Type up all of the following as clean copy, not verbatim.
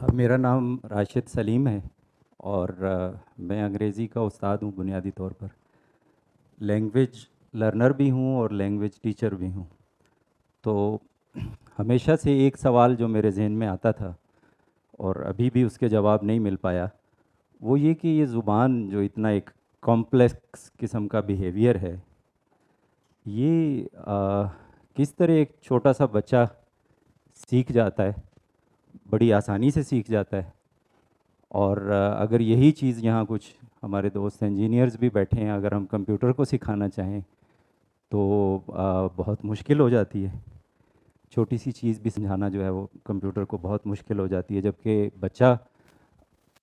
मेरा नाम राशिद सलीम है और मैं अंग्रेज़ी का उस्ताद हूँ बुनियादी तौर पर। लैंग्वेज लर्नर भी हूँ और लैंग्वेज टीचर भी हूँ। तो हमेशा से एक सवाल जो मेरे ज़हन में आता था और अभी भी उसके जवाब नहीं मिल पाया, वो ये कि ये ज़ुबान जो इतना एक कॉम्प्लेक्स किस्म का बिहेवियर है, ये किस तरह एक छोटा सा बच्चा सीख जाता है, बड़ी आसानी से सीख जाता है। और अगर यही चीज़ यहाँ कुछ हमारे दोस्त इंजीनियर्स भी बैठे हैं, अगर हम कंप्यूटर को सिखाना चाहें तो बहुत मुश्किल हो जाती है। छोटी सी चीज़ भी समझाना जो है वो कंप्यूटर को बहुत मुश्किल हो जाती है, जबकि बच्चा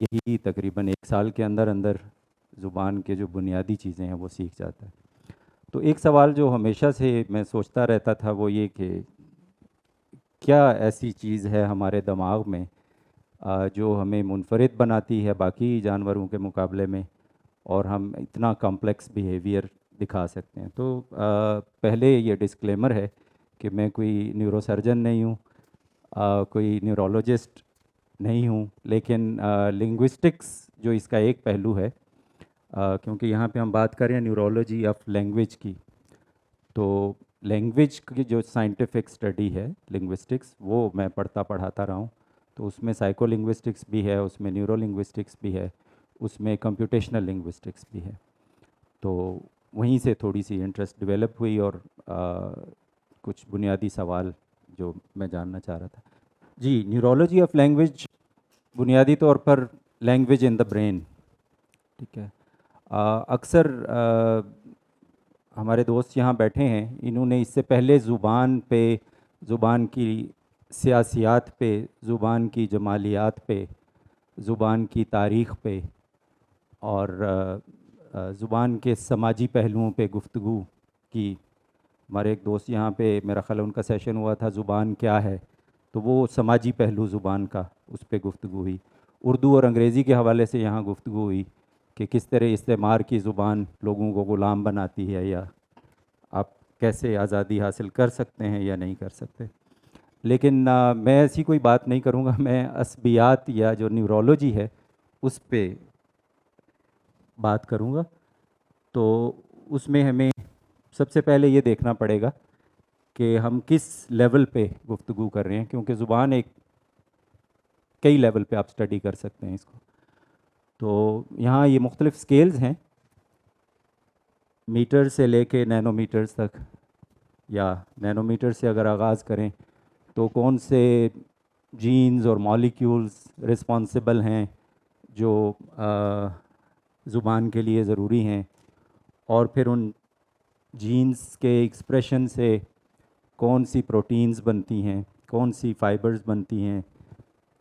यही तकरीबन 1 साल के अंदर अंदर ज़ुबान के जो बुनियादी चीज़ें हैं वो सीख जाता है। तो एक सवाल जो हमेशा से मैं सोचता रहता था वो ये कि क्या ऐसी चीज़ है हमारे दिमाग में जो हमें मुनफरिद बनाती है बाकी जानवरों के मुकाबले में, और हम इतना कॉम्प्लेक्स बिहेवियर दिखा सकते हैं। तो पहले ये डिस्क्लेमर है कि मैं कोई न्यूरोसर्जन नहीं हूँ, कोई न्यूरोलॉजिस्ट नहीं हूँ, लेकिन लिंग्विस्टिक्स जो इसका एक पहलू है, क्योंकि यहाँ पे हम बात कर रहे हैं न्यूरोलॉजी ऑफ लैंग्वेज की। तो लैंग्वेज की जो साइंटिफिक स्टडी है लिंग्विस्टिक्स, वो मैं पढ़ता पढ़ाता रहा हूँ। तो उसमें साइको लिंग्विस्टिक्स भी है, उसमें न्यूरो लिंग्विस्टिक्स भी है, उसमें कंप्यूटेशनल लिंग्विस्टिक्स भी है। तो वहीं से थोड़ी सी इंटरेस्ट डेवलप हुई और कुछ बुनियादी सवाल जो मैं जानना चाह रहा था। जी, न्यूरोलॉजी ऑफ लैंग्वेज बुनियादी तौर पर लैंग्वेज इन द ब्रेन, ठीक है। अक्सर हमारे दोस्त यहाँ बैठे हैं, इन्होंने इससे पहले ज़ुबान पे, ज़ुबान की सियासियात पे, ज़ुबान की जमालियात पे, ज़ुबान की तारीख़ पे और ज़ुबान के समाजी पहलुओं पे गुफ्तगू की। हमारे एक दोस्त यहाँ पे, मेरा ख़्याल है उनका सेशन हुआ था ज़ुबान क्या है, तो वो समाजी पहलू ज़ुबान का, उस पे गुफ्तगू हुई। उर्दू और अंग्रेज़ी के हवाले से यहाँ गुफ्तगू हुई कि किस तरह इस्तेमार की ज़ुबान लोगों को ग़ुलाम बनाती है, या आप कैसे आज़ादी हासिल कर सकते हैं या नहीं कर सकते। लेकिन मैं ऐसी कोई बात नहीं करूँगा, मैं असबियात या जो न्यूरोलॉजी है उस पे बात करूँगा। तो उसमें हमें सबसे पहले ये देखना पड़ेगा कि हम किस लेवल पे गुफ्तगू कर रहे हैं, क्योंकि ज़ुबान एक कई लेवल पे आप स्टडी कर सकते हैं इसको। तो यहाँ ये मुख्तलिफ स्केल्स हैं, मीटर से लेके नैनोमीटर्स तक, या नैनोमीटर से अगर आगाज़ करें तो कौन से जीन्स और मॉलिक्यूल्स रिस्पॉन्सिबल हैं जो ज़ुबान के लिए ज़रूरी हैं, और फिर उन जीन्स के एक्सप्रेशन से कौन सी प्रोटीन्स बनती हैं, कौन सी फाइबर्स बनती हैं,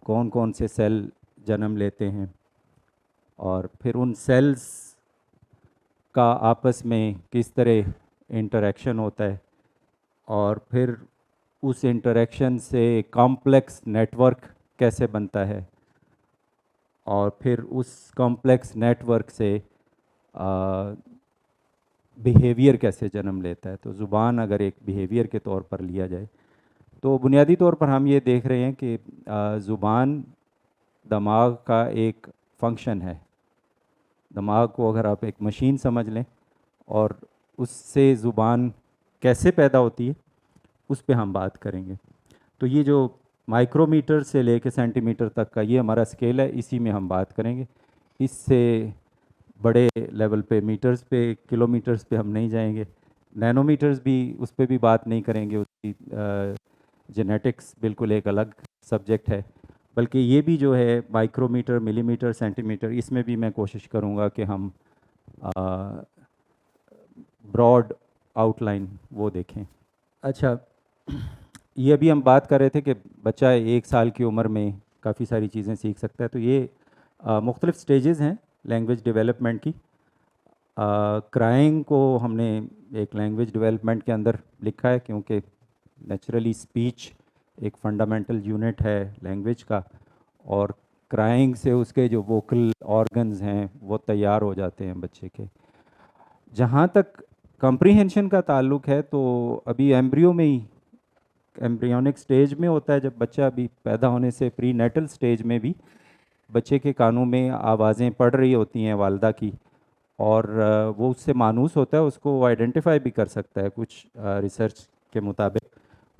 कौन कौन से सेल जन्म लेते हैं, और फिर उन सेल्स का आपस में किस तरह इंटरेक्शन होता है, और फिर उस इंटरेक्शन से कॉम्प्लेक्स नेटवर्क कैसे बनता है, और फिर उस कॉम्प्लेक्स नेटवर्क से बिहेवियर कैसे जन्म लेता है। तो ज़ुबान अगर एक बिहेवियर के तौर पर लिया जाए तो बुनियादी तौर पर हम ये देख रहे हैं कि ज़ुबान दिमाग का एक फंक्शन है। दिमाग को अगर आप एक मशीन समझ लें, और उससे ज़ुबान कैसे पैदा होती है उस पे हम बात करेंगे। तो ये जो माइक्रोमीटर से लेके सेंटीमीटर तक का ये हमारा स्केल है, इसी में हम बात करेंगे। इससे बड़े लेवल पे, मीटर्स पे, किलोमीटर्स पे हम नहीं जाएंगे। नैनोमीटर्स भी, उस पे भी बात नहीं करेंगे, उसकी जेनेटिक्स बिल्कुल एक अलग सब्जेक्ट है। बल्कि ये भी जो है माइक्रोमीटर, मिलीमीटर, सेंटीमीटर, इसमें भी मैं कोशिश करूँगा कि हम ब्रॉड आउटलाइन वो देखें। अच्छा, ये अभी हम बात कर रहे थे कि बच्चा 1 साल की उम्र में काफ़ी सारी चीज़ें सीख सकता है। तो ये मुख्तलिफ स्टेजेस हैं लैंग्वेज डेवलपमेंट की। क्राइंग को हमने एक लैंग्वेज डेवलपमेंट के अंदर लिखा है, क्योंकि नेचुरली स्पीच एक फंडामेंटल यूनिट है लैंग्वेज का, और क्राइंग से उसके जो वोकल ऑर्गन्स हैं वो तैयार हो जाते हैं बच्चे के। जहाँ तक कॉम्प्रिहेंशन का ताल्लुक है तो अभी एम्ब्रियो में ही एम्ब्रियोनिक स्टेज में होता है, जब बच्चा अभी पैदा होने से प्री नेटल स्टेज में भी बच्चे के कानों में आवाज़ें पड़ रही होती हैं वालदा की, और वो उससे मानूस होता है, उसको वो आइडेंटिफाई भी कर सकता है कुछ रिसर्च के मुताबिक,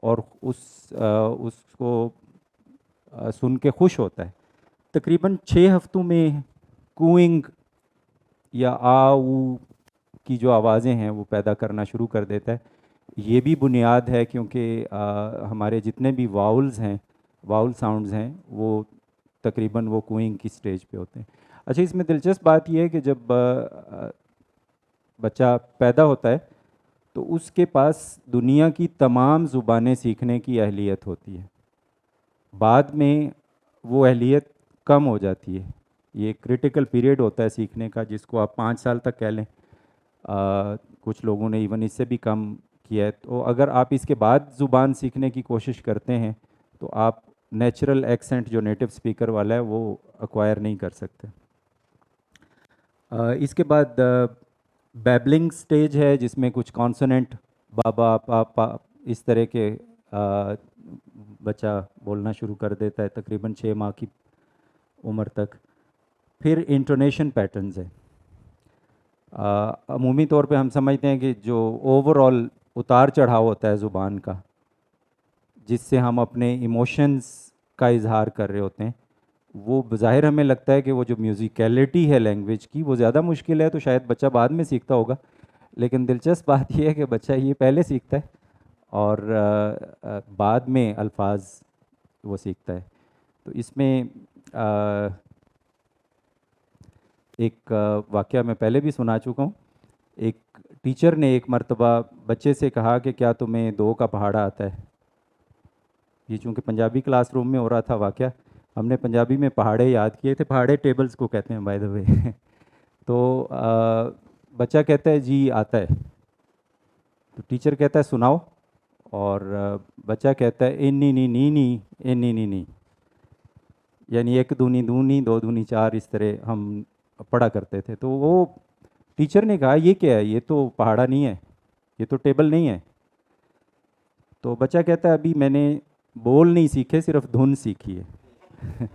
और उसको सुन के खुश होता है। तकरीबन 6 हफ्तों में कूइंग या आ ऊ की जो आवाज़ें हैं वो पैदा करना शुरू कर देता है। ये भी बुनियाद है क्योंकि हमारे जितने भी वाउल्स हैं, वाउल साउंड्स हैं, वो तकरीबन वो कूइंग की स्टेज पे होते हैं। अच्छा, इसमें दिलचस्प बात यह है कि जब बच्चा पैदा होता है तो उसके पास दुनिया की तमाम ज़ुबानें सीखने की अहलियत होती है। बाद में वो अहलियत कम हो जाती है। ये क्रिटिकल पीरियड होता है सीखने का, जिसको आप 5 साल तक कह लें। कुछ लोगों ने इवन इससे भी कम किया है। तो अगर आप इसके बाद ज़ुबान सीखने की कोशिश करते हैं तो आप नेचुरल एक्सेंट जो नेटिव स्पीकर वाला है वो अक्वायर नहीं कर सकते। इसके बाद बैबलिंग स्टेज है, जिसमें कुछ कॉन्सोनेंट बाबा पापा इस तरह के बच्चा बोलना शुरू कर देता है तकरीबन 6 माह की उम्र तक। फिर इंटोनेशन पैटर्न्स है। अमूमी तौर पे हम समझते हैं कि जो ओवरऑल उतार चढ़ाव होता है ज़ुबान का, जिससे हम अपने इमोशंस का इजहार कर रहे होते हैं, वो बज़ाहिर हमें लगता है कि वो जो म्यूज़िकलिटी है लैंग्वेज की वो ज़्यादा मुश्किल है, तो शायद बच्चा बाद में सीखता होगा। लेकिन दिलचस्प बात यह है कि बच्चा ये पहले सीखता है और बाद में अल्फाज वो सीखता है। तो इसमें एक वाक़या मैं पहले भी सुना चुका हूँ। एक टीचर ने एक मर्तबा बच्चे से कहा कि क्या तुम्हें 2 का पहाड़ा आता है। ये चूँकि पंजाबी क्लासरूम में हो रहा था वाक़या, हमने पंजाबी में पहाड़े याद किए थे। पहाड़े टेबल्स को कहते हैं बाय द वे। तो बच्चा कहता है जी आता है। तो टीचर कहता है सुनाओ, और बच्चा कहता है इन्नी नी नी नी इन्नी नी नी, यानी 1 दूनी दूनी 2 दूनी 4, इस तरह हम पढ़ा करते थे। तो वो टीचर ने कहा ये क्या है, ये तो पहाड़ा नहीं है, ये तो टेबल नहीं है। तो बच्चा कहता है अभी मैंने बोल नहीं सीखे, सिर्फ धुन सीखी है।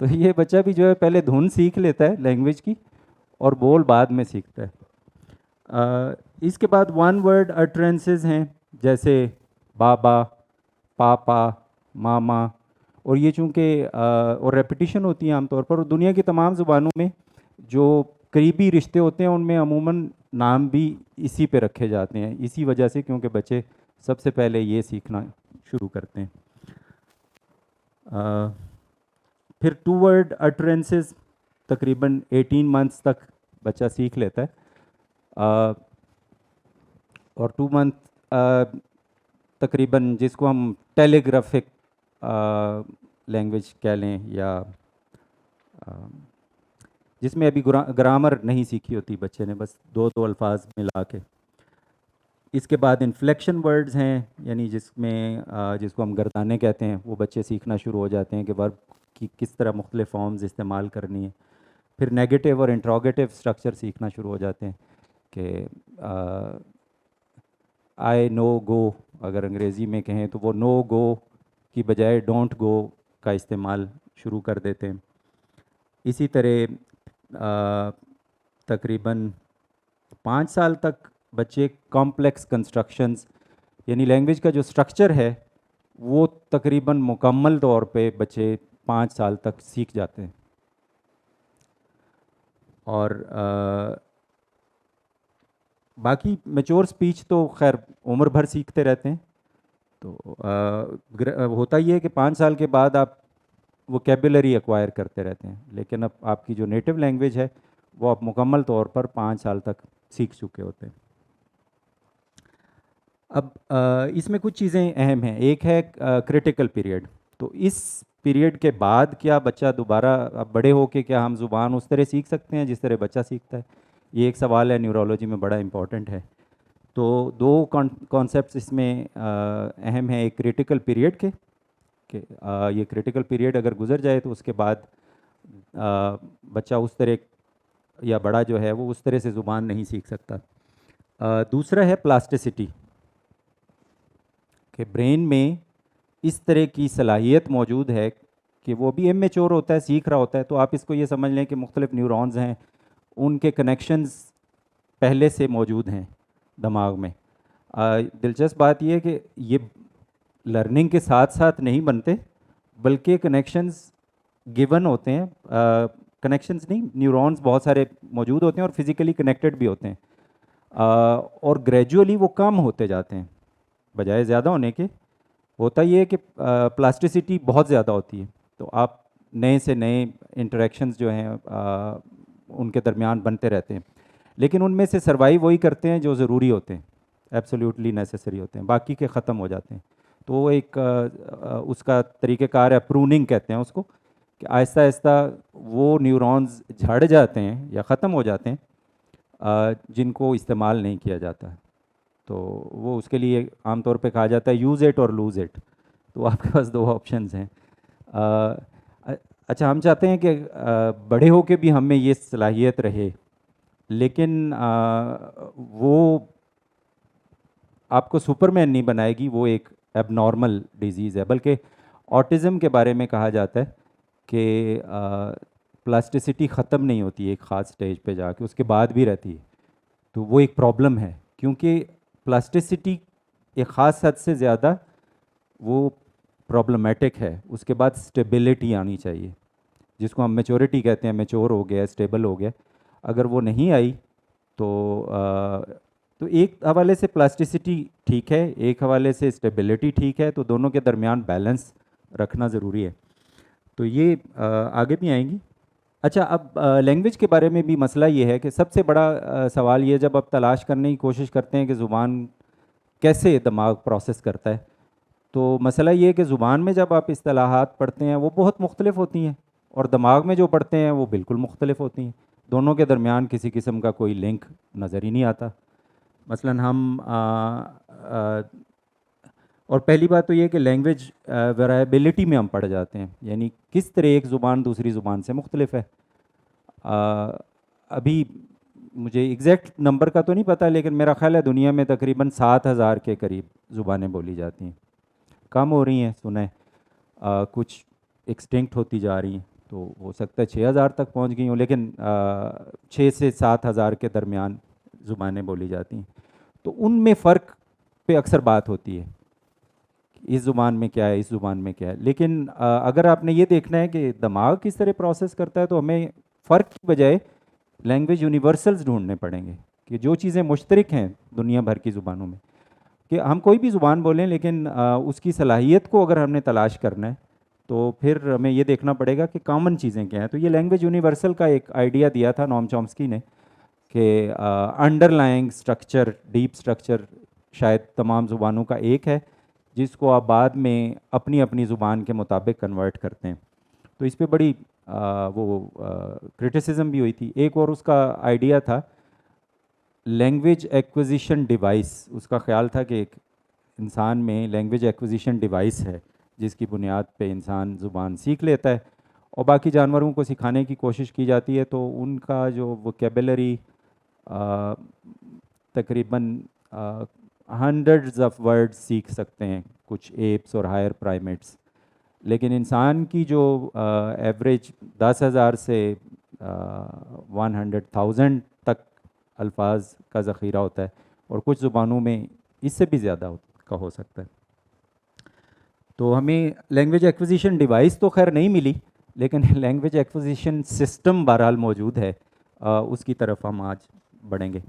तो ये बच्चा भी जो है पहले धुन सीख लेता है लैंग्वेज की और बोल बाद में सीखता है। इसके बाद वन वर्ड अटरेंसेस हैं, जैसे बाबा, पापा, मामा, और ये चूँकि और रेपिटिशन होती है आमतौर पर, और दुनिया की तमाम ज़ुबानों में जो करीबी रिश्ते होते हैं उनमें अमूमन नाम भी इसी पे रखे जाते हैं, इसी वजह से, क्योंकि बच्चे सबसे पहले ये सीखना शुरू करते हैं। फिर 2 वर्ड अटरेंसेस तकरीबन 18 मंथ्स तक बच्चा सीख लेता है। और 2 मंथ तकरीबन जिसको हम टेलीग्राफिक लैंग्वेज कह लें, या जिसमें अभी ग्रामर नहीं सीखी होती बच्चे ने, बस 2 अल्फाज मिला के। इसके बाद इन्फ्लेक्शन वर्ड्स हैं, यानी जिसमें जिसको हम गर्दाने कहते हैं, वो बच्चे सीखना शुरू हो जाते हैं कि वर्ब की किस तरह मुख्तलिफ फॉर्म्स इस्तेमाल करनी है। फिर नेगेटिव और इंट्रोगेटिव स्ट्रक्चर सीखना शुरू हो जाते हैं कि आई नो गो, अगर अंग्रेज़ी में कहें तो वो नो गो की बजाय डोंट गो का इस्तेमाल शुरू कर देते हैं। इसी तरह तकरीबन 5 साल तक बच्चे कॉम्प्लेक्स कंस्ट्रक्शंस, यानी लैंग्वेज का जो स्ट्रक्चर है वो तकरीबन मुकम्मल तौर पे बच्चे 5 साल तक सीख जाते हैं। और बाकी मैच्योर स्पीच तो खैर उम्र भर सीखते रहते हैं। तो होता ये है कि 5 साल के बाद आप वोकेबुलरी एक्वायर करते रहते हैं, लेकिन अब आपकी जो नेटिव लैंग्वेज है वो आप मुकम्मल तौर पर 5 साल तक सीख चुके होते हैं। अब इसमें कुछ चीज़ें अहम हैं। एक है क्रिटिकल पीरियड। तो इस पीरियड के बाद क्या बच्चा दोबारा अब बड़े होके क्या हम ज़ुबान उस तरह सीख सकते हैं जिस तरह बच्चा सीखता है? ये एक सवाल है, न्यूरोलॉजी में बड़ा इंपॉर्टेंट है। तो 2 कॉन्सेप्ट्स इसमें अहम हैं। एक क्रिटिकल पीरियड के कि ये क्रिटिकल पीरियड अगर गुजर जाए तो उसके बाद बच्चा उस तरह या बड़ा जो है वो उस तरह से ज़ुबान नहीं सीख सकता। दूसरा है प्लास्टिसिटी, कि ब्रेन में इस तरह की सलाहियत मौजूद है कि वो भी इमेच्योर होता है, सीख रहा होता है, तो आप इसको ये समझ लें कि मुख्तलिफ न्यूरॉन्स हैं, उनके कनेक्शंस पहले से मौजूद हैं दिमाग में। दिलचस्प बात यह है कि ये लर्निंग के साथ साथ नहीं बनते, बल्कि कनेक्शंस गिवन होते हैं। कनेक्शंस नहीं, न्यूरॉन्स बहुत सारे मौजूद होते हैं और फिजिकली कनेक्टेड भी होते हैं, और ग्रेजुअली वो कम होते जाते हैं बजाय ज़्यादा होने के। होता ये है कि प्लास्टिसिटी बहुत ज़्यादा होती है, तो आप नए से नए इंटरेक्शंस जो हैं उनके दरमियान बनते रहते हैं, लेकिन उनमें से सर्वाइव वही करते हैं जो ज़रूरी होते हैं, एब्सोल्युटली नेसेसरी होते हैं, बाकी के ख़त्म हो जाते हैं। तो वो एक उसका तरीक़ेकार है, प्रूनिंग कहते हैं उसको, कि आहिस्ता आहिस्ता वो न्यूरॉन्स झड़ जाते हैं या ख़त्म हो जाते हैं जिनको इस्तेमाल नहीं किया जाता। तो वो उसके लिए आमतौर पे कहा जाता है यूज़ इट और लूज़ इट। तो आपके पास दो ऑप्शंस हैं। अच्छा, हम चाहते हैं कि बड़े होके भी हमें ये सलाहियत रहे, लेकिन वो आपको सुपरमैन नहीं बनाएगी, वो एक एबनॉर्मल डिजीज़ है। बल्कि ऑटिज़म के बारे में कहा जाता है कि प्लास्टिसिटी ख़त्म नहीं होती एक ख़ास स्टेज पे जाके, उसके बाद भी रहती है। तो वो एक प्रॉब्लम है, क्योंकि प्लास्टिसिटी एक ख़ास हद से ज़्यादा वो प्रॉब्लमेटिक है। उसके बाद स्टेबिलिटी आनी चाहिए, जिसको हम मेच्योरिटी कहते हैं, मेच्योर हो गया, स्टेबल हो गया। अगर वो नहीं आई तो तो एक हवाले से प्लास्टिसिटी ठीक है, एक हवाले से स्टेबिलिटी ठीक है, तो दोनों के दरमियान बैलेंस रखना ज़रूरी है। तो ये आगे भी आएंगी। अच्छा, अब लैंग्वेज के बारे में भी मसला ये है कि सबसे बड़ा सवाल ये, जब आप तलाश करने की कोशिश करते हैं कि ज़ुबान कैसे दिमाग प्रोसेस करता है, तो मसला ये है कि ज़ुबान में जब आप इस्तिलाहात पढ़ते हैं वो बहुत मुख्तलिफ होती हैं, और दिमाग में जो पढ़ते हैं वो बिल्कुल मुख्तलिफ होती हैं। दोनों के दरमियान किसी किस्म का कोई लिंक नज़र ही नहीं आता। मसलन हम और पहली बात तो ये कि लैंग्वेज वेराइबिलिटी में हम पढ़ जाते हैं, यानी किस तरह एक ज़ुबान दूसरी ज़ुबान से मुख्तलिफ है। अभी मुझे एग्जैक्ट नंबर का तो नहीं पता, लेकिन मेरा ख्याल है दुनिया में तकरीबन 7,000 के करीब ज़ुबानें बोली जाती हैं। कम हो रही हैं सुना है, कुछ एक्सटिंक्ट होती जा रही हैं, तो हो सकता है 6,000 तक पहुंच गई हों, लेकिन 6 से 7,000 के दरमियान ज़ुबानें बोली जाती हैं। तो उनमें फ़र्क पे अक्सर बात होती है, इस ज़ुबान में क्या है, इस ज़ुबान में क्या है। लेकिन अगर आपने ये देखना है कि दिमाग किस तरह प्रोसेस करता है, तो हमें फ़र्क की बजाय लैंग्वेज यूनिवर्सल्स ढूंढने पड़ेंगे, कि जो चीज़ें मुश्तरक हैं दुनिया भर की ज़ुबानों में, कि हम कोई भी ज़ुबान बोलें, लेकिन उसकी सलाहियत को अगर हमने तलाश करना है तो फिर हमें ये देखना पड़ेगा कि कॉमन चीज़ें क्या हैं। तो ये लैंग्वेज यूनिवर्सल का एक आइडिया दिया था नोम चॉम्स्की ने, कि अंडरलाइंग स्ट्रक्चर, डीप स्ट्रक्चर शायद तमाम ज़ुबानों का एक है, जिसको आप बाद में अपनी अपनी ज़ुबान के मुताबिक कन्वर्ट करते हैं। तो इस पर बड़ी वो क्रिटिसिज्म भी हुई थी। एक और उसका आइडिया था लैंग्वेज एक्विजिशन डिवाइस। उसका ख्याल था कि एक इंसान में लैंग्वेज एक्विजिशन डिवाइस है, जिसकी बुनियाद पे इंसान ज़ुबान सीख लेता है, और बाकी जानवरों को सिखाने की कोशिश की जाती है, तो उनका जो वोकेबलरी तकरीबन हंड्रेड्स ऑफ वर्ड्स सीख सकते हैं कुछ एप्स और हायर प्राइमेट्स। लेकिन इंसान की जो एवरेज 10,000 से 100,000 तक अल्फाज का ज़ख़ीरा होता है, और कुछ ज़ुबानों में इससे भी ज़्यादा का हो सकता है। तो हमें लैंग्वेज एक्विजिशन डिवाइस तो खैर नहीं मिली, लेकिन लैंग्वेज एक्विजिशन सिस्टम बहरहाल मौजूद है, उसकी तरफ हम आज बढ़ेंगे।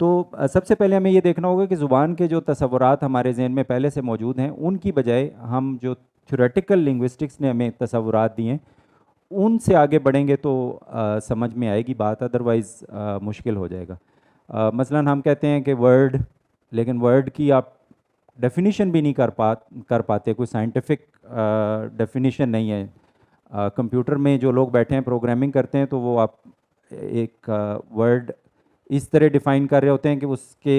तो सबसे पहले हमें ये देखना होगा कि ज़ुबान के जो तसव्वुरात हमारे जहन में पहले से मौजूद हैं, उनकी बजाय हम जो थ्योरेटिकल लिंग्विस्टिक्स ने हमें तसव्वुरात दिए हैं, उनसे आगे बढ़ेंगे तो समझ में आएगी बात, अदरवाइज़ मुश्किल हो जाएगा। मसलन हम कहते हैं कि वर्ड, लेकिन वर्ड की आप डेफिनेशन भी नहीं कर पाते, कोई साइंटिफिक डेफिनेशन नहीं है। कंप्यूटर में जो लोग बैठे हैं प्रोग्रामिंग करते हैं, तो वो आप एक वर्ड इस तरह डिफ़ाइन कर रहे होते हैं कि उसके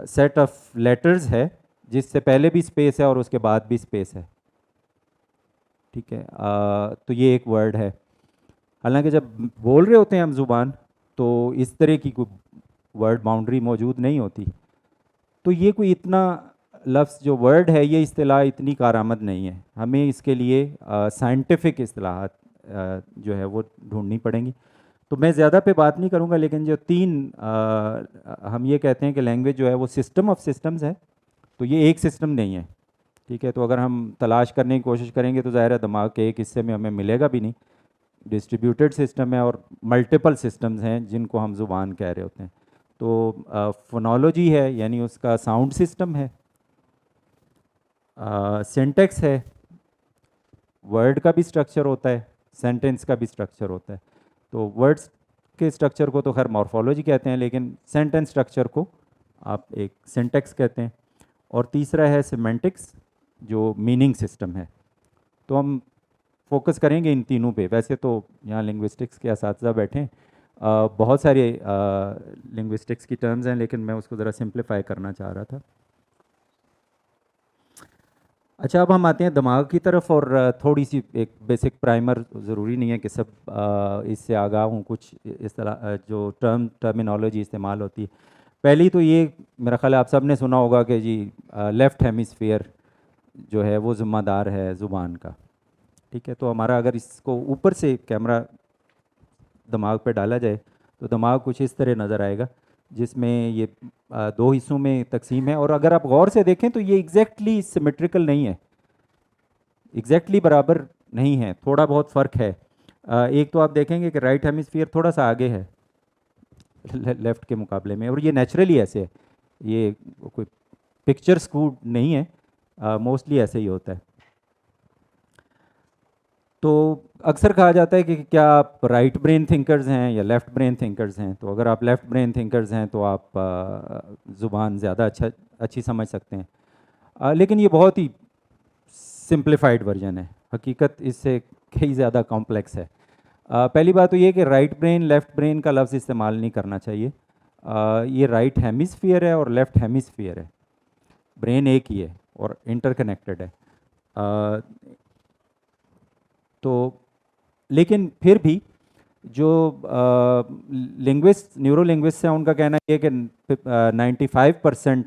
सेट ऑफ लेटर्स है, जिससे पहले भी स्पेस है और उसके बाद भी स्पेस है। ठीक है, तो ये एक वर्ड है। हालांकि जब बोल रहे होते हैं हम ज़ुबान, तो इस तरह की कोई वर्ड बाउंड्री मौजूद नहीं होती। तो ये कोई इतना लफ्ज़ जो वर्ड है ये इस्तिलाह इतनी कारआमद नहीं है, हमें इसके लिए साइंटिफिक इस्तिलाहात जो है वो ढूंढनी पड़ेंगी। तो मैं ज़्यादा पे बात नहीं करूँगा, लेकिन जो हम ये कहते हैं कि लैंग्वेज जो है वो सिस्टम ऑफ सिस्टम्स है, तो ये एक सिस्टम नहीं है। ठीक है, तो अगर हम तलाश करने की कोशिश करेंगे तो ज़ाहिर है दिमाग के एक हिस्से में हमें मिलेगा भी नहीं। डिस्ट्रीब्यूटेड सिस्टम है और मल्टीपल सिस्टम्स हैं जिनको हम ज़ुबान कह रहे होते हैं। तो फोनोलॉजी है, यानी उसका साउंड सिस्टम है, सिंटेक्स है, वर्ड का भी स्ट्रक्चर होता है, सेंटेंस का भी स्ट्रक्चर होता है। तो वर्ड्स के स्ट्रक्चर को तो खैर मॉर्फोलॉजी कहते हैं, लेकिन सेंटेंस स्ट्रक्चर को आप एक सिंटेक्स कहते हैं। और तीसरा है सिमेंटिक्स, जो मीनिंग सिस्टम है। तो हम फोकस करेंगे इन तीनों पे। वैसे तो यहाँ लिंग्विस्टिक्स के असातिज़ा बैठे हैं, बहुत सारे लिंग्विस्टिक्स की टर्म्स हैं, लेकिन मैं उसको ज़रा सिंप्लीफाई करना चाह रहा था। अच्छा, अब हम आते हैं दिमाग की तरफ, और थोड़ी सी एक बेसिक प्राइमर, ज़रूरी नहीं है कि सब इससे आगाह हूँ। कुछ इस तरह जो टर्मिनोलॉजी इस्तेमाल होती है, पहली तो ये मेरा ख्याल है आप सब ने सुना होगा कि जी लेफ़्ट हेमिस्फीयर जो है वो ज़िम्मेदार है ज़ुबान का। ठीक है, तो हमारा अगर इसको ऊपर से कैमरा दिमाग पे डाला जाए तो दिमाग कुछ इस तरह नज़र आएगा, जिसमें ये दो हिस्सों में तकसीम है। और अगर आप गौर से देखें तो ये एग्जैक्टली सिमेट्रिकल नहीं है, एग्जैक्टली बराबर नहीं है, थोड़ा बहुत फ़र्क है। एक तो आप देखेंगे कि राइट हेमिस्फीयर थोड़ा सा आगे है लेफ़्ट के मुकाबले में, और ये नेचुरली ऐसे है, ये कोई पिक्चर स्कूड नहीं है, मोस्टली ऐसे ही होता है। तो अक्सर कहा जाता है कि क्या आप राइट ब्रेन थिंकर्स हैं या लेफ़्ट ब्रेन थिंकर्स हैं। तो अगर आप लेफ़्ट ब्रेन थिंकर्स हैं तो आप ज़ुबान ज़्यादा अच्छी समझ सकते हैं, लेकिन ये बहुत ही सिंप्लीफाइड वर्जन है, हकीकत इससे कई ज़्यादा कॉम्प्लेक्स है। पहली बात तो ये कि राइट ब्रेन लेफ़्ट ब्रेन का लफ्ज़ इस्तेमाल नहीं करना चाहिए। ये राइट हेमिस्फीयर है और लेफ़्ट हेमिस्फीयर है, ब्रेन एक ही है और इंटरकनेक्टेड है। तो लेकिन फिर भी जो लिंग्विस्ट न्यूरो लिंग्विस्ट हैं उनका कहना ये है कि 95%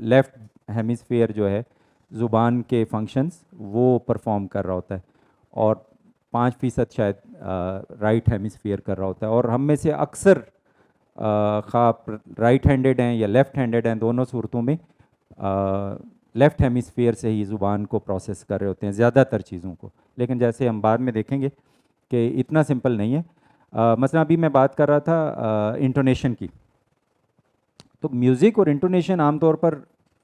लेफ़्ट हेमिस्फीयर जो है ज़ुबान के फंक्शंस वो परफॉर्म कर रहा होता है, और 5% शायद राइट हेमिस्फीयर कर रहा होता है। और हम में से अक्सर खा राइट हैंडेड हैं या लेफ़्ट हैंडेड हैं, दोनों सूरतों में लेफ़्ट हेमिस्फीयर से ही ज़ुबान को प्रोसेस कर रहे होते हैं ज़्यादातर चीज़ों को। लेकिन जैसे हम बाद में देखेंगे कि इतना सिंपल नहीं है। मसलन अभी मैं बात कर रहा था इंटोनेशन की, तो म्यूज़िक और इंटोनेशन आमतौर पर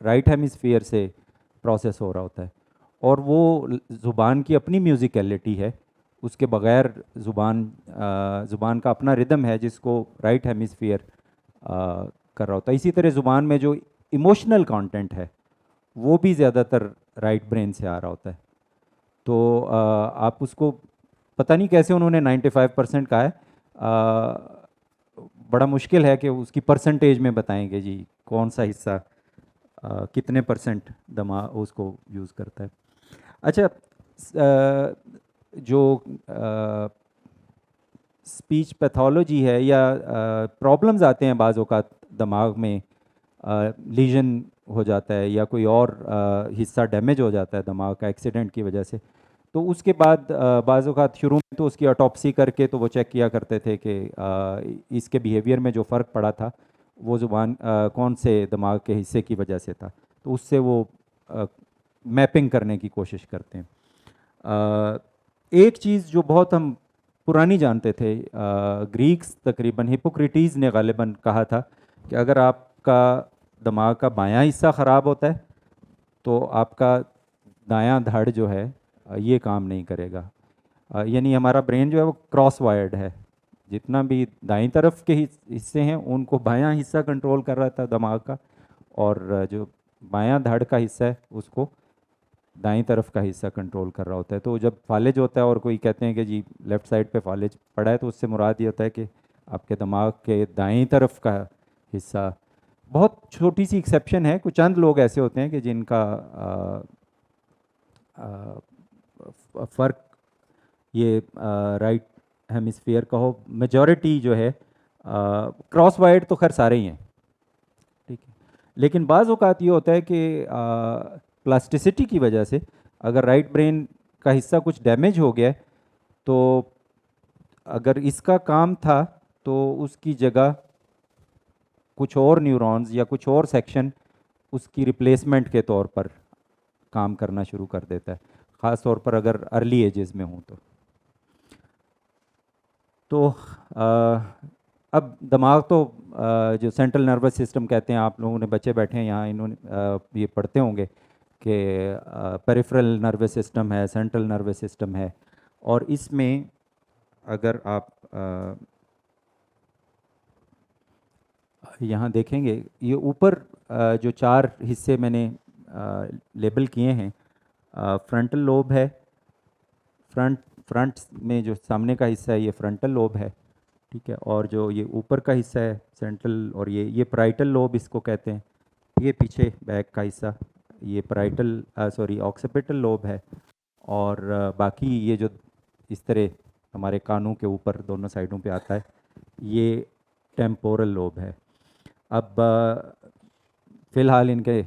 राइट हेमिस्फीयर से प्रोसेस हो रहा होता है, और वो ज़ुबान की अपनी म्यूज़िकलिटी है, उसके बग़ैर ज़ुबान का अपना रिदम है जिसको राइट हेमिस्फीयर कर रहा होता है। इसी तरह ज़ुबान में जो इमोशनल कंटेंट है वो भी ज़्यादातर राइट ब्रेन से आ रहा होता है। तो आप उसको, पता नहीं कैसे उन्होंने 95% कहा है, बड़ा मुश्किल है कि उसकी परसेंटेज में बताएंगे जी कौन सा हिस्सा कितने परसेंट दिमाग उसको यूज़ करता है। अच्छा, जो स्पीच पैथोलॉजी है या प्रॉब्लम्स आते हैं बाज़ औक़ात दिमाग में, लीजन हो जाता है या कोई और हिस्सा डैमेज हो जाता है दिमाग का एक्सीडेंट की वजह से, तो उसके बाद बाज़ औक़ात शुरू में तो उसकी ऑटोप्सी करके तो वो चेक किया करते थे कि इसके बिहेवियर में जो फ़र्क पड़ा था वो ज़ुबान कौन से दिमाग के हिस्से की वजह से था, तो उससे वो मैपिंग करने की कोशिश करते हैं। एक चीज़ जो बहुत हम पुरानी जानते थे, ग्रीक्स तकरीबन हिपोक्रेटीज़ ने गालिबन कहा था कि अगर आपका दिमाग का बायां हिस्सा ख़राब होता है तो आपका दायां धड़ जो है ये काम नहीं करेगा। यानी हमारा ब्रेन जो है वो क्रॉस वायर्ड है, जितना भी दाईं तरफ के हिस्से हैं उनको बायां हिस्सा कंट्रोल कर रहा था दिमाग का, और जो बायां धड़ का हिस्सा है उसको दाईं तरफ का हिस्सा कंट्रोल कर रहा होता है। तो जब फालिज होता है और कोई कहते हैं कि जी लेफ़्ट साइड पे फालिज पड़ा है, तो उससे मुराद ये होता है कि आपके दिमाग के दाईं तरफ का हिस्सा, बहुत छोटी सी एक्सेप्शन है, कुछ चंद लोग ऐसे होते हैं कि जिनका फ़र्क ये राइट हेमिस्फीयर का हो। मेजॉरिटी जो है क्रॉस वाइड तो खैर सारे ही हैं, ठीक है। लेकिन बाज़ औक़ात ये होता है कि प्लास्टिसिटी की वजह से अगर राइट ब्रेन का हिस्सा कुछ डैमेज हो गया है, तो अगर इसका काम था तो उसकी जगह कुछ और न्यूरॉन्स या कुछ और सेक्शन उसकी रिप्लेसमेंट के तौर पर काम करना शुरू कर देता है, ख़ास तौर पर अगर अर्ली एजेस में हो तो अब दिमाग तो जो सेंट्रल नर्वस सिस्टम कहते हैं, आप लोगों ने बच्चे बैठे हैं यहाँ, इन्होंने ये पढ़ते होंगे कि पेरिफेरल नर्वस सिस्टम है, सेंट्रल नर्वस सिस्टम है। और इसमें अगर आप यहाँ देखेंगे, ये ऊपर जो 4 हिस्से मैंने लेबल किए हैं, फ्रंटल लोब है, फ्रंट में जो सामने का हिस्सा है ये फ्रंटल लोब है, ठीक है। और जो ये ऊपर का हिस्सा है सेंट्रल, और ये पैराइटल लोब इसको कहते हैं। ये पीछे बैक का हिस्सा ये पैराइटल ऑक्सीपिटल लोब है। और बाकी ये जो इस तरह हमारे कानों के ऊपर दोनों साइडों पे आता है, ये टेम्पोरल लोब है। अब फ़िलहाल इनके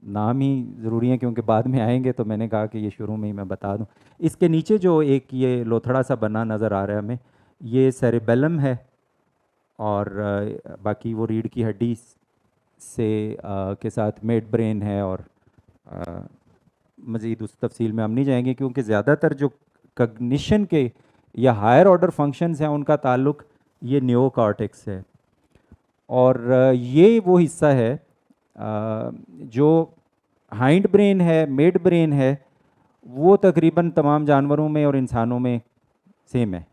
नाम ही ज़रूरी हैं क्योंकि बाद में आएंगे, तो मैंने कहा कि ये शुरू में ही मैं बता दूं। इसके नीचे जो एक ये लोथड़ा सा बना नज़र आ रहा है हमें, ये सेरेबेलम है। और बाकी वो रीढ़ की हड्डी से के साथ मिड ब्रेन है। और मज़ीद उस तफसील में हम नहीं जाएंगे क्योंकि ज़्यादातर जो कग्निशन के या हायर ऑर्डर फंक्शंस हैं उनका ताल्लुक ये नियोकॉर्टेक्स है। और ये वो हिस्सा है जो हाइंड ब्रेन है, मिड ब्रेन है, वो तकरीबन तमाम जानवरों में और इंसानों में सेम है।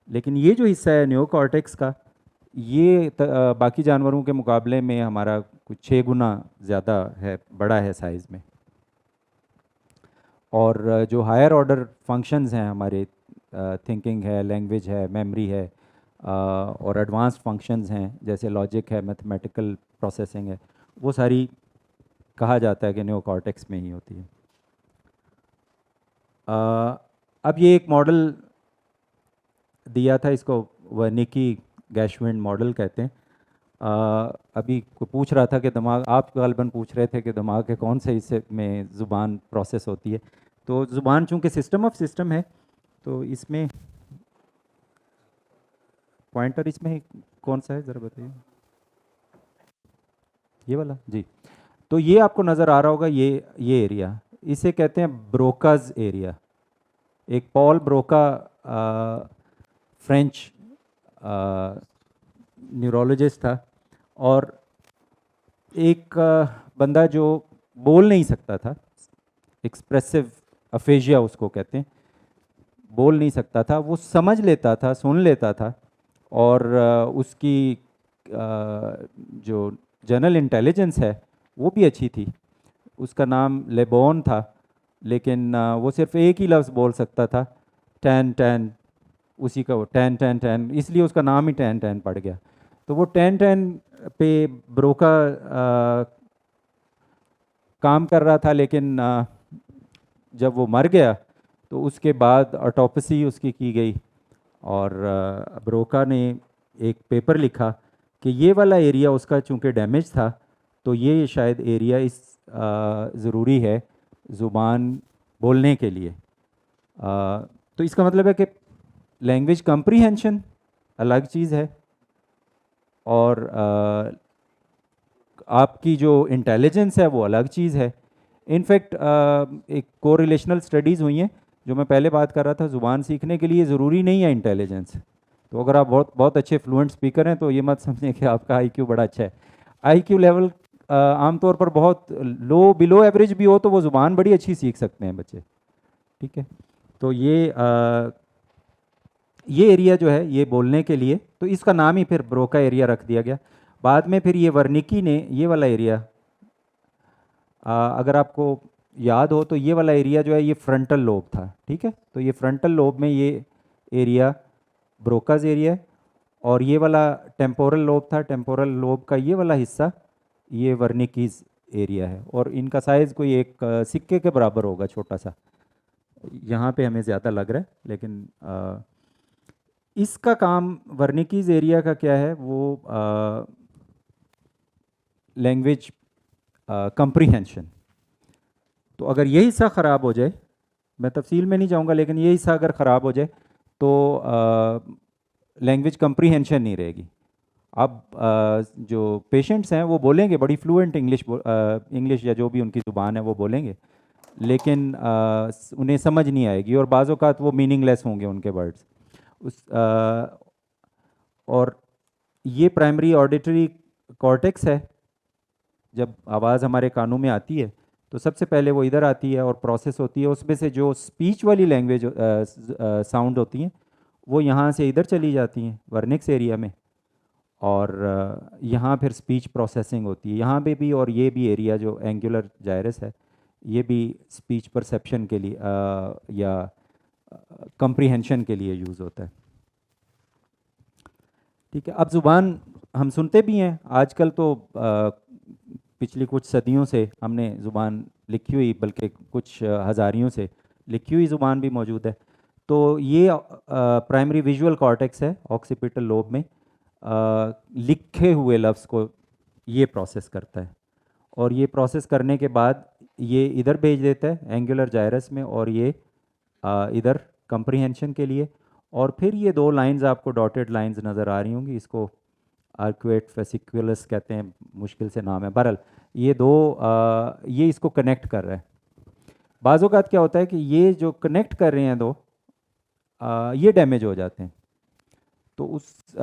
लेकिन ये जो हिस्सा है नियोकॉर्टेक्स का, ये बाकी जानवरों के मुकाबले में हमारा कुछ 6 गुना ज़्यादा है, बड़ा है साइज़ में। और जो हायर ऑर्डर फंक्शंस हैं हमारे, थिंकिंग है, लैंग्वेज है, मेमोरी है, और एडवांस फंक्शंस हैं जैसे लॉजिक है, मैथमेटिकल प्रोसेसिंग है, वो सारी कहा जाता है कि नियोकॉर्टेक्स में ही होती है। अब ये एक मॉडल दिया था, इसको वर्निकी गैशविन मॉडल कहते हैं। अभी कोई पूछ रहा था कि दिमाग, आप गालिबन पूछ रहे थे कि दिमाग के कौन से हिस्से में ज़ुबान प्रोसेस होती है। तो ज़ुबान चूँकि सिस्टम ऑफ सिस्टम है, तो इसमें पॉइंटर इसमें कौन सा है ज़रा बताइए। ये वाला जी। तो ये आपको नज़र आ रहा होगा, ये एरिया, इसे कहते हैं ब्रोकाज एरिया। एक पॉल ब्रोका फ्रेंच न्यूरोलॉजिस्ट था, और एक बंदा जो बोल नहीं सकता था, एक्सप्रेसिव अफेजिया उसको कहते हैं, बोल नहीं सकता था, वो समझ लेता था, सुन लेता था। और उसकी जो जनरल इंटेलिजेंस है वो भी अच्छी थी। उसका नाम लेबोन था, लेकिन वो सिर्फ एक ही लफ्ज़ बोल सकता था, टैन टैन, उसी का वो टैन टैन टैन, इसलिए उसका नाम ही टैन टैन पड़ गया। तो वो टैन टैन पे ब्रोका काम कर रहा था, लेकिन जब वो मर गया तो उसके बाद ऑटोपसी उसकी की गई, और ब्रोका ने एक पेपर लिखा कि ये वाला एरिया उसका चूँकि डैमेज था, तो ये शायद एरिया इस ज़रूरी है ज़ुबान बोलने के लिए। तो इसका मतलब है कि लैंग्वेज कंप्रीहेंशन अलग चीज़ है, और आपकी जो इंटेलिजेंस है वो अलग चीज़ है। इनफैक्ट एक कोरिलेशनल स्टडीज़ हुई हैं, जो मैं पहले बात कर रहा था, ज़ुबान सीखने के लिए ज़रूरी नहीं है इंटेलिजेंस। तो अगर आप बहुत बहुत अच्छे फ्लुएंट स्पीकर हैं तो ये मत समझें कि आपका आईक्यू बड़ा अच्छा है। आईक्यू लेवल आमतौर पर बहुत लो, बिलो एवरेज भी हो तो वो ज़ुबान बड़ी अच्छी सीख सकते हैं बच्चे, ठीक है। तो ये एरिया जो है ये बोलने के लिए, तो इसका नाम ही फिर ब्रोका एरिया रख दिया गया। बाद में फिर ये वर्निकी ने ये वाला एरिया, अगर आपको याद हो तो ये वाला एरिया जो है ये फ्रंटल लोब था, ठीक है। तो ये फ्रंटल लोब में ये एरिया ब्रोकाज एरिया है, और ये वाला टेम्पोरल लोब था, टेम्पोरल लोब का ये वाला हिस्सा ये वर्निकीज एरिया है। और इनका साइज़ कोई एक सिक्के के बराबर होगा, छोटा सा। यहाँ पे हमें ज़्यादा लग रहा है, लेकिन इसका काम वर्निकीज एरिया का क्या है, वो लैंग्वेज कंप्रीहेंशन। तो अगर ये हिस्सा ख़राब हो जाए, मैं तफसील में नहीं जाऊंगा, लेकिन ये हिस्सा अगर ख़राब हो जाए तो लैंग्वेज कंप्रीहेंशन नहीं रहेगी। अब जो पेशेंट्स हैं वो बोलेंगे बड़ी फ्लुएंट इंग्लिश, इंग्लिश या जो भी उनकी ज़ुबान है वो बोलेंगे, लेकिन उन्हें समझ नहीं आएगी और बाज़ औक़ात वो मीनिंगलेस होंगे उनके वर्ड्स। उस और ये प्राइमरी ऑडिटरी कॉर्टेक्स है। जब आवाज़ हमारे कानों में आती है तो सबसे पहले वो इधर आती है और प्रोसेस होती है, उसमें से जो स्पीच वाली लैंग्वेज साउंड होती हैं वो यहाँ से इधर चली जाती हैं वर्निक्स एरिया में, और यहाँ फिर स्पीच प्रोसेसिंग होती है यहाँ पे भी। और ये भी एरिया जो एंगुलर जायरस है ये भी स्पीच परसेप्शन के लिए या कंप्रीहेंशन के लिए यूज़ होता है। ठीक है, अब ज़ुबान हम सुनते भी हैं आजकल, तो पिछली कुछ सदियों से हमने ज़ुबान लिखी हुई, बल्कि कुछ हज़ारियों से लिखी हुई ज़ुबान भी मौजूद है। तो ये प्राइमरी विजुअल कॉर्टेक्स है ऑक्सीपिटल लोब में, लिखे हुए लफ्ज़ को ये प्रोसेस करता है, और ये प्रोसेस करने के बाद ये इधर भेज देता है एंगुलर जायरस में, और ये इधर कंप्रीहेंशन के लिए। और फिर ये दो लाइंस आपको डॉटेड लाइंस नज़र आ रही होंगी, इसको आर्कुएट फेसिकुलस कहते हैं, मुश्किल से नाम है। बहरहाल ये दो ये इसको कनेक्ट कर रहा है। बाज़ औक़ात क्या होता है कि ये जो कनेक्ट कर रहे हैं दो ये डैमेज हो जाते हैं, तो उस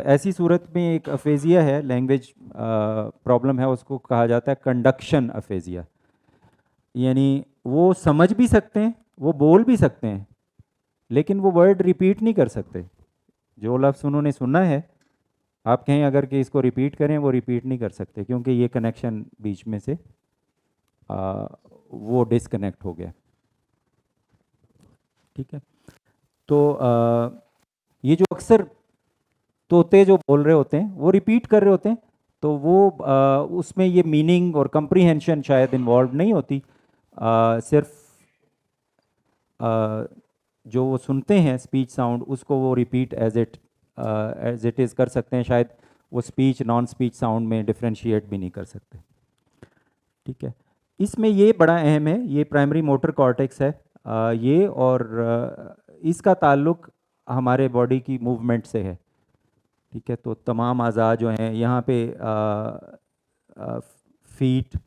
ऐसी सूरत में एक अफेजिया है, लैंग्वेज प्रॉब्लम है, उसको कहा जाता है कंडक्शन अफेजिया। यानी वो समझ भी सकते हैं, वो बोल भी सकते हैं, लेकिन वो वर्ड रिपीट नहीं कर सकते। जो लफ्ज़ उन्होंने सुना है, आप कहें अगर कि इसको रिपीट करें, वो रिपीट नहीं कर सकते, क्योंकि ये कनेक्शन बीच में से वो डिसकनेक्ट हो गया। ठीक है, तो ये जो अक्सर तोते जो बोल रहे होते हैं वो रिपीट कर रहे होते हैं, तो वो उसमें ये मीनिंग और कंप्रीहेंशन शायद इन्वॉल्व नहीं होती। सिर्फ जो वो सुनते हैं स्पीच साउंड, उसको वो रिपीट एज इट इज़ कर सकते हैं। शायद वो स्पीच नॉन स्पीच साउंड में डिफ्रेंशिएट भी नहीं कर सकते। ठीक है, इसमें ये बड़ा अहम है, ये प्राइमरी मोटर कॉर्टेक्स है ये, और इसका ताल्लुक हमारे बॉडी की मूवमेंट से है। ठीक है, तो तमाम अज़ा जो हैं यहाँ पे फीट,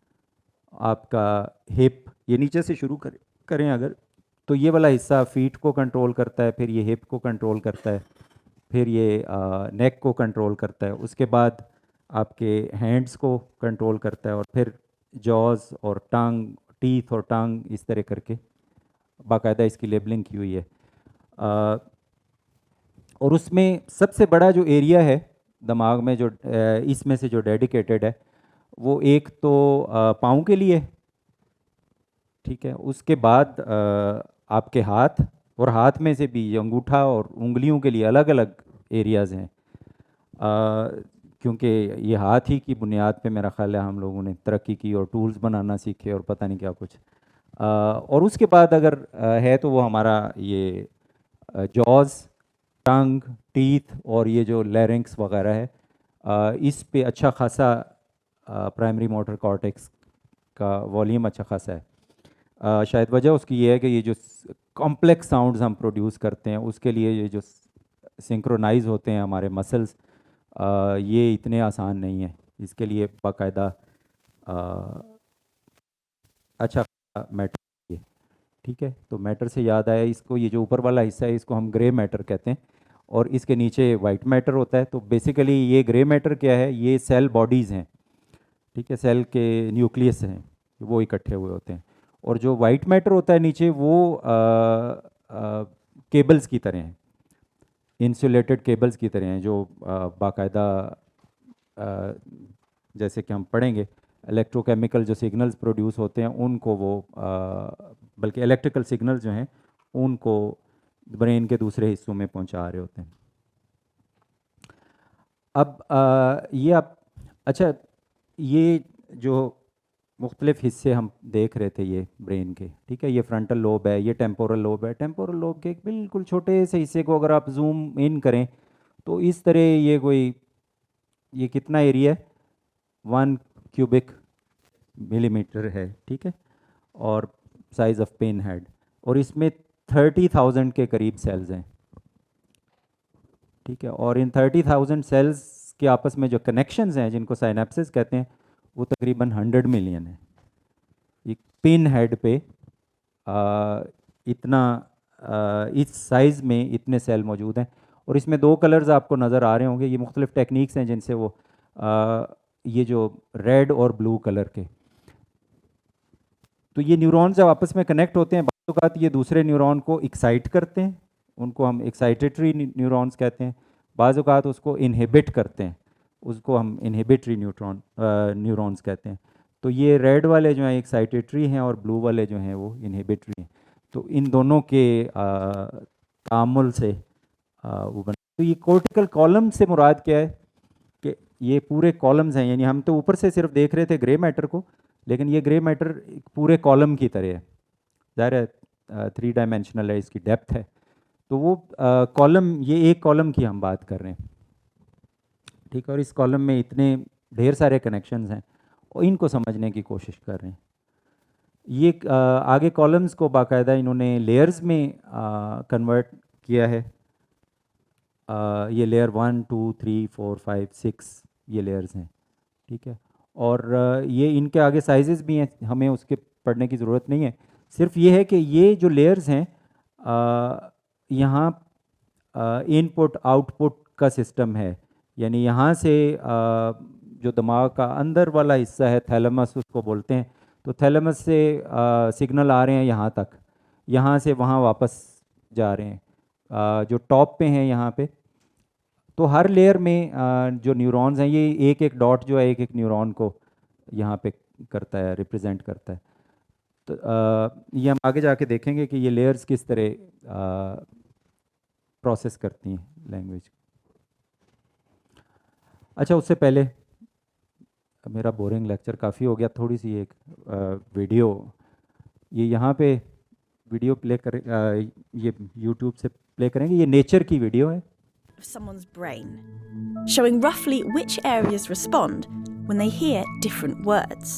आपका हिप, ये नीचे से शुरू करें अगर, तो ये वाला हिस्सा फीट को कंट्रोल करता है, फिर ये हिप को कंट्रोल करता है, फिर ये नेक को कंट्रोल करता है, उसके बाद आपके हैंड्स को कंट्रोल करता है, और फिर जॉज और टंग, टीथ और टंग, इस तरह करके बाकायदा इसकी लेबलिंग की हुई है। और उसमें सबसे बड़ा जो एरिया है दिमाग में जो इसमें से जो डेडिकेटेड है, वो एक तो पाँव के लिए, ठीक है, उसके बाद आपके हाथ, और हाथ में से भी अंगूठा और उंगलियों के लिए अलग अलग एरियाज़ हैं, क्योंकि ये हाथ ही की बुनियाद पे मेरा ख्याल है हम लोगों ने तरक्की की और टूल्स बनाना सीखे और पता नहीं क्या कुछ। और उसके बाद अगर है तो वो हमारा ये जॉज, टंग, टीथ और ये जो लैरिंक्स वगैरह है, इस पे अच्छा खासा प्राइमरी मोटर कॉर्टेक्स का वॉल्यूम अच्छा खासा है। शायद वजह उसकी ये है कि ये जो कॉम्प्लेक्स साउंड्स हम प्रोड्यूस करते हैं उसके लिए ये जो सिंक्रोनाइज होते हैं हमारे मसल्स, ये इतने आसान नहीं है, इसके लिए बाकायदा अच्छा मैटर है। ठीक है, तो मैटर से याद आया, इसको ये जो ऊपर वाला हिस्सा है इसको हम ग्रे मैटर कहते हैं, और इसके नीचे वाइट मैटर होता है। तो बेसिकली ये ग्रे मैटर क्या है, ये सेल बॉडीज़ हैं, ठीक है, सेल के न्यूक्लियस हैं, वो इकट्ठे हुए होते हैं। और जो वाइट मैटर होता है नीचे, वो केबल्स की तरह हैं, इंसुलेटेड केबल्स की तरह हैं, जो बाकायदा जैसे कि हम पढ़ेंगे इलेक्ट्रोकेमिकल जो सिग्नल्स प्रोड्यूस होते हैं उनको वो बल्कि इलेक्ट्रिकल सिग्नल्स जो हैं उनको ब्रेन के दूसरे हिस्सों में पहुंचा रहे होते हैं। अब ये आप अच्छा, ये जो मुख्तलिफ हिस्से हम देख रहे थे ये ब्रेन के, ठीक है, ये फ्रंटल लोब है, ये टेम्पोरल लोब है। टेम्पोरल लोब के एक बिल्कुल छोटे से हिस्से को अगर आप जूम इन करें तो इस तरह ये कोई, ये कितना एरिया है, 1 क्यूबिक मिलीमीटर है, ठीक है, और साइज ऑफ पिन हेड, और इसमें 30,000 के करीब सेल्स हैं, ठीक है। और इन 30,000 सेल्स के आपस में जो कनेक्शंस हैं, जिनको साइनेप्सिस कहते हैं, वो तकरीबन 100 मिलियन है। एक पिन हेड पे इतना इस साइज़ में इतने सेल मौजूद हैं। और इसमें दो कलर्स आपको नज़र आ रहे होंगे, ये मुख्तलिफ टेक्निक्स हैं जिनसे वो ये जो रेड और ब्लू कलर के, तो ये न्यूरॉन्स जब आपस में कनेक्ट होते हैं, बाज़ औक़ात ये दूसरे न्यूरॉन को एक्साइट करते हैं, उनको हम एक्साइटेटरी न्यूरॉन्स कहते हैं, बाज़ औक़ात उसको इनहिबिट करते हैं, उसको हम इनहिबिटरी न्यूरॉन्स कहते हैं। तो ये रेड वाले जो हैं एक्साइटेटरी हैं और ब्लू वाले जो हैं वो इनहिबिटरी हैं। तो इन दोनों के तामुल से वो बन, तो ये कोर्टिकल कॉलम से मुराद क्या है कि ये पूरे कॉलम्स हैं, यानी हम तो ऊपर से सिर्फ देख रहे थे ग्रे मैटर को, लेकिन ये ग्रे मैटर एक पूरे कॉलम की तरह है, ज़ाहिर है 3 डायमेंशनल है, इसकी डेप्थ है, तो वो कॉलम, ये एक कॉलम की हम बात कर रहे हैं, ठीक है। और इस कॉलम में इतने ढेर सारे कनेक्शंस हैं और इनको समझने की कोशिश कर रहे हैं। ये आगे कॉलम्स को बाकायदा इन्होंने लेयर्स में कन्वर्ट किया है। ये लेयर 1 2 3 4 5 6 ये लेयर्स हैं, ठीक है। और ये इनके आगे साइजेस भी हैं, हमें उसके पढ़ने की ज़रूरत नहीं है, सिर्फ ये है कि ये जो लेयर्स हैं यहाँ इनपुट आउटपुट का सिस्टम है, यानी यहाँ से जो दिमाग का अंदर वाला हिस्सा है, थैलेमस उसको बोलते हैं, तो थैलेमस से सिग्नल आ रहे हैं यहाँ तक, यहाँ से वहाँ वापस जा रहे हैं, जो टॉप पे हैं यहाँ पे। तो हर लेयर में जो न्यूरॉन्स हैं, ये एक एक डॉट जो है एक एक न्यूरॉन को यहाँ पे करता है, रिप्रेजेंट करता है। तो ये हम आगे जाके देखेंगे कि ये लेयर्स किस तरह प्रोसेस करती हैं लैंग्वेज। अच्छा, उससे पहले मेरा बोरिंग लेक्चर काफ़ी हो गया, थोड़ी सी एक वीडियो, ये यहाँ पे वीडियो प्ले करें, ये यूट्यूब से प्ले करेंगे, ये नेचर की वीडियो है। Someone's brain, showing roughly which areas respond when they hear different words.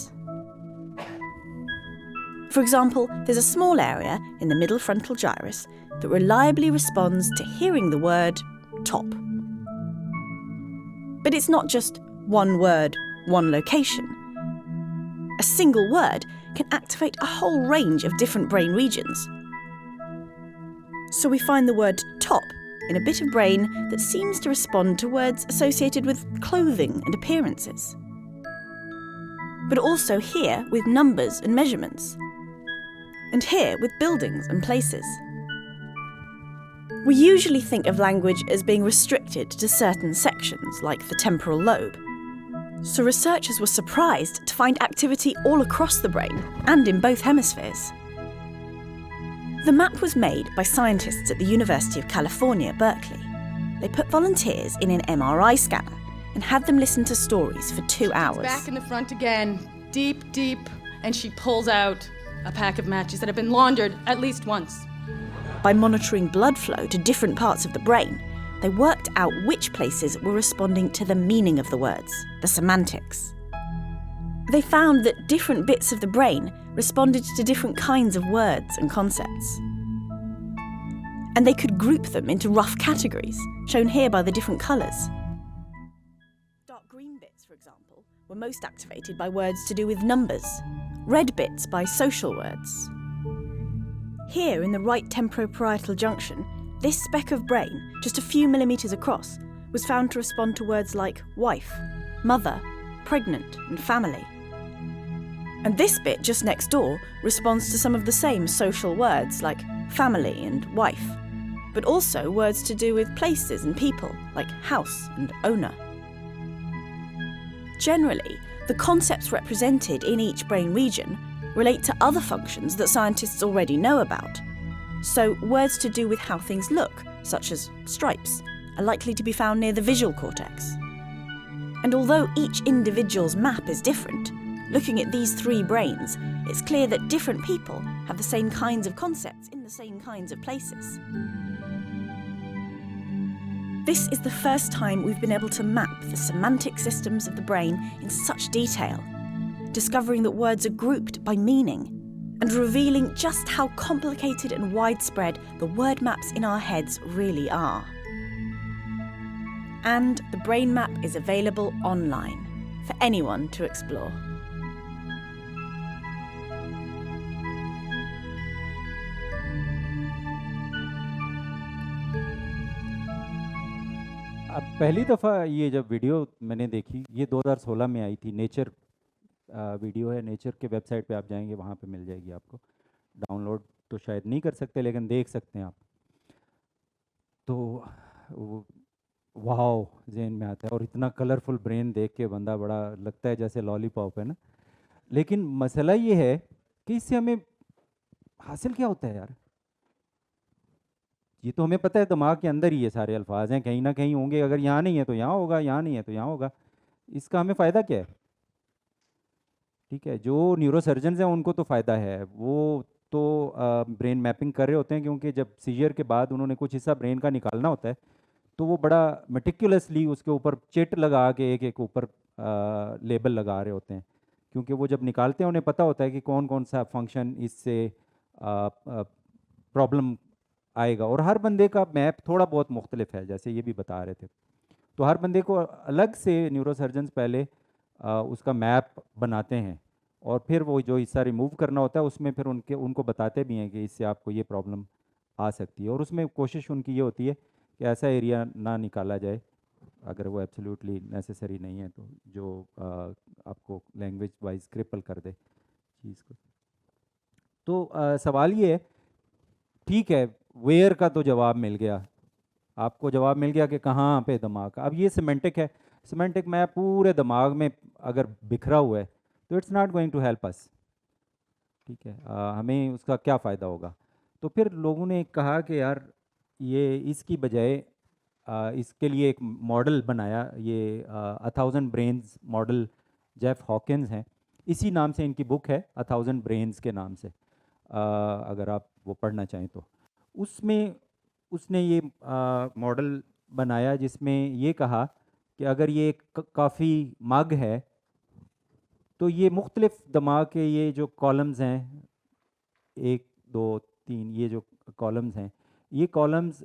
For example, there's a small area in the middle frontal gyrus that reliably responds to hearing the word top. But it's not just one word, one location. A single word can activate a whole range of different brain regions. So we find the word top in a bit of brain that seems to respond to words associated with clothing and appearances, but also here with numbers and measurements, and here with buildings and places. We usually think of language as being restricted to certain sections, like the temporal lobe. So researchers were surprised to find activity all across the brain and in both hemispheres. The map was made by scientists at the University of California, Berkeley. They put volunteers in an MRI scanner and had them listen to stories for 2 hours. Back in the front again, deep, deep, and she pulls out a pack of matches that have been laundered at least once. By monitoring blood flow to different parts of the brain, they worked out which places were responding to the meaning of the words, the semantics. They found that different bits of the brain responded to different kinds of words and concepts. And they could group them into rough categories, shown here by the different colours. Dark green bits, for example, were most activated by words to do with numbers, red bits by social words. Here in the right temporoparietal junction, this speck of brain, just a few millimetres across, was found to respond to words like wife, mother, pregnant and family. And this bit just next door responds to some of the same social words like family and wife, but also words to do with places and people like house and owner. Generally, the concepts represented in each brain region relate to other functions that scientists already know about. So words to do with how things look, such as stripes, are likely to be found near the visual cortex. And although each individual's map is different, looking at these 3 brains, it's clear that different people have the same kinds of concepts in the same kinds of places. This is the first time we've been able to map the semantic systems of the brain in such detail discovering that words are grouped by meaning, and revealing just how complicated and widespread the word maps in our heads really are. And the brain map is available online for anyone to explore. अब पहली दफ़ा ये जब video मैंने देखी, ये 2016 में आई थी। नेचर वीडियो है, नेचर के वेबसाइट पे आप जाएंगे, वहाँ पे मिल जाएगी आपको। डाउनलोड तो शायद नहीं कर सकते, लेकिन देख सकते हैं आप। तो वाओ जहन में आता है, और इतना कलरफुल ब्रेन देख के बंदा बड़ा लगता है जैसे लॉलीपॉप है ना। लेकिन मसला ये है कि इससे हमें हासिल क्या होता है यार? ये तो हमें पता है दिमाग के अंदर ही ये सारे अल्फाज हैं, कहीं ना कहीं होंगे। अगर यहाँ नहीं है तो यहाँ होगा, यहाँ नहीं है तो यहाँ होगा। इसका हमें फ़ायदा क्या है? ठीक है, जो न्यूरोसर्जन्स हैं उनको तो फ़ायदा है, वो तो ब्रेन मैपिंग कर रहे होते हैं, क्योंकि जब सीजर के बाद उन्होंने कुछ हिस्सा ब्रेन का निकालना होता है तो वो बड़ा मेटिकुलसली उसके ऊपर चिट लगा के एक एक ऊपर लेबल लगा रहे होते हैं, क्योंकि वो जब निकालते हैं उन्हें पता होता है कि कौन कौन सा फंक्शन इससे प्रॉब्लम आएगा। और हर बंदे का मैप थोड़ा बहुत मुख्तलिफ है, जैसे ये भी बता रहे थे। तो हर बंदे को अलग से न्यूरोसर्जन्स पहले उसका मैप बनाते हैं, और फिर वो जो हिस्सा रिमूव करना होता है उसमें फिर उनको बताते भी हैं कि इससे आपको ये प्रॉब्लम आ सकती है। और उसमें कोशिश उनकी ये होती है कि ऐसा एरिया ना निकाला जाए, अगर वो एब्सोल्युटली नेसेसरी नहीं है, तो जो आपको लैंग्वेज वाइज क्रिपल कर दे चीज़ को। तो सवाल ये है, ठीक है, वेयर का तो जवाब मिल गया, आपको जवाब मिल गया कि कहाँ पे दिमाग। अब ये सिमेंटिक है, सिमेंटिक मैप पूरे दिमाग में अगर बिखरा हुआ है तो it's not going to help us. ठीक है, हमें उसका क्या फ़ायदा होगा? तो फिर लोगों ने कहा कि यार ये इसकी बजाय इसके लिए एक मॉडल बनाया, ये 1000 ब्रेन्स मॉडल। जेफ हॉकिंस हैं, इसी नाम से इनकी बुक है, 1000 ब्रेन्स के नाम से, अगर आप वो पढ़ना चाहें तो। उसमें उसने ये मॉडल बनाया जिसमें ये कहा कि अगर ये काफ़ी मग है तो ये मुख्तलिफ दिमाग के ये जो कॉलम्स हैं, 1 2 3, ये जो कॉलम्स हैं, ये कॉलम्स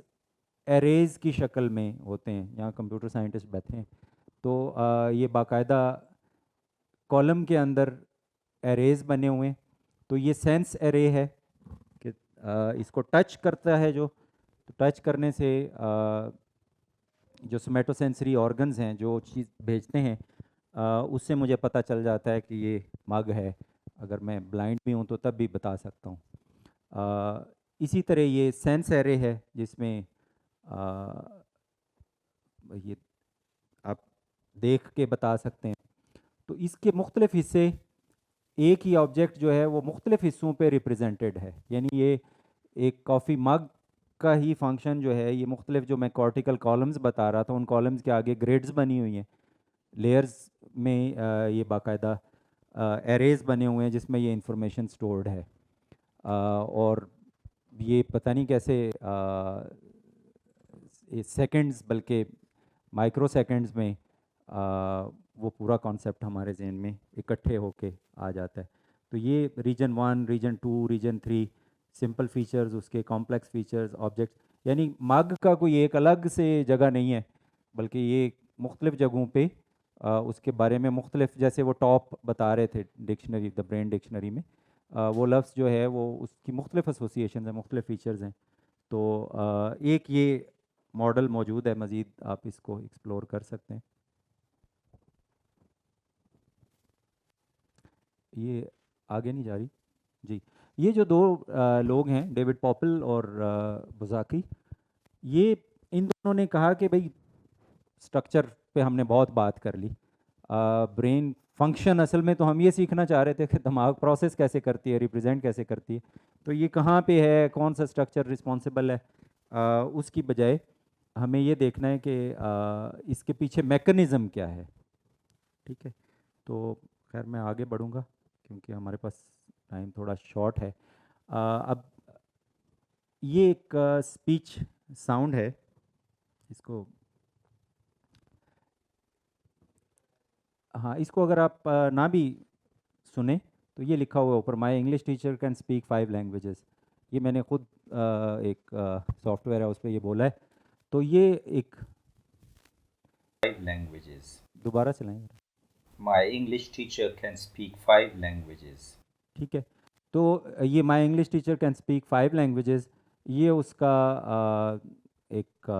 एरेज की शक्ल में होते हैं। यहाँ कंप्यूटर साइंटिस्ट बैठे हैं, तो ये बाकायदा कॉलम के अंदर एरेज बने हुए हैं। तो ये सेंस एरे है कि इसको टच करता है, जो तो टच करने से जो सोमेटोसेंसरी ऑर्गन्स हैं जो चीज़ भेजते हैं, उससे मुझे पता चल जाता है कि ये मग है। अगर मैं ब्लाइंड भी हूँ तो तब भी बता सकता हूँ। इसी तरह ये सेंस एरे है जिसमें ये आप देख के बता सकते हैं। तो इसके मुख्तलिफ हिस्से, एक ही ऑब्जेक्ट जो है वो मुख्तलिफ हिस्सों पे रिप्रेजेंटेड है। यानी ये एक कॉफ़ी मग का ही फंक्शन जो है, ये मुख्तलिफ जो मैं कॉर्टिकल कॉलम्स बता रहा था, उन कॉलम्स के आगे ग्रेड्स बनी हुई हैं, लेयर्स में ये बाकायदा एरेज बने हुए हैं जिसमें ये इंफॉर्मेशन स्टोर्ड है। और ये पता नहीं कैसे सेकंड्स बल्कि माइक्रो सेकंड्स में वो पूरा कॉन्सेप्ट हमारे जहन में इकट्ठे होके आ जाता है। तो ये region 1, region 2, region 3, simple features, उसके कॉम्प्लेक्स फीचर्स, ऑब्जेक्ट्स, यानी मग का कोई एक अलग से जगह नहीं है, बल्कि ये मुख्तलिफ जगहों पे उसके बारे में मुख्तलिफ, जैसे वो टॉप बता रहे थे डिक्शनरी, द ब्रेन डिक्शनरी में, वो लफ्ज़ जो है वो उसकी मुख्तलिफ एसोसिएशन है, मुख्तलिफ फीचर्स हैं। तो एक ये मॉडल मौजूद है, मज़ीद आप इसको एक्सप्लोर कर सकते हैं। ये आगे नहीं जा रही जी। ये जो दो लोग हैं, डेविड पॉपल और बुज़ाकी, ये इन दोनों ने कहा कि भाई स्ट्रक्चर पे हमने बहुत बात कर ली, ब्रेन फंक्शन असल में तो हम ये सीखना चाह रहे थे कि दिमाग प्रोसेस कैसे करती है, रिप्रेजेंट कैसे करती है। तो ये कहाँ पे है, कौन सा स्ट्रक्चर रिस्पॉन्सिबल है, उसकी बजाय हमें ये देखना है कि इसके पीछे मैकेनिज़्म क्या है। ठीक है, तो खैर मैं आगे बढ़ूँगा क्योंकि हमारे पास टाइम थोड़ा शॉर्ट है। अब ये एक स्पीच साउंड है, इसको, हाँ, इसको अगर आप ना भी सुने तो ये लिखा हुआ है ऊपर, my English teacher can speak 5 languages. ये मैंने खुद एक सॉफ्टवेयर है उस पर ये बोला है। तो ये एक 5 languages. दोबारा चलाएं। My English teacher can speak 5 languages. ठीक है, तो ये my English teacher can speak 5 languages, ये उसका एक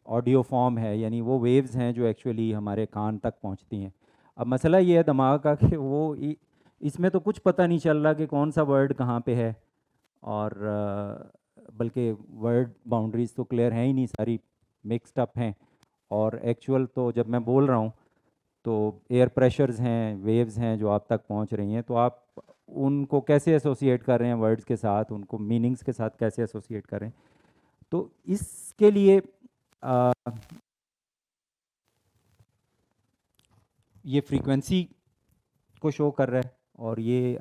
ऑडियो फॉर्म है, यानी वो वेव्स हैं जो एक्चुअली हमारे कान तक पहुंचती हैं। अब मसला ये है दिमाग का कि वो इसमें तो कुछ पता नहीं चल रहा कि कौन सा वर्ड कहाँ पे है, और बल्कि वर्ड बाउंड्रीज तो क्लियर हैं ही नहीं, सारी मिक्सड अप हैं। और एक्चुअल तो जब मैं बोल रहा हूँ तो एयर प्रेशर्स हैं, वेव्स हैं जो आप तक पहुँच रही हैं, तो आप उनको कैसे एसोसिएट कर रहे हैं वर्ड्स के साथ, उनको मीनिंग्स के साथ कैसे एसोसिएट कर रहे हैं। तो इसके लिए ये फ्रीक्वेंसी को शो कर रहा है, और ये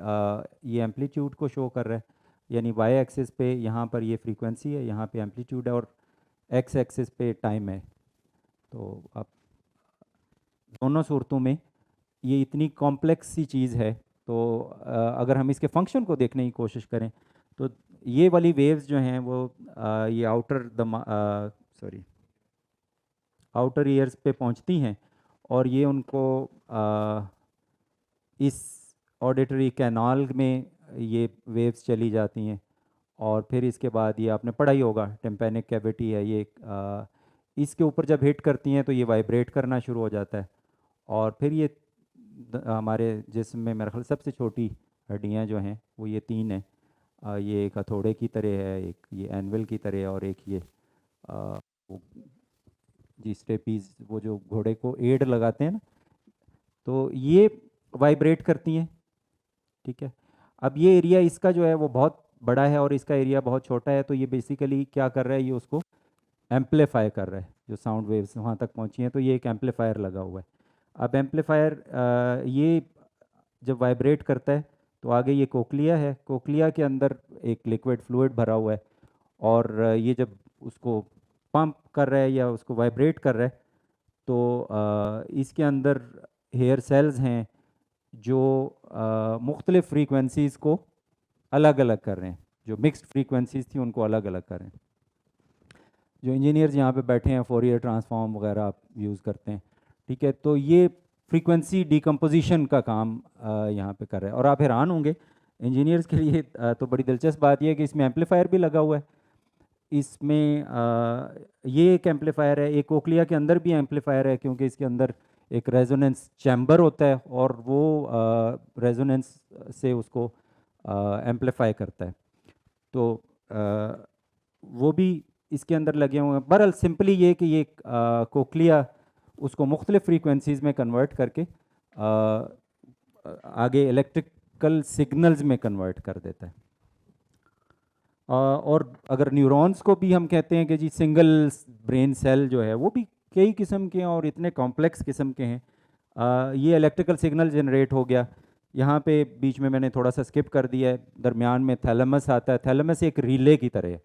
एम्पलीट्यूड को शो कर रहा है, यानी वाई एक्सिस पे यहाँ पर ये फ्रीक्वेंसी है, यहाँ पे एम्पलीट्यूड है, और एक्स एक्सिस पे टाइम है। तो आप दोनों सूरतों में ये इतनी कॉम्प्लेक्स सी चीज़ है, तो अगर हम इसके फंक्शन को देखने की कोशिश करें तो ये वाली वेव्स जो हैं वो ये आउटर ईयर्स पे पहुंचती हैं, और ये उनको इस ऑडिटरी कैनाल में ये वेव्स चली जाती हैं, और फिर इसके बाद ये आपने पढ़ा ही होगा, टिम्पैनिक कैविटी है ये, इसके ऊपर जब हिट करती हैं तो ये वाइब्रेट करना शुरू हो जाता है, और फिर ये हमारे जिस्म में मेरे ख्याल सबसे छोटी हड्डियाँ जो हैं वो ये 3 हैं। ये एक हथौड़े की तरह है, एक ये एनविल की तरह है, और एक ये वो जी स्टेपीज, वो जो घोड़े को एड लगाते हैं ना, तो ये वाइब्रेट करती हैं। ठीक है, अब ये एरिया इसका जो है वो बहुत बड़ा है और इसका एरिया बहुत छोटा है, तो ये बेसिकली क्या कर रहा है, ये उसको एम्पलीफाई कर रहा है, जो साउंड वेव्स वहाँ तक पहुँची हैं, तो ये एक एम्पलीफायर लगा हुआ है। अब एम्पलीफायर ये जब वाइब्रेट करता है तो आगे ये कोक्लिया है, कोक्लिया के अंदर एक लिक्विड फ्लूइड भरा हुआ है, और ये जब उसको पंप कर रहा है या उसको वाइब्रेट कर रहा है तो इसके अंदर हेयर सेल्स हैं जो मुख्तलिफ फ्रीक्वेंसीज़ को अलग अलग कर रहे हैं, जो मिक्स्ड फ्रीक्वेंसीज़ थी उनको अलग अलग कर रहे हैं। जो इंजीनियर्स यहाँ पे बैठे हैं फोरियर ट्रांसफॉर्म वगैरह आप यूज़ करते हैं, ठीक है, तो ये फ्रीक्वेंसी डिकम्पोजिशन का काम यहाँ पे कर रहा है। और आप हैरान होंगे, इंजीनियर्स के लिए तो बड़ी दिलचस्प बात यह है कि इसमें एम्पलीफायर भी लगा हुआ है। इसमें ये एक एम्पलीफायर है, एक कोक्लिया के अंदर भी एम्पलीफायर है, क्योंकि इसके अंदर एक रेजोनेंस चैम्बर होता है और वो रेजोनेंस से उसको एम्पलीफाई करता है, तो वो भी इसके अंदर लगे हुए हैं। बहरहाल सिंपली ये कि ये कोक्लिया उसको मुख्तलिफ फ्रीक्वेंसीज़ में कन्वर्ट करके आगे इलेक्ट्रिकल सिग्नल्स में कन्वर्ट कर देता है। और अगर न्यूरॉन्स को भी हम कहते हैं कि जी सिंगल ब्रेन सेल जो है वो भी कई किस्म के हैं और इतने कॉम्प्लेक्स किस्म के हैं। ये इलेक्ट्रिकल सिग्नल जनरेट हो गया, यहाँ पे बीच में मैंने थोड़ा सा स्किप कर दिया है, दरमियान में थैलेमस आता है। थैलेमस एक रिले की तरह है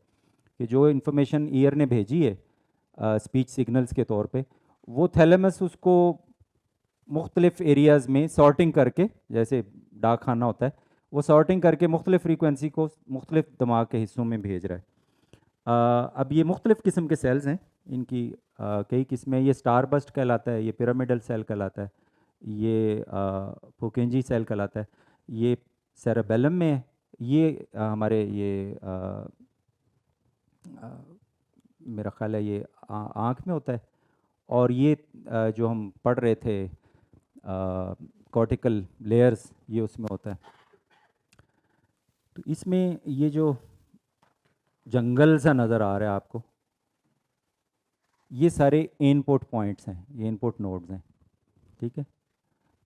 कि जो इन्फॉर्मेशन ईयर ने भेजी है स्पीच सिग्नल्स के तौर पे, वो थैलेमस उसको मुख्तलिफ एरियाज़ में सॉर्टिंग करके, जैसे डाक खाना होता है, वो सॉर्टिंग करके मुख्तलिफ फ्रीक्वेंसी को मुख्तलिफ दिमाग के हिस्सों में भेज रहा है। अब ये मुख्तलिफ किस्म के सेल्स हैं, इनकी कई किस्में। ये स्टार बस्ट कहलाता है, ये पिरामिडल सेल कहलाता है, ये पुकेंजी सेल कहलाता है, ये सेरेबेलम में है, ये हमारे ये मेरा ख्याल है ये आँख में होता है, और ये जो हम पढ़ रहे थे कॉर्टिकल लेयर्स, ये उसमें होता है। तो इसमें ये जो जंगल सा नज़र आ रहा है आपको, ये सारे इनपुट पॉइंट्स हैं, ये इनपुट नोड्स हैं, ठीक है।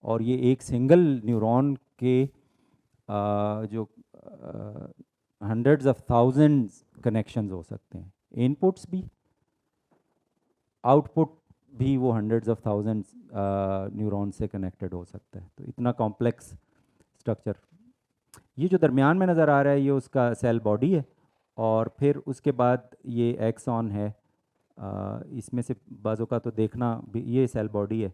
और ये एक सिंगल न्यूरॉन के जो हंड्रेड्स ऑफ थाउजेंड्स कनेक्शंस हो सकते हैं, इनपुट्स भी, आउटपुट भी वो हंड्रेड्स ऑफ थाउजेंड्स न्यूरॉन से कनेक्टेड हो सकता है। तो इतना कॉम्प्लेक्स स्ट्रक्चर। ये जो दरमियान में नज़र आ रहा है ये उसका सेल बॉडी है, और फिर उसके बाद ये एक्सॉन है, इसमें से बाज़ों का तो देखना भी, ये सेल बॉडी है,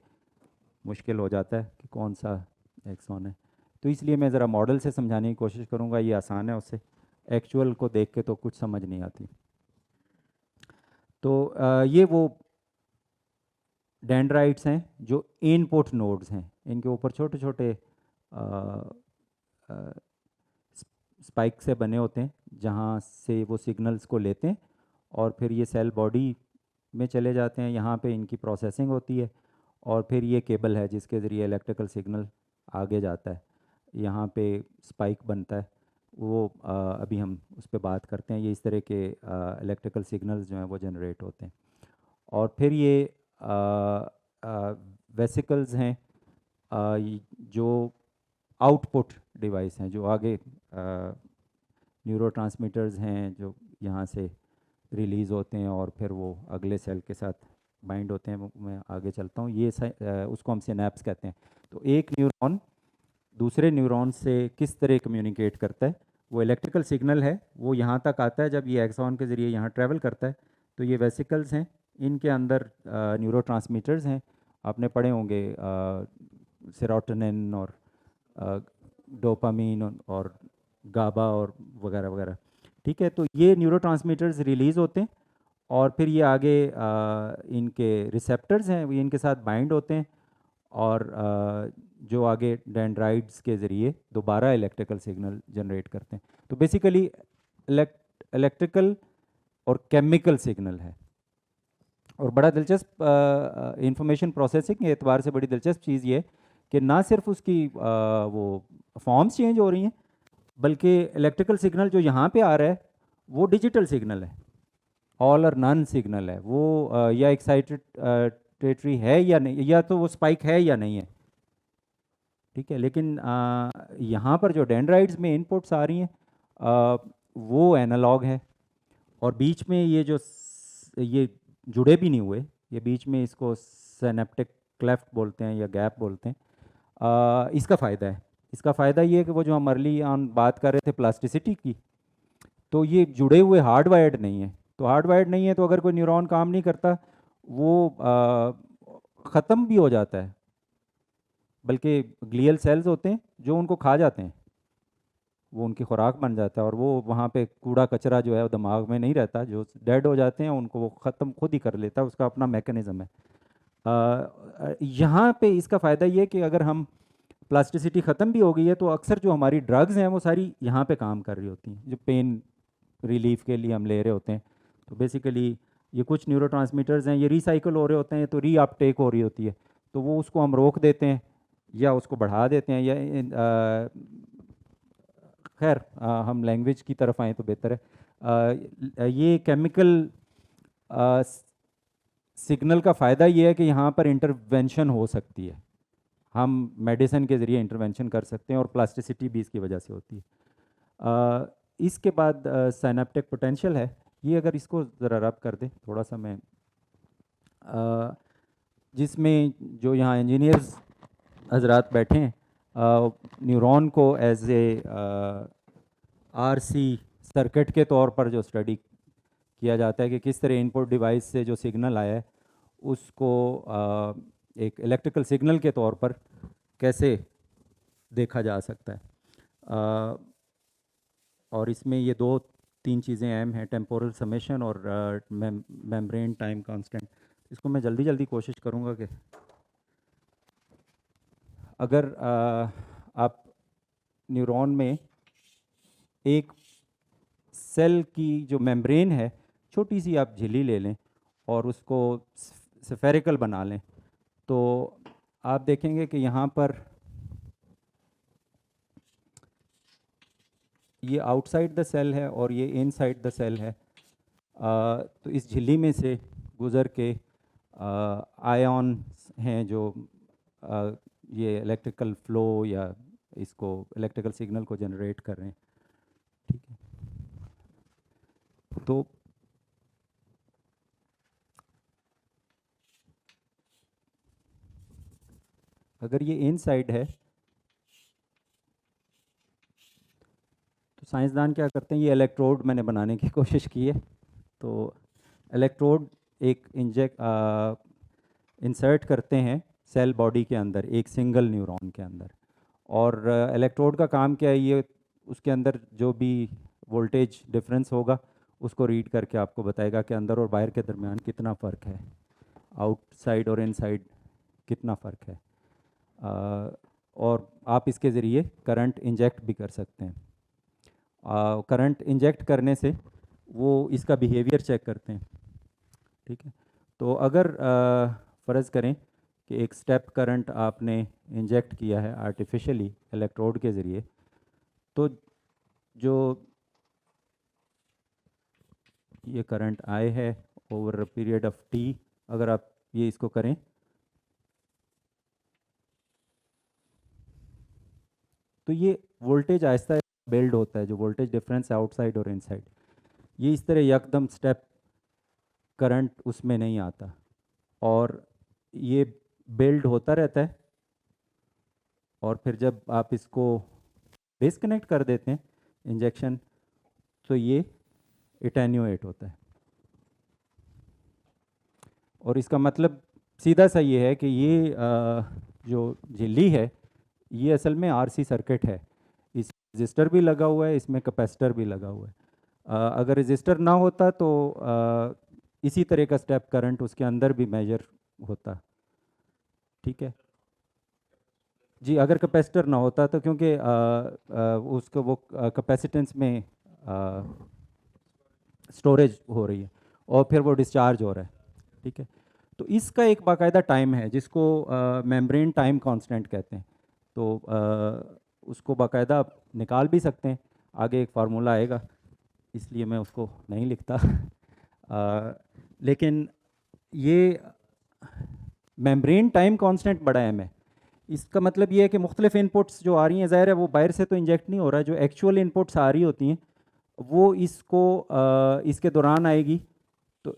मुश्किल हो जाता है कि कौन सा एक्सॉन है। तो इसलिए मैं ज़रा मॉडल से समझाने की कोशिश करूँगा, ये आसान है, उससे एक्चुअल को देख के तो कुछ समझ नहीं आती। तो ये वो डेंड्राइट्स हैं जो इनपुट नोड्स हैं, इनके ऊपर छोटे छोटे स्पाइक से बने होते हैं जहाँ से वो सिग्नल्स को लेते हैं और फिर ये सेल बॉडी में चले जाते हैं, यहाँ पे इनकी प्रोसेसिंग होती है और फिर ये केबल है जिसके ज़रिए इलेक्ट्रिकल सिग्नल आगे जाता है, यहाँ पे स्पाइक बनता है, वो अभी हम उस पर बात करते हैं। ये इस तरह के इलेक्ट्रिकल सिग्नल्स जो हैं वो जनरेट होते हैं और फिर ये वेसिकल्स हैं जो आउटपुट डिवाइस हैं, जो आगे न्यूरोट्रांसमीटर्स हैं जो यहाँ से रिलीज़ होते हैं और फिर वो अगले सेल के साथ बाइंड होते हैं। मैं आगे चलता हूँ, ये उसको हम सिनैप्स कहते हैं। तो एक न्यूरॉन दूसरे न्यूरॉन से किस तरह कम्युनिकेट करता है, वो इलेक्ट्रिकल सिग्नल है, वो यहाँ तक आता है, जब ये एक्सॉन के ज़रिए यहाँ ट्रैवल करता है तो ये वेसिकल्स हैं, इनके अंदर न्यूरोट्रांसमीटर्स हैं, आपने पढ़े होंगे सेरोटोनिन और डोपामीन और गाबा और वगैरह वगैरह, ठीक है। तो ये न्यूरोट्रांसमीटर्स रिलीज़ होते हैं और फिर ये आगे इनके रिसेप्टर्स हैं, ये इनके साथ बाइंड होते हैं और जो आगे डेंड्राइट्स के ज़रिए दोबारा इलेक्ट्रिकल सिग्नल जनरेट करते हैं। तो बेसिकली इलेक्ट्रिकल और केमिकल सिग्नल है और बड़ा दिलचस्प इंफॉर्मेशन प्रोसेसिंग के एतबार से बड़ी दिलचस्प चीज़ ये कि ना सिर्फ उसकी वो फॉर्म्स चेंज हो रही हैं, बल्कि इलेक्ट्रिकल सिग्नल जो यहाँ पे आ रहा है वो डिजिटल सिग्नल है, ऑल और नन सिग्नल है, वो या एक्साइटेटरी है या नहीं, या तो वो स्पाइक है या नहीं है, ठीक है। लेकिन यहाँ पर जो डेंड्राइट्स में इनपुट्स आ रही हैं वो एनालॉग है और बीच में ये जो ये जुड़े भी नहीं हुए, ये बीच में इसको सिनेप्टिक क्लेफ्ट बोलते हैं या गैप बोलते हैं। इसका फ़ायदा है, इसका फ़ायदा ये है कि वो जो हम अर्ली ऑन बात कर रहे थे प्लास्टिसिटी की, तो ये जुड़े हुए हार्ड वायर्ड नहीं है। तो हार्ड वायर्ड नहीं है तो अगर कोई न्यूरॉन काम नहीं करता वो ख़त्म भी हो जाता है, बल्कि ग्लियल सेल्स होते हैं जो उनको खा जाते हैं, वो उनकी खुराक बन जाता है और वो वहाँ पे कूड़ा कचरा जो है वो दिमाग में नहीं रहता, जो डेड हो जाते हैं उनको वो ख़त्म खुद ही कर लेता है, उसका अपना मैकेनिज़्म है। यहाँ पे इसका फ़ायदा ये है कि अगर हम प्लास्टिसिटी ख़त्म भी हो गई है तो अक्सर जो हमारी ड्रग्स हैं वो सारी यहाँ पे काम कर रही होती हैं, जो पेन रिलीफ के लिए हम ले रहे होते हैं। तो बेसिकली ये कुछ न्यूरोट्रांसमीटर्स हैं, ये रिसाइकल हो रहे होते हैं, तो रीअपटेक हो रही होती है, तो वो उसको हम रोक देते हैं या उसको बढ़ा देते हैं, या खैर हम लैंग्वेज की तरफ आएँ तो बेहतर है। ये केमिकल सिग्नल का फ़ायदा ये है कि यहाँ पर इंटरवेंशन हो सकती है, हम मेडिसिन के ज़रिए इंटरवेंशन कर सकते हैं और प्लास्टिसिटी भी इसकी वजह से होती है। इसके बाद सिनेप्टिक पोटेंशियल है, ये अगर इसको ज़रा रब कर दे थोड़ा सा, मैं जिसमें जो यहाँ इंजीनियर्स हजरात बैठे हैं, न्यूरॉन को एज ए आरसी सर्किट के तौर पर जो स्टडी किया जाता है कि किस तरह इनपुट डिवाइस से जो सिग्नल आया है उसको एक इलेक्ट्रिकल सिग्नल के तौर पर कैसे देखा जा सकता है। और इसमें ये 2-3 चीज़ें अहम हैं, टेम्पोरल समेशन और मेम्ब्रेन टाइम कांस्टेंट। इसको मैं जल्दी जल्दी कोशिश करूँगा कि अगर आप न्यूरॉन में एक सेल की जो मेम्ब्रेन है, छोटी सी आप झिल्ली ले लें और उसको स्फेरिकल बना लें, तो आप देखेंगे कि यहाँ पर ये आउटसाइड द सेल है और ये इनसाइड द सेल है। तो इस झिल्ली में से गुज़र के आयॉन्स हैं जो ये इलेक्ट्रिकल फ्लो या इसको इलेक्ट्रिकल सिग्नल को जनरेट कर रहे हैं, ठीक है। तो अगर ये इनसाइड है तो साइंसदान क्या करते हैं, ये इलेक्ट्रोड मैंने बनाने की कोशिश की है। तो इलेक्ट्रोड एक इंसेर्ट करते हैं सेल बॉडी के अंदर, एक सिंगल न्यूरॉन के अंदर। और इलेक्ट्रोड का काम क्या है, ये उसके अंदर जो भी वोल्टेज डिफरेंस होगा उसको रीड करके आपको बताएगा कि अंदर और बाहर के दरमियान कितना फ़र्क है, आउटसाइड और इनसाइड कितना फ़र्क है। और आप इसके ज़रिए करंट इंजेक्ट भी कर सकते हैं। करंट इंजेक्ट करने से वो इसका बिहेवियर चेक करते हैं, ठीक है। तो अगर फ़र्ज़ करें कि एक स्टेप करंट आपने इंजेक्ट किया है आर्टिफिशियली इलेक्ट्रोड के ज़रिए, तो जो ये करंट आए है ओवर पीरियड ऑफ टी, अगर आप ये इसको करें तो ये वोल्टेज आहिस्ता बिल्ड होता है, जो वोल्टेज डिफरेंस है आउटसाइड और इनसाइड, ये इस तरह यकदम स्टेप करंट उसमें नहीं आता, और ये बिल्ड होता रहता है। और फिर जब आप इसको डिस्कनेक्ट कर देते हैं इंजेक्शन, तो ये एटेन्यूएट होता है। और इसका मतलब सीधा सा ये है कि ये जो झिल्ली है ये असल में आरसी सर्किट है, इस रजिस्टर भी लगा हुआ है, इसमें कैपेसिटर भी लगा हुआ है। अगर रजिस्टर ना होता तो इसी तरह का स्टेप करंट उसके अंदर भी मेजर होता, ठीक है जी। अगर कैपेसिटर ना होता तो क्योंकि उसको वो कैपेसिटेंस में स्टोरेज हो रही है और फिर वो डिस्चार्ज हो रहा है, ठीक है। तो इसका एक बाकायदा टाइम है जिसको मेम्ब्रेन टाइम कांस्टेंट कहते हैं। तो उसको बाकायदा आप निकाल भी सकते हैं, आगे एक फार्मूला आएगा, इसलिए मैं उसको नहीं लिखता। लेकिन ये मेम्ब्रेन टाइम कांस्टेंट बड़ा अहम है। इसका मतलब ये है कि मुख्तलिफ इनपुट्स जो आ रही हैं, ज़ाहिर है वो बाहर से तो इंजेक्ट नहीं हो रहा है, जो एक्चुअल इनपुट्स आ रही होती हैं वो इसको इसके दौरान आएगी, तो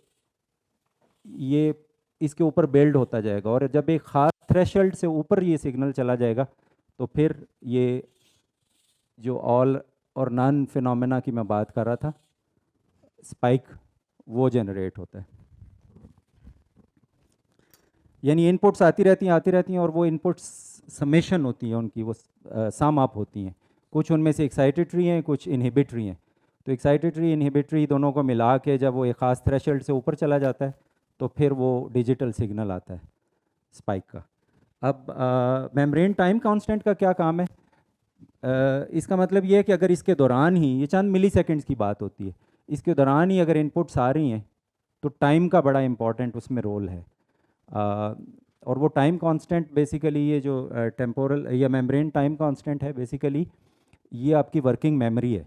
ये इसके ऊपर बिल्ड होता जाएगा, और जब एक ख़ास थ्रेशोल्ड से ऊपर ये सिग्नल चला जाएगा तो फिर ये जो ऑल और नॉन फिनोमेना की मैं बात कर रहा था, स्पाइक, वो जनरेट होता है। यानी इनपुट्स आती रहती हैं और वो इनपुट्स समेशन होती हैं उनकी, वो सम अप होती हैं। कुछ उनमें से एक्साइटेटरी हैं, कुछ इनहिबिटरी हैं। तो एक्साइटेटरी इनहिबिटरी दोनों को मिला के जब वो एक ख़ास थ्रेशोल्ड से ऊपर चला जाता है तो फिर वो डिजिटल सिग्नल आता है स्पाइक का। अब मेम्ब्रेन टाइम कांस्टेंट का क्या काम है? इसका मतलब ये है कि अगर इसके दौरान ही, ये चंद मिली सेकेंड्स की बात होती है, इसके दौरान ही अगर इनपुट्स आ रही हैं तो टाइम का बड़ा इंपॉर्टेंट उसमें रोल है। और वो टाइम कांस्टेंट बेसिकली ये जो टेम्पोरल या मेम्ब्रेन टाइम कांस्टेंट है, बेसिकली ये आपकी वर्किंग मेमोरी है,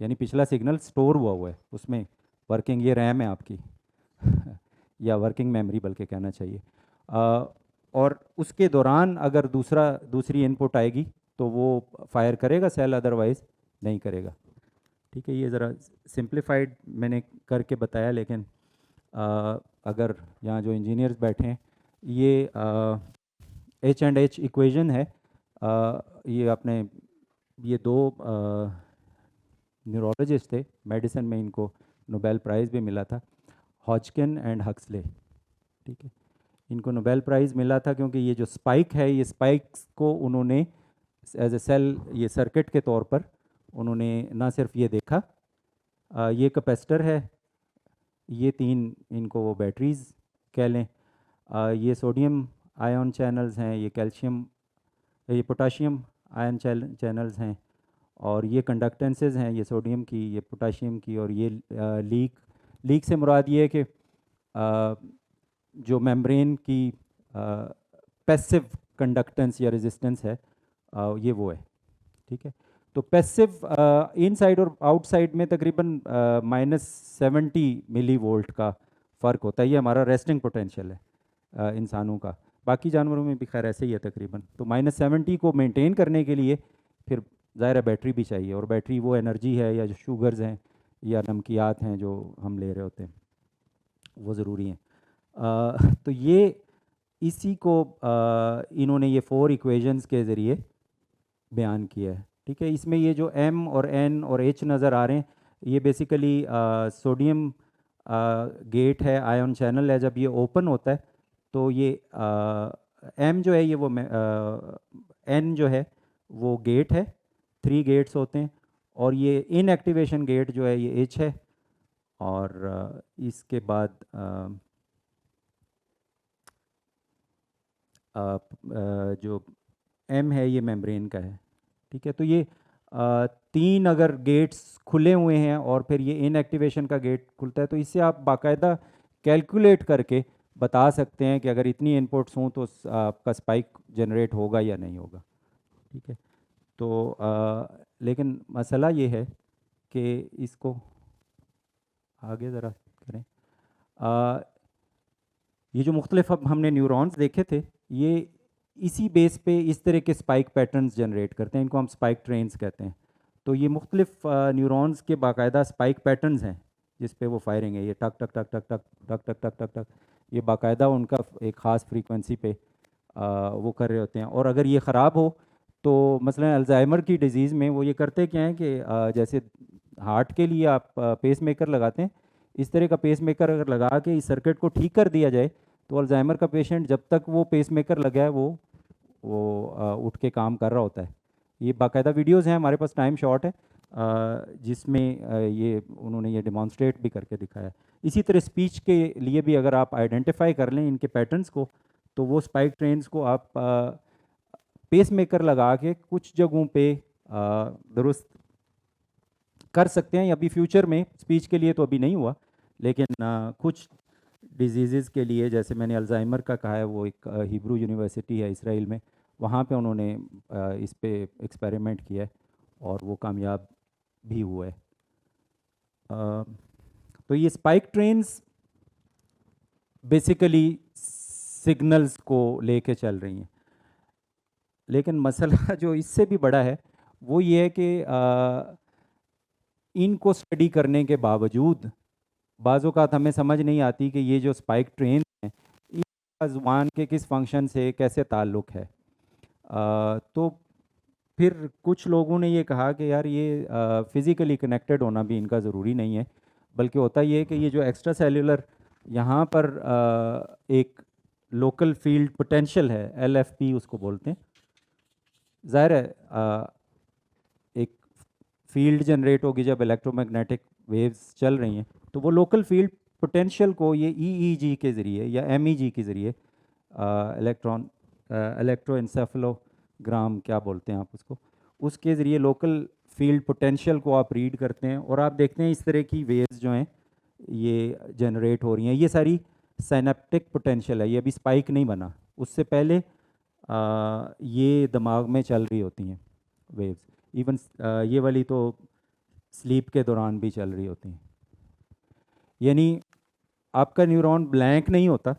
यानी पिछला सिग्नल स्टोर हुआ है उसमें, वर्किंग ये रैम है आपकी या वर्किंग मेमोरी बल्कि कहना चाहिए। और उसके दौरान अगर दूसरी इनपुट आएगी तो वो फायर करेगा सेल, अदरवाइज नहीं करेगा, ठीक है। ये ज़रा सिंप्लीफाइड मैंने करके बताया, लेकिन अगर यहाँ जो इंजीनियर्स बैठे हैं, ये H&H इक्वेशन है। ये आपने, ये दो न्यूरोलॉजिस्ट थे, मेडिसिन में इनको नोबेल प्राइज़ भी मिला था, हॉजकिन एंड हक्सले, ठीक है। इनको नोबेल प्राइज़ मिला था क्योंकि ये जो स्पाइक है, ये स्पाइक्स को उन्होंने एज ए सेल, ये सर्किट के तौर पर उन्होंने ना सिर्फ ये देखा, ये कैपेसिटर है, ये तीन इनको वो बैटरीज़ कह लें, ये सोडियम आयन चैनल्स हैं, ये कैल्शियम, ये पोटाशियम आयन चैनल्स हैं, और ये कंडक्टेंसेस हैं, ये सोडियम की, ये पोटाशियम की, और ये लीक से मुराद ये है कि जो मेम्ब्रेन की पैसिव कंडक्टेंस या रेजिस्टेंस है, ये वो है, ठीक है। तो पैसिव इनसाइड और आउटसाइड में तकरीबन -70 मिली वोल्ट का फ़र्क होता है। ये हमारा रेस्टिंग पोटेंशियल है इंसानों का, बाकी जानवरों में भी खैर ऐसे ही है तकरीबन। तो -70 को मेंटेन करने के लिए फिर ज़ाहिर है बैटरी भी चाहिए, और बैटरी वो एनर्जी है या जो शुगर्स हैं या नमकियात हैं जो हम ले रहे होते हैं, वो ज़रूरी हैं। तो ये इसी को इन्होंने ये 4 इक्वेशंस के ज़रिए बयान किया है, ठीक है। इसमें ये जो M और N और H नज़र आ रहे हैं, ये बेसिकली सोडियम गेट है, आयन चैनल है। जब ये ओपन होता है तो ये एम जो है ये वो एन जो है वो गेट है, 3 गेट्स होते हैं, और ये इनएक्टिवेशन गेट जो है ये एच है, और इसके बाद जो एम है ये मेम्ब्रेन का है। ठीक है, तो ये 3 अगर गेट्स खुले हुए हैं और फिर ये इनएक्टिवेशन का गेट खुलता है, तो इससे आप बाकायदा कैलकुलेट करके बता सकते हैं कि अगर इतनी इनपुट्स हों तो आपका स्पाइक जनरेट होगा या नहीं होगा। ठीक है, तो लेकिन मसला ये है कि इसको आगे ज़रा करें। ये जो मुख्तलिफ अब हमने न्यूरॉन्स देखे थे, ये इसी बेस पे इस तरह के स्पाइक पैटर्न्स जनरेट करते हैं, इनको हम स्पाइक ट्रेन्स कहते हैं। तो ये मुख्तलिफ न्यूरॉन्स के बाकायदा स्पाइक पैटर्न्स हैं जिस पे वो फायरिंग है, ये टक टक टक टक टक टक टक टक टक टक, ये बाकायदा उनका एक ख़ास फ्रीक्वेंसी पे वो कर रहे होते हैं। और अगर ये ख़राब हो तो मसलन अल्जाइमर की डिज़ीज़ में वो ये करते क्या हैं कि जैसे हार्ट के लिए आप पेस मेकर लगाते हैं, इस तरह का पेस मेकर अगर लगा के इस सर्किट को ठीक कर दिया जाए तो अल्जाइमर का पेशेंट जब तक वो पेस मेकर लगा है वो उठ के काम कर रहा होता है। ये बाकायदा वीडियोज़ हैं हमारे पास, टाइम शॉर्ट है जिसमें ये उन्होंने ये डिमॉन्स्ट्रेट भी करके दिखाया है। इसी तरह स्पीच के लिए भी अगर आप आइडेंटिफाई कर लें इनके पैटर्न्स को, तो वो स्पाइक ट्रेन्स को आप पेस मेकर लगा के कुछ जगहों पे दुरुस्त कर सकते हैं। अभी फ्यूचर में स्पीच के लिए तो अभी नहीं हुआ, लेकिन कुछ डिजीज़ के लिए, जैसे मैंने अल्जाइमर का कहा है, वो एक हिब्रू यूनिवर्सिटी है इसराइल में, वहाँ पे उन्होंने इस पे एक्सपेरिमेंट किया है और वो कामयाब भी हुआ है। तो ये स्पाइक ट्रेन्स बेसिकली सिग्नल्स को लेके चल रही हैं, लेकिन मसला जो इससे भी बड़ा है वो ये है कि इनको स्टडी करने के बावजूद बाज़ औक़ात हमें समझ नहीं आती कि ये जो स्पाइक ट्रेन हैं इनका ज़ुबान के किस फंक्शन से कैसे ताल्लुक़ है। तो फिर कुछ लोगों ने ये कहा कि यार ये फ़िज़िकली कनेक्टेड होना भी इनका ज़रूरी नहीं है, बल्कि होता ये है कि ये जो एक्स्ट्रा सेलुलर यहाँ पर एक लोकल फील्ड पोटेंशियल है, LFP उसको बोलते हैं। ज़ाहिर है एक फील्ड जनरेट होगी जब इलेक्ट्रोमैग्नेटिक वेव्स चल रही हैं, तो वो लोकल फील्ड पोटेंशियल को ये EEG के ज़रिए या MEG के ज़रिए इलेक्ट्रोएन्सेफलोग्राम क्या बोलते हैं आप उसको, उसके ज़रिए लोकल फील्ड पोटेंशियल को आप रीड करते हैं और आप देखते हैं इस तरह की वेव्स जो हैं ये जनरेट हो रही हैं। ये सारी साइनेप्टिक पोटेंशियल है, ये अभी स्पाइक नहीं बना, उससे पहले ये दिमाग में चल रही होती हैं वेव्स। इवन ये वाली तो स्लीप के दौरान भी चल रही होती हैं। यानी आपका न्यूरॉन ब्लैंक नहीं होता,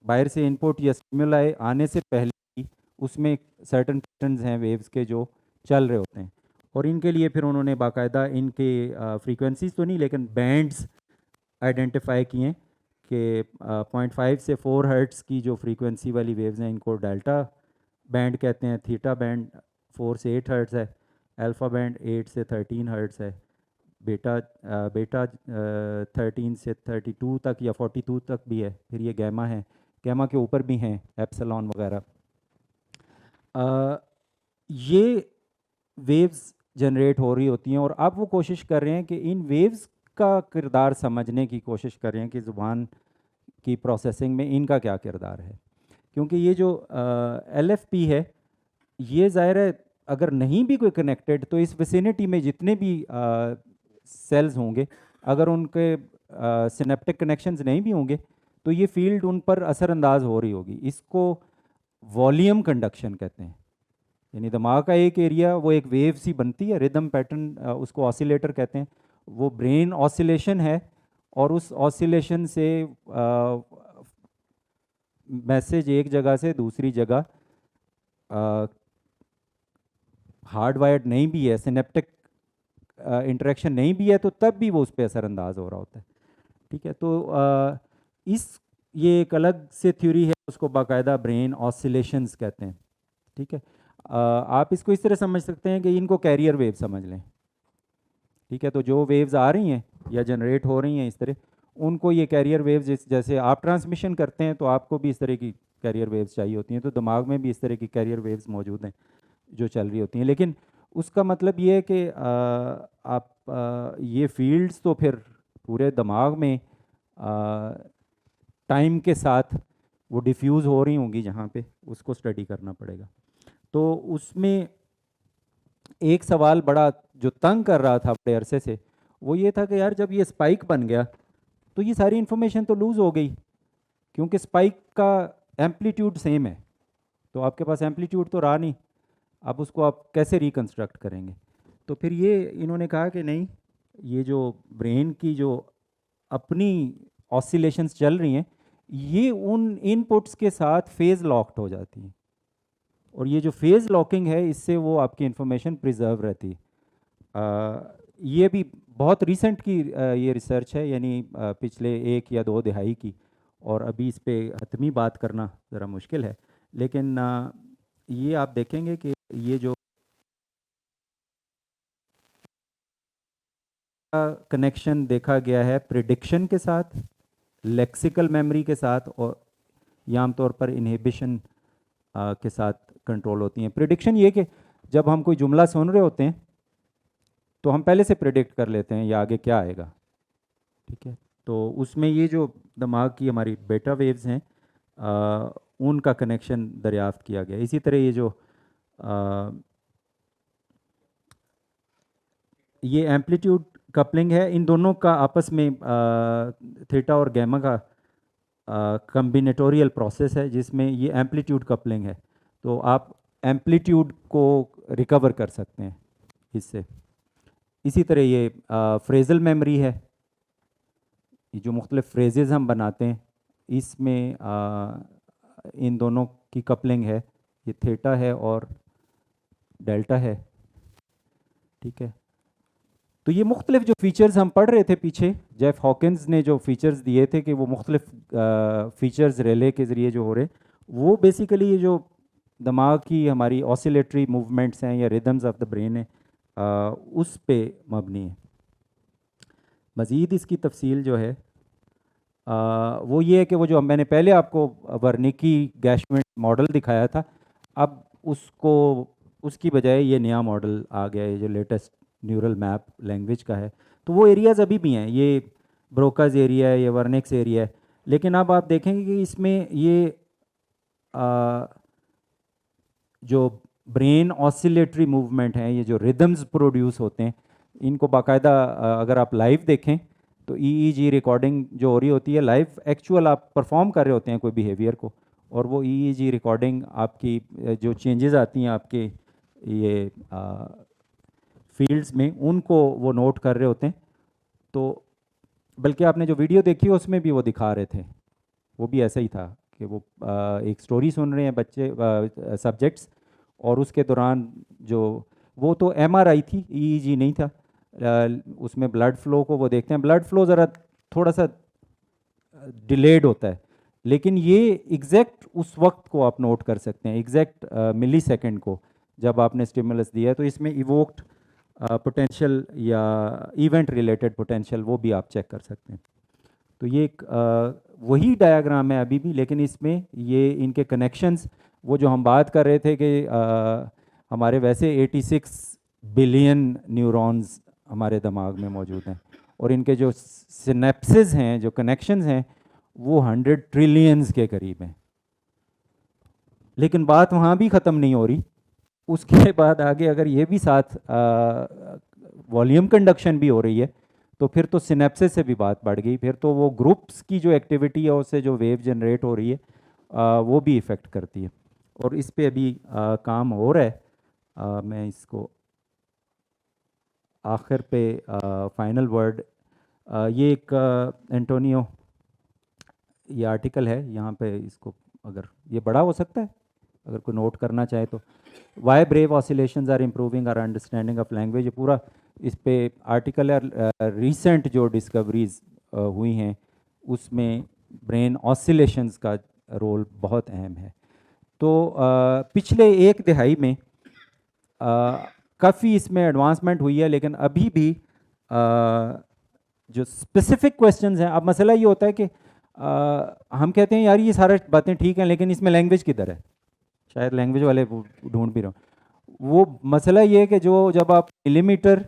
बाहर से इनपुट या स्टिमुलाई आने से पहले ही उसमें सर्टन पैटर्न्स हैं वेव्स के जो चल रहे होते हैं, और इनके लिए फिर उन्होंने बाकायदा इनके फ्रीक्वेंसीज तो नहीं लेकिन बैंड्स आइडेंटिफाई किए कि 0.5 से 4 हर्ट्ज़ की जो फ्रीक्वेंसी वाली वेव्स हैं इनको डेल्टा बैंड कहते हैं, थीटा बैंड 4 से 8 हर्ट्ज़ है, अल्फ़ा बैंड 8 से 13 हर्ट्ज़ है, बेटा 13 से 32 तक या 42 तक भी है, फिर ये गैमा है, गैमा के ऊपर भी हैं एप्सिलॉन वगैरह। ये वेव्स जनरेट हो रही होती हैं और अब वो कोशिश कर रहे हैं कि इन वेव्स का किरदार समझने की कोशिश कर रहे हैं कि ज़ुबान की प्रोसेसिंग में इनका क्या किरदार है, क्योंकि ये जो LFP है ये ज़ाहिर है अगर नहीं भी कोई कनेक्टेड तो इस विसिनिटी में जितने भी सेल्स होंगे अगर उनके सिनेप्टिक कनेक्शंस नहीं भी होंगे तो ये फील्ड उन पर असरअंदाज हो रही होगी। इसको वॉल्यूम कंडक्शन कहते हैं, यानी दिमाग का एक एरिया वो एक वेव सी बनती है, रिदम पैटर्न उसको ऑसिलेटर कहते हैं, वो ब्रेन ऑसिलेशन है और उस ऑसिलेशन से मैसेज एक जगह से दूसरी जगह हार्ड वायर्ड नहीं भी है, सिनेप्टिक इंटरेक्शन नहीं भी है, तो तब भी वो उस पर असरअंदाज हो रहा होता है। ठीक है, तो ये एक अलग से थ्योरी है, उसको बाकायदा ब्रेन ऑसिलेशंस कहते हैं। ठीक है, आप इसको इस तरह समझ सकते हैं कि इनको कैरियर वेव समझ लें। ठीक है, तो जो वेव्स आ रही हैं या जनरेट हो रही हैं इस तरह, उनको ये कैरियर वेव्स जैसे आप ट्रांसमिशन करते हैं तो आपको भी इस तरह की कैरियर वेव्स चाहिए होती हैं, तो दिमाग में भी इस तरह की कैरियर वेव्स मौजूद हैं जो चल रही होती हैं। लेकिन उसका मतलब ये है कि आप ये फील्ड्स तो फिर पूरे दिमाग में टाइम के साथ वो डिफ्यूज़ हो रही होंगी जहाँ पे, उसको स्टडी करना पड़ेगा। तो उसमें एक सवाल बड़ा जो तंग कर रहा था बड़े अरसे से, वो ये था कि यार जब ये स्पाइक बन गया तो ये सारी इन्फॉर्मेशन तो लूज़ हो गई, क्योंकि स्पाइक का एम्पलीट्यूड सेम है, तो आपके पास एम्पलीट्यूड तो रहा नहीं, अब उसको आप कैसे रिकंस्ट्रक्ट करेंगे। तो फिर ये इन्होंने कहा कि नहीं, ये जो ब्रेन की जो अपनी ऑसिलेशंस चल रही हैं, ये उन इनपुट्स के साथ फेज़ लॉक्ड हो जाती हैं, और ये जो फेज़ लॉकिंग है इससे वो आपकी इंफॉर्मेशन प्रिजर्व रहती है। ये भी बहुत रीसेंट की ये रिसर्च है, यानी पिछले 1 या 2 दिहाई की, और अभी इस पे हतमी बात करना ज़रा मुश्किल है। लेकिन ये आप देखेंगे कि ये जो कनेक्शन देखा गया है प्रिडिक्शन के साथ, लेक्सिकल मेमोरी के साथ, और ये आमतौर पर इनहिबिशन के साथ कंट्रोल होती हैं। प्रिडिक्शन ये कि जब हम कोई जुमला सुन रहे होते हैं तो हम पहले से प्रिडिक्ट कर लेते हैं ये आगे क्या आएगा, ठीक है। तो उसमें ये जो दिमाग की हमारी बेटा वेव्स हैं, उनका कनेक्शन दरियाफ्त किया गया। इसी तरह ये जो ये एम्पलीट्यूड कपलिंग है, इन दोनों का आपस में थीटा और गैमा का कम्बिनेटोरियल प्रोसेस है, जिसमें ये एम्पलीट्यूड कपलिंग है। तो आप एम्पलीट्यूड को रिकवर कर सकते हैं इससे। इसी तरह ये फ्रेजल मेमोरी है, ये जो मुख्तलिफ फ्रेजेस हम बनाते हैं, इसमें इन दोनों की कपलिंग है, ये थीटा है और डेल्टा है, ठीक है। तो ये मुख्तलिफ जो फीचर्स हम पढ़ रहे थे पीछे, जेफ हॉकिंस ने जो फीचर्स दिए थे कि वो मुख्तलिफ फीचर्स रिले के ज़रिए जो हो रहे, वो बेसिकली ये जो दिमाग की हमारी ऑसिलेटरी मूवमेंट्स हैं या रिदम्स ऑफ द ब्रेन है, उस पे मबनी है। मज़ीद इसकी तफसील जो है वो ये है कि वो जो मैंने पहले आपको वर्निकी गैशमिट मॉडल दिखाया था, अब उसको उसकी बजाय ये नया मॉडल आ गया है जो लेटेस्ट न्यूरल मैप लैंग्वेज का है। तो वो एरियाज़ अभी भी हैं, ये ब्रोकाज एरिया है, ये वर्निक्स एरिया है, लेकिन अब आप देखेंगे कि इसमें ये जो ब्रेन ऑसिलेटरी मूवमेंट हैं, ये जो रिदम्स प्रोड्यूस होते हैं, इनको बाकायदा अगर आप लाइव देखें तो ईईजी रिकॉर्डिंग जो हो रही होती है लाइव, एक्चुअल आप परफॉर्म कर रहे होते हैं कोई बिहेवियर को, और वो ईईजी रिकॉर्डिंग आपकी जो चेंजेस आती हैं आपके ये फील्ड्स में, उनको वो नोट कर रहे होते हैं। तो बल्कि आपने जो वीडियो देखी उसमें भी वो दिखा रहे थे, वो भी ऐसा ही था कि वो एक स्टोरी सुन रहे हैं बच्चे सब्जेक्ट्स, और उसके दौरान जो वो तो एमआरआई थी, ईईजी नहीं था, उसमें ब्लड फ्लो को वो देखते हैं। ब्लड फ्लो ज़रा थोड़ा सा डिलेड होता है, लेकिन ये एग्जैक्ट उस वक्त को आप नोट कर सकते हैं, एग्जैक्ट मिली सेकेंड को जब आपने स्टिमुलस दिया है। तो इसमें इवोक्ड पोटेंशियल या इवेंट रिलेटेड पोटेंशियल वो भी आप चेक कर सकते हैं। तो ये एक वही डायग्राम है अभी भी, लेकिन इसमें ये इनके कनेक्शंस, वो जो हम बात कर रहे थे कि हमारे वैसे 86 बिलियन न्यूरॉन्स हमारे दिमाग में मौजूद हैं, और इनके जो सिनेप्सिस हैं, जो कनेक्शंस हैं, वो 100 ट्रिलियंस के करीब हैं। लेकिन बात वहाँ भी ख़त्म नहीं हो रही, उसके बाद आगे अगर ये भी साथ वॉल्यूम कंडक्शन भी हो रही है, तो फिर तो सिनेप्सिस से भी बात बढ़ गई, फिर तो वो ग्रुप्स की जो एक्टिविटी है उससे जो वेव जनरेट हो रही है वो भी इफ़ेक्ट करती है, और इस पे अभी काम हो रहा है। मैं इसको आखिर पे फाइनल वर्ड, ये एक एंटोनियो ये आर्टिकल है, यहाँ पे इसको अगर ये बड़ा हो सकता है अगर कोई नोट करना चाहे तो, why brave oscillations are improving our understanding of language, ये पूरा इस पे आर्टिकल है। रिसेंट जो डिस्कवरीज हुई हैं उसमें ब्रेन ऑसिलेशंस का रोल बहुत अहम है। तो पिछले 1 दिहाई में काफ़ी इसमें एडवांसमेंट हुई है, लेकिन अभी भी जो स्पेसिफिक क्वेश्चंस हैं, अब मसला ये होता है कि हम कहते हैं यार ये सारी बातें ठीक हैं लेकिन इसमें लैंग्वेज किधर है, शायद लैंग्वेज वाले वो ढूंढ भी रहे हो। वो मसला ये है कि जो जब आप मिलीमीटर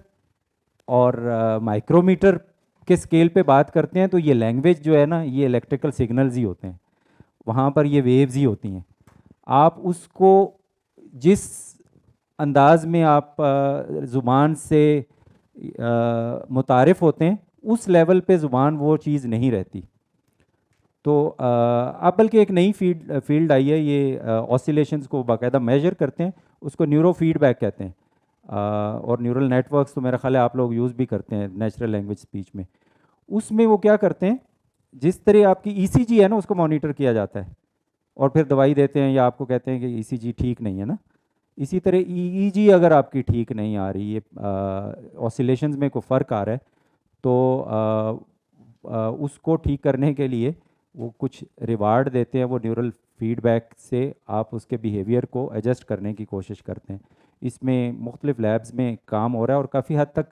और माइक्रोमीटर के स्केल पे बात करते हैं तो ये लैंग्वेज जो है ना, ये इलेक्ट्रिकल सिग्नल्स ही होते हैं, वहाँ पर ये वेव्स ही होती हैं। आप उसको जिस अंदाज में आप ज़ुबान से मुतारिफ होते हैं उस लेवल पे ज़ुबान वो चीज़ नहीं रहती। तो अब बल्कि एक नई फील्ड आई है, ये ऑसिलेशंस को बाकायदा मेजर करते हैं, उसको न्यूरो फीडबैक कहते हैं। और न्यूरल नेटवर्क्स तो मेरा ख्याल है आप लोग यूज़ भी करते हैं नेचुरल लैंग्वेज स्पीच में। उसमें वो क्या करते हैं, जिस तरह आपकी ईसीजी है ना उसको मॉनिटर किया जाता है और फिर दवाई देते हैं या आपको कहते हैं कि ईसीजी ठीक नहीं है ना, इसी तरह ईईजी अगर आपकी ठीक नहीं आ रही है, ऑसिलेशंस में कोई फ़र्क आ रहा है, तो उसको ठीक करने के लिए वो कुछ रिवार्ड देते हैं, वो न्यूरल फीडबैक से आप उसके बिहेवियर को एडजस्ट करने की कोशिश करते हैं। इसमें मुख्तलिफ लैब्स में काम हो रहा है और काफ़ी हद तक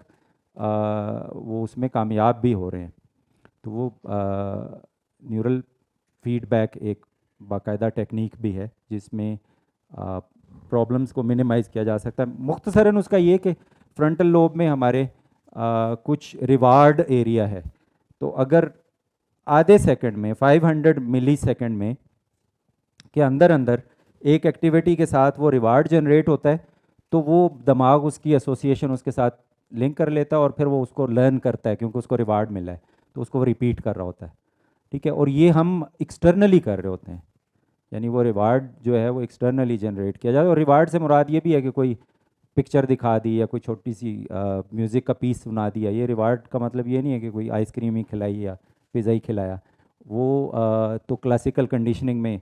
वो उसमें कामयाब भी हो रहे हैं। तो वो न्यूरल फीडबैक एक बाकायदा टेक्निक भी है जिसमें प्रॉब्लम्स को मिनिमाइज़ किया जा सकता है। मुख्तसरन उसका ये कि फ्रंटल लोब में हमारे कुछ रिवार्ड एरिया है, तो अगर आधे सेकंड में 500 मिली सेकंड में के अंदर अंदर एक एक्टिविटी के साथ वो रिवार्ड जनरेट होता है, तो वो दिमाग उसकी एसोसिएशन उसके साथ लिंक कर लेता है और फिर वो उसको लर्न करता है क्योंकि उसको रिवार्ड मिला है, तो उसको वो रिपीट कर रहा होता है। ठीक है, और ये हम एक्सटर्नली कर रहे होते हैं, यानी वो रिवार्ड जो है वो एक्सटर्नली जनरेट किया जाता है। और रिवार्ड से मुराद ये भी है कि कोई पिक्चर दिखा दी या कोई छोटी सी म्यूज़िक का पीस सुना दिया, ये रिवार्ड का मतलब ये नहीं है कि कोई आइसक्रीम ही खिलाई या पिज़्ज़ा ही खिलाया। वो तो क्लासिकल कंडीशनिंग में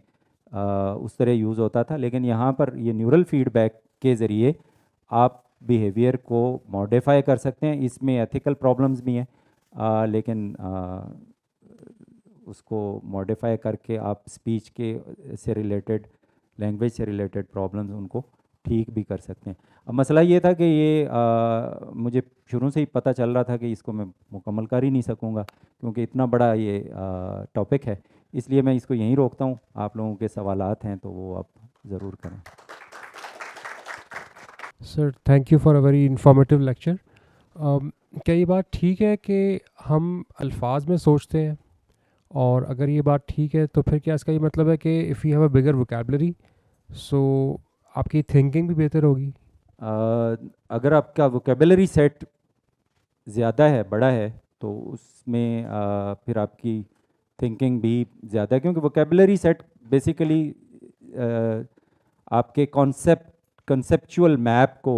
उस तरह यूज़ होता था, लेकिन यहाँ पर ये न्यूरल फीडबैक के ज़रिए आप बिहेवियर को मॉडिफाई कर सकते हैं। इसमें एथिकल प्रॉब्लम्स भी हैं, लेकिन उसको मॉडिफाई करके आप स्पीच के से रिलेटेड, लैंग्वेज से रिलेटेड प्रॉब्लम्स उनको ठीक भी कर सकते हैं। अब मसला ये था कि ये मुझे शुरू से ही पता चल रहा था कि इसको मैं मुकम्मल कर ही नहीं सकूँगा क्योंकि इतना बड़ा ये टॉपिक है, इसलिए मैं इसको यहीं रोकता हूँ। आप लोगों के सवालात हैं तो वो आप ज़रूर करें। Sir thank you for a very informative lecture. क्या ये बात ठीक है कि हम अल्फाज में सोचते हैं, और अगर ये बात ठीक है तो फिर क्या इसका ये मतलब है कि if you have a bigger vocabulary so आपकी थिंकिंग भी बेहतर होगी? अगर आपका वोकेबलरी सेट ज़्यादा है, बड़ा है, तो उसमें फिर आपकी थिंकिंग भी ज़्यादा है, क्योंकि वोकेबलरी सेट बेसिकली आपके कंसेप्चुअल मैप को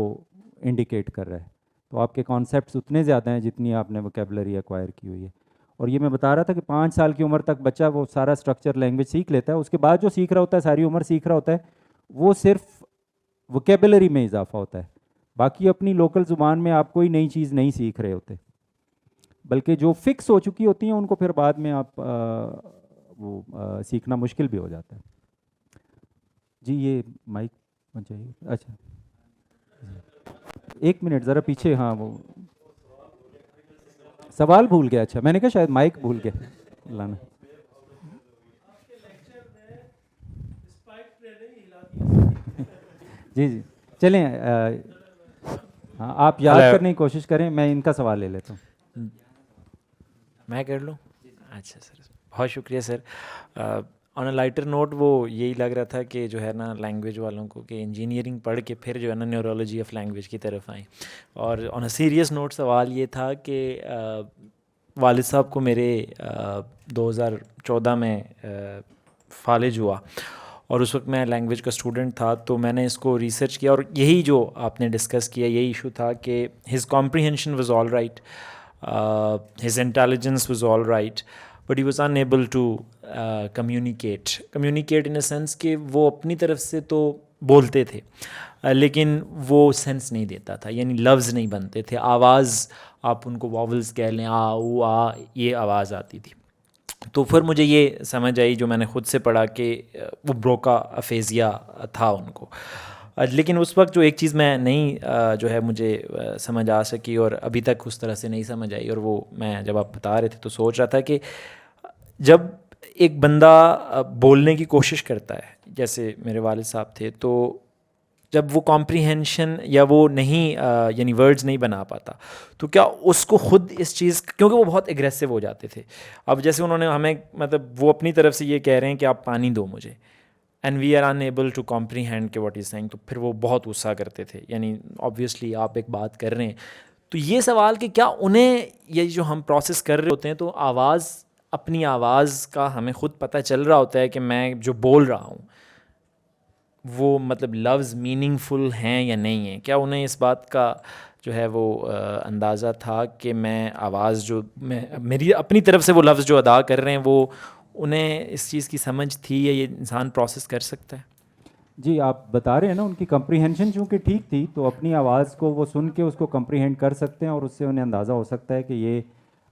इंडिकेट कर रहा है। तो आपके कॉन्सेप्ट्स उतने ज़्यादा हैं जितनी आपने वोकेबलरी एक्वायर की हुई है। और ये मैं बता रहा था कि 5 साल की उम्र तक बच्चा वो सारा स्ट्रक्चर लैंग्वेज सीख लेता है, उसके बाद जो सीख रहा होता है, सारी उम्र सीख रहा होता है, वो सिर्फ वोकेबलरी में इजाफा होता है। बाकी अपनी लोकल ज़ुबान में आप कोई नई चीज़ नहीं सीख रहे होते, बल्कि जो फिक्स हो चुकी होती हैं उनको फिर बाद में आप सीखना मुश्किल भी हो जाता है। जी ये माइक चाहिए। अच्छा 1 मिनट ज़रा पीछे। हाँ वो सवाल भूल गया। अच्छा मैंने कहा शायद माइक भूल गया लाना। जी जी चलें, हाँ आप याद करने की कोशिश करें, मैं इनका सवाल ले लेता हूँ। मैं कर लूँ? अच्छा सर, बहुत शुक्रिया sir. On a lighter note वो यही लग रहा था कि जो है ना लैंग्वेज वालों को कि इंजीनियरिंग पढ़ के फिर जो है ना न्यूरोलॉजी ऑफ लैंग्वेज की तरफ आएँ। और ऑन अ सीरियस नोट सवाल ये था कि वालिद साहब को मेरे 2014 में फालिज हुआ और उस वक्त मैं लैंग्वेज का स्टूडेंट था, तो मैंने इसको रिसर्च किया और यही जो आपने डिस्कस किया यही इशू था कि his comprehension was all right, his intelligence was all right, but he was unable to communicate in a sense कि वो अपनी तरफ से तो बोलते थे लेकिन वो सेंस नहीं देता था, यानी लफ्ज़ नहीं बनते थे। आवाज़ आप उनको वॉवल्स कह लें, आ ऊ आ, ये आवाज़ आती थी। तो फिर मुझे ये समझ आई जो मैंने ख़ुद से पढ़ा कि वो ब्रोका अफेज़िया था उनको। लेकिन उस वक्त जो एक चीज़ मैं नहीं जो है मुझे समझ आ सकी और अभी तक उस तरह से नहीं समझ आई, और वो मैं जब आप बता रहे थे तो सोच रहा था कि जब एक बंदा बोलने की कोशिश करता है, जैसे मेरे वालिद साहब थे, तो जब वो कॉम्प्रीहेंशन या वो नहीं यानी वर्ड्स नहीं बना पाता, तो क्या उसको खुद इस चीज़, क्योंकि वो बहुत एग्रेसिव हो जाते थे, अब जैसे उन्होंने हमें मतलब वो अपनी तरफ से ये कह रहे हैं कि आप पानी दो मुझे, and we are unable to comprehend के व्हाट इज़ सेइंग, तो फिर वो बहुत गुस्सा करते थे। यानी ऑब्वियसली आप एक बात कर रहे हैं, तो ये सवाल कि क्या उन्हें ये जो हम प्रोसेस कर रहे होते हैं, तो आवाज़, अपनी आवाज़ का हमें ख़ुद पता चल रहा होता है कि मैं जो बोल रहा हूँ वो मतलब लफ्ज़ मीनिंगफुल हैं या नहीं हैं? क्या उन्हें इस बात का जो है वो अंदाज़ा था कि मैं आवाज़ जो मैं मेरी अपनी तरफ से वो लफ्ज़ जो अदा कर रहे हैं, वो उन्हें इस चीज़ की समझ थी या ये इंसान प्रोसेस कर सकता है? जी, आप बता रहे हैं ना, उनकी कम्प्रीहेंशन चूँकि ठीक थी, तो अपनी आवाज़ को वो सुन के उसको कम्प्रीहेंड कर सकते हैं और उससे उन्हें अंदाज़ा हो सकता है कि ये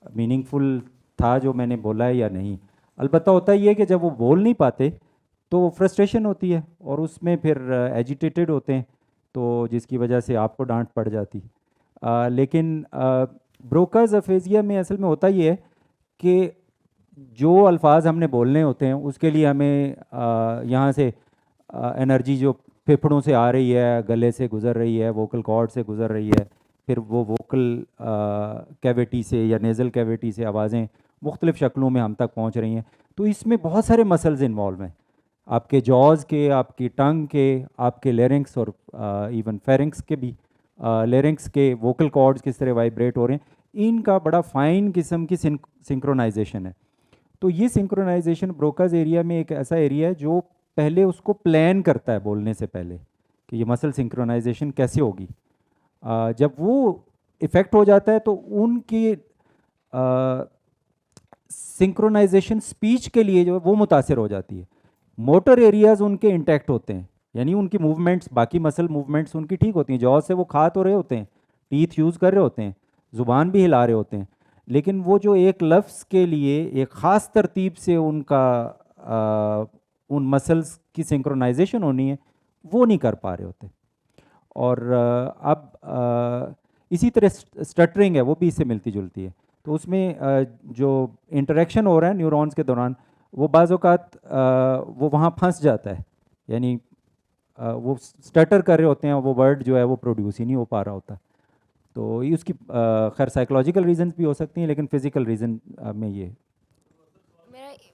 मीनिंगफुल था जो मैंने बोला है या नहीं। अलबत्ता होता ये है कि जब वो बोल नहीं पाते तो फ्रस्ट्रेशन होती है और उसमें फिर एजिटेटेड होते हैं, तो जिसकी वजह से आपको डांट पड़ जाती। लेकिन ब्रोकाज़ अफेजिया में असल में होता ये है कि जो अल्फाज हमने बोलने होते हैं उसके लिए हमें यहाँ से एनर्जी जो फेफड़ों से आ रही है, गले से गुज़र रही है, वोकल कॉर्ड से गुज़र रही है, फिर वो वोकल कैविटी से या नेज़ल कैविटी से आवाज़ें मुख्तलिफ़ शक्लों में हम तक पहुँच रही हैं। तो इसमें बहुत सारे मसल्स इन्वॉल्व हैं, आपके जॉज़ के, आपकी टंग के, आपके लेरिंक्स और इवन फेरिंक्स के भी, लेरिंक्स के वोकल कॉर्ड्स किस तरह वाइब्रेट हो रहे हैं, इनका बड़ा फ़ाइन किस्म की सिंक्रोनाइजेशन है। तो ये सिंक्रोनाइजेशन ब्रोकाज़ एरिया में एक ऐसा एरिया है जो पहले उसको प्लान करता है बोलने से पहले कि ये मसल सिंक्रोनाइजेशन कैसे होगी। जब वो इफ़ेक्ट हो जाता है तो उनकी सिंक्रोनाइजेशन स्पीच के लिए जो है वो मुतासिर हो जाती है। मोटर एरियाज़ उनके इंटैक्ट होते हैं, यानी उनकी मूवमेंट्स, बाकी मसल मूवमेंट्स उनकी ठीक होती हैं, जॉ से वो खा तो रहे होते हैं, टीथ यूज़ कर रहे होते हैं, ज़ुबान भी हिला रहे होते हैं, लेकिन वो जो एक लफ्ज़ के लिए एक ख़ास तरतीब से उनका उन मसल्स की सिंक्रोनाइजेशन होनी है, वो नहीं कर पा रहे होते। और अब इसी तरह स्टटरिंग है, वो भी इससे मिलती जुलती है। तो उसमें जो इंटरेक्शन हो रहा है न्यूरॉन्स के दौरान, वो बाज़ औक़ात वो वहाँ फंस जाता है, यानी वो स्टटर कर रहे होते हैं और वो वर्ड जो है वो प्रोड्यूस ही नहीं हो पा रहा होता। तो ये उसकी खैर साइकोलॉजिकल रीजंस भी हो सकती हैं, लेकिन फिज़िकल रीज़न में ये।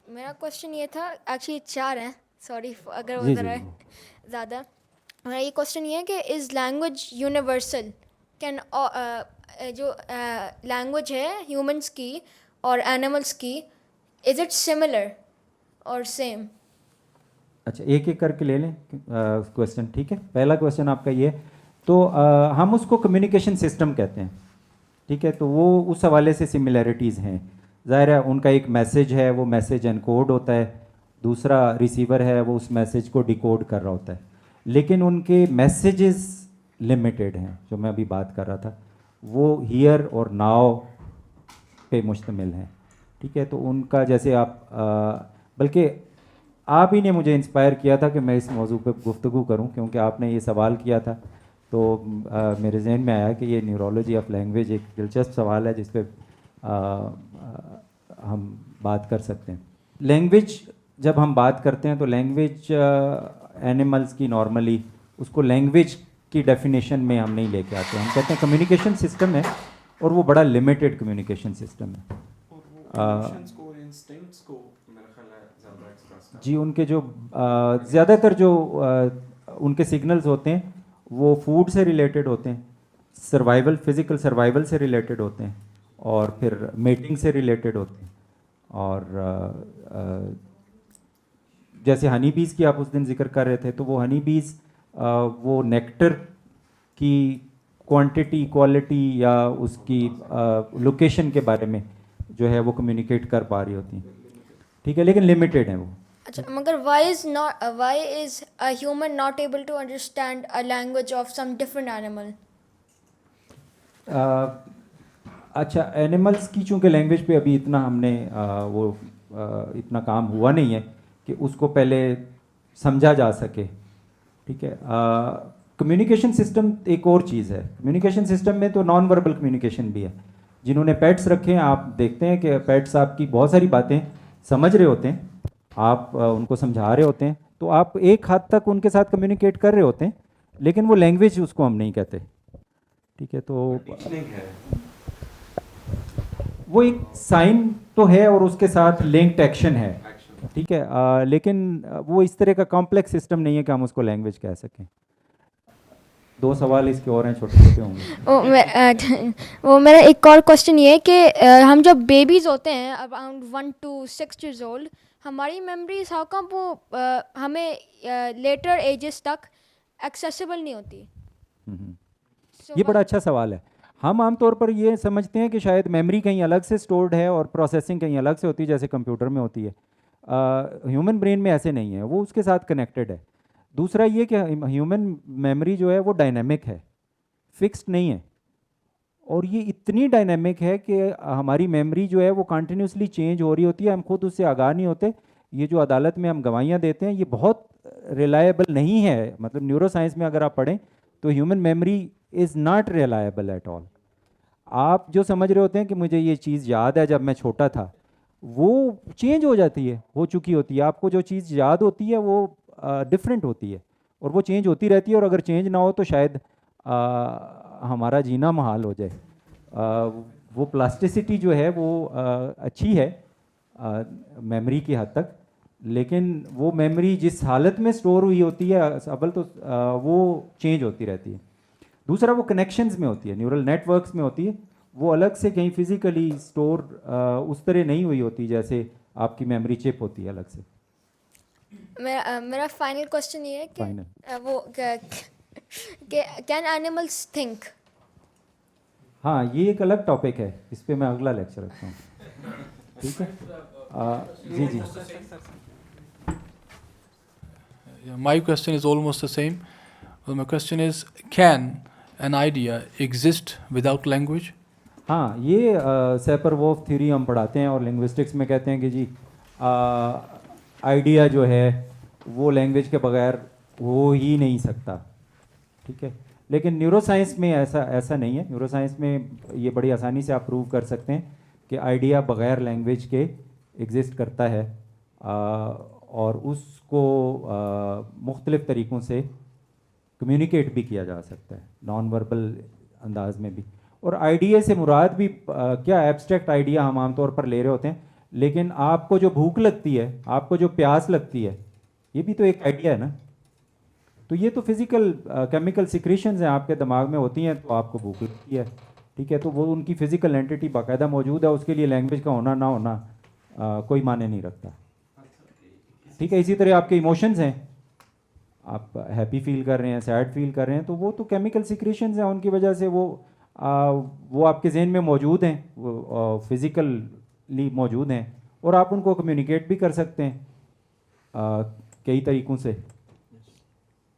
मेरा क्वेश्चन ये था, एक्चुअली 4 हैं, सॉरी अगर जी, उधर है ज़्यादा। मेरा ये क्वेश्चन ये है कि इज़ लैंग्वेज यूनिवर्सल? कैन जो लैंग्वेज है ह्यूमंस की और एनिमल्स की, इज़ इट सिमिलर और सेम? अच्छा, एक एक करके ले लें क्वेश्चन, ठीक है। पहला क्वेश्चन आपका ये, तो हम उसको कम्युनिकेशन सिस्टम कहते हैं, ठीक है। तो वो उस हवाले से सिमिलैरिटीज़ हैं। ज़ाहिर है उनका एक मैसेज है, वो मैसेज एनकोड होता है, दूसरा रिसीवर है, वो उस मैसेज को डिकोड कर रहा होता है, लेकिन उनके मैसेजेस लिमिटेड हैं। जो मैं अभी बात कर रहा था वो हियर और नाउ पे मुश्तमिल हैं, ठीक है। तो उनका जैसे आप बल्कि आप ही ने मुझे इंस्पायर किया था कि मैं इस मौजू पे गुफ्तगू करूं, क्योंकि आपने ये सवाल किया था, तो मेरे जहन में आया कि ये न्यूरोलॉजी ऑफ लैंग्वेज एक दिलचस्प सवाल है जिस पे हम बात कर सकते हैं। लैंग्वेज जब हम बात करते हैं तो लैंग्वेज एनिमल्स की नॉर्मली उसको लैंग्वेज की डेफिनेशन में हम नहीं लेके आते, हम कहते हैं कम्युनिकेशन सिस्टम है, और वो बड़ा लिमिटेड कम्युनिकेशन सिस्टम है। जी, उनके जो ज़्यादातर जो उनके सिग्नल्स होते हैं वो फूड से रिलेटेड होते हैं, सर्वाइवल, फिज़िकल सर्वाइवल से रिलेटेड होते हैं, और फिर मेटिंग से रिलेटेड होते हैं। और जैसे हनी बीज़ की आप उस दिन जिक्र कर रहे थे, तो वो हनी बीज़ वो नेक्टर की क्वांटिटी, क्वालिटी या उसकी लोकेशन के बारे में जो है वो कम्युनिकेट कर पा रही होती हैं, ठीक है, लेकिन लिमिटेड है वो। अच्छा, मगर why is a human not able to understand a language of some different animal? अच्छा, एनिमल्स की चूँकि लैंग्वेज पे अभी इतना हमने इतना काम हुआ नहीं है कि उसको पहले समझा जा सके, ठीक है। कम्युनिकेशन सिस्टम एक और चीज़ है। कम्युनिकेशन सिस्टम में तो नॉन वर्बल कम्युनिकेशन भी है। जिन्होंने पेट्स रखे हैं आप देखते हैं कि पेट्स आपकी बहुत सारी बातें समझ रहे होते हैं, आप उनको समझा रहे होते हैं, तो आप एक हद तक उनके साथ कम्युनिकेट कर रहे होते हैं, लेकिन वो लैंग्वेज उसको हम नहीं कहते। ठीक है, तो वो एक साइन तो है और उसके साथ लिंक्ड एक्शन है। ठीक है, लेकिन वो इस तरह का कॉम्प्लेक्स सिस्टम नहीं है कि हम उसको लैंग्वेज कह सकें। 2 सवाल इसके और हैं, छोटे छोटे होंगे। वो मेरा एक और क्वेश्चन ये है कि हम जब बेबीज़ होते हैं अराउंड 1 to 6 years old, हमारी मेमोरीज हाउ कम वो हमें लेटर एजेस तक एक्सेसिबल नहीं होती? ये बड़ा अच्छा सवाल है। हम आमतौर पर ये समझते हैं कि शायद मेमोरी कहीं अलग से स्टोर्ड है और प्रोसेसिंग कहीं अलग से होती है, जैसे कंप्यूटर में होती है। ह्यूमन ब्रेन में ऐसे नहीं है, वो उसके साथ कनेक्टेड है। दूसरा ये कि ह्यूमन मेमोरी जो है वो डायनेमिक है, फिक्स्ड नहीं है। और ये इतनी डायनेमिक है कि हमारी मेमोरी जो है वो कंटिन्यूसली चेंज हो रही होती है, हम खुद उससे आगाह नहीं होते। ये जो अदालत में हम गवाहियाँ देते हैं ये बहुत रिलायबल नहीं है। मतलब न्यूरो साइंस में अगर आप पढ़ें तो human memory is not reliable at all. आप जो समझ रहे होते हैं कि मुझे ये चीज़ याद है जब मैं छोटा था, वो चेंज हो जाती है, हो चुकी होती है। आपको जो चीज़ याद होती है वो डिफरेंट होती है और वो चेंज होती रहती है, और अगर चेंज ना हो तो शायद हमारा जीना महाल हो जाए। वो प्लास्टिसिटी जो है वो अच्छी है मेमोरी की हद तक, लेकिन वो मेमोरी जिस हालत में स्टोर हुई होती है अव्वल तो वो चेंज होती रहती है। दूसरा वो कनेक्शंस में होती है, न्यूरल नेटवर्क्स में होती है, वो अलग से कहीं फिजिकली स्टोर उस तरह नहीं हुई होती जैसे आपकी मेमोरी चिप होती है अलग से। मेरा फाइनल क्वेश्चन ये है कि वो कैन एनिमल्स थिंक? हाँ, ये एक अलग टॉपिक है, इस पे मैं अगला लेक्चर रखता हूँ। ठीक है, जी जी। My question is almost the same. Well, my question is, can an idea exist without language? हाँ, ये सेपर-वोल्फ थ्योरी हम पढ़ाते हैं और लिंग्विस्टिक्स में कहते हैं कि जी आइडिया जो है वो लैंग्वेज के बगैर हो ही नहीं सकता। ठीक है, लेकिन न्यूरोसाइंस में ऐसा नहीं है। न्यूरोसाइंस में ये बड़ी आसानी से आप प्रूव कर सकते हैं कि आइडिया बगैर लैंग्वेज के एग्जिस्ट करता है, और उसको मुख्तलिफ़ तरीक़ों से कम्युनिकेट भी किया जा सकता है, नॉन वर्बल अंदाज में भी। और आइडिया से मुराद भी क्या एब्स्ट्रैक्ट आइडिया हम आमतौर पर ले रहे होते हैं, लेकिन आपको जो भूख लगती है, आपको जो प्यास लगती है, ये भी तो एक आइडिया है ना। तो ये तो फिज़िकल केमिकल सिक्रेशंस हैं आपके दिमाग में होती हैं, तो आपको भूख लगती है। ठीक है, तो वो उनकी फ़िज़िकल एंटिटी बाकायदा मौजूद है, उसके लिए लैंग्वेज का होना ना होना कोई माने नहीं रखता। ठीक है, इसी तरह आपके इमोशंस हैं, आप हैप्पी फील कर रहे हैं, सैड फील कर रहे हैं, तो वो तो केमिकल सिक्रेशंस हैं, उनकी वजह से वो आपके जहन में मौजूद हैं, वो फिज़िकली मौजूद हैं, और आप उनको कम्युनिकेट भी कर सकते हैं कई तरीक़ों से।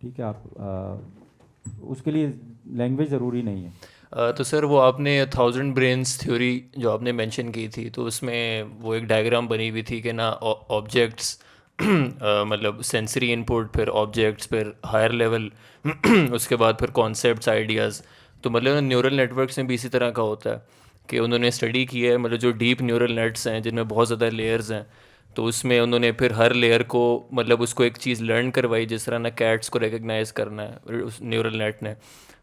ठीक है, आप उसके लिए लैंग्वेज ज़रूरी नहीं है। तो सर वो आपने 1000 ब्रेन्स थ्योरी जो आपने मेंशन की थी, तो उसमें वो एक डायग्राम बनी हुई थी कि ना ऑब्जेक्ट्स मतलब सेंसरी इनपुट, फिर ऑब्जेक्ट्स, फिर हायर लेवल उसके बाद फिर कॉन्सेप्ट्स, आइडियाज़। तो मतलब न्यूरल नेटवर्क्स में भी इसी तरह का होता है कि उन्होंने स्टडी की है, मतलब जो डीप न्यूरल नेट्स हैं जिनमें बहुत ज़्यादा लेयर्स हैं, तो उसमें उन्होंने फिर हर लेयर को मतलब उसको एक चीज़ लर्न करवाई, जिस तरह ना कैट्स को रिकग्नाइज़ करना है उस न्यूरल नेट ने,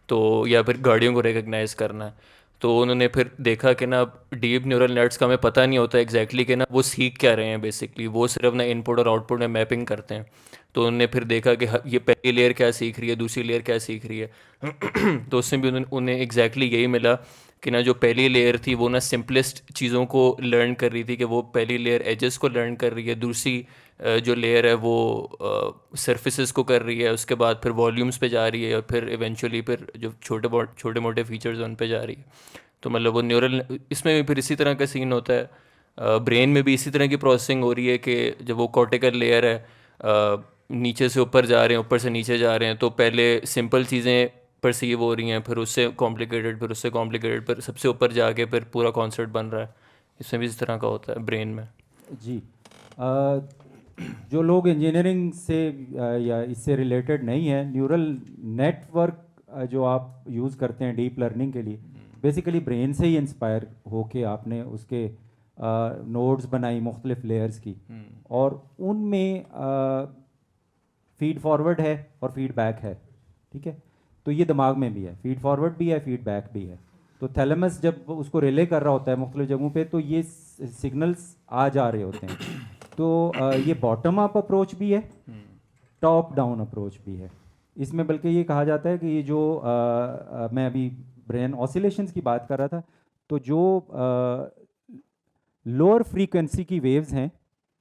तो या फिर गाड़ियों को रिकग्नाइज़ करना है। तो उन्होंने फिर देखा कि ना डीप न्यूरल नेट्स का हमें पता नहीं होता एग्जैक्टली कि ना वो सीख क्या रहे हैं, बेसिकली वो सिर्फ ना इनपुट और आउटपुट में मैपिंग करते हैं। तो उन्होंने फिर देखा कि ये पहली लेयर क्या सीख रही है, दूसरी लेयर क्या सीख रही है तो उसमें भी उन्हें एग्जैक्टली यही मिला कि ना जो पहली लेयर थी वो ना सिंपलेस्ट चीज़ों को लर्न कर रही थी, कि वो पहली लेयर एजेस को लर्न कर रही है, दूसरी जो लेयर है वो सरफेसेस को कर रही है, उसके बाद फिर वॉल्यूम्स पे जा रही है, और फिर इवेंचुअली फिर जो छोटे मोटे फीचर्स हैं उन पे जा रही है। तो मतलब वो न्यूरल इसमें भी फिर इसी तरह का सीन होता है। ब्रेन में भी इसी तरह की प्रोसेसिंग हो रही है कि जब वो कॉर्टिकल लेयर है नीचे से ऊपर जा रहे हैं, ऊपर से नीचे जा रहे हैं, तो पहले सिंपल चीज़ें परसीव हो रही हैं, फिर उससे कॉम्प्लिकेटेड, फिर उससे कॉम्प्लिकेटेड, फिर सबसे ऊपर जाके फिर पूरा कॉन्सेप्ट बन रहा है। इसमें भी इस तरह का होता है ब्रेन में। जी, जो लोग इंजीनियरिंग से या इससे रिलेटेड नहीं है, न्यूरल नेटवर्क जो आप यूज़ करते हैं डीप लर्निंग के लिए, बेसिकली ब्रेन से ही इंस्पायर होके आपने उसके नोड्स बनाई मुख्तलिफ लेयर्स की, और उनमें फीड फॉरवर्ड है और फीडबैक है, ठीक है। तो ये दिमाग में भी है, फीड फॉरवर्ड भी है, फीडबैक भी है। तो थैलेमस जब उसको रिले कर रहा होता है मुख्तलिफ जगहों पे, तो ये सिग्नल्स आ जा रहे होते हैं। तो ये बॉटम अप अप्रोच भी है, टॉप डाउन अप्रोच भी है। इसमें बल्कि ये कहा जाता है कि ये जो मैं अभी ब्रेन ऑसिलेशंस की बात कर रहा था, तो जो लोअर फ्रीक्वेंसी की वेव्स हैं,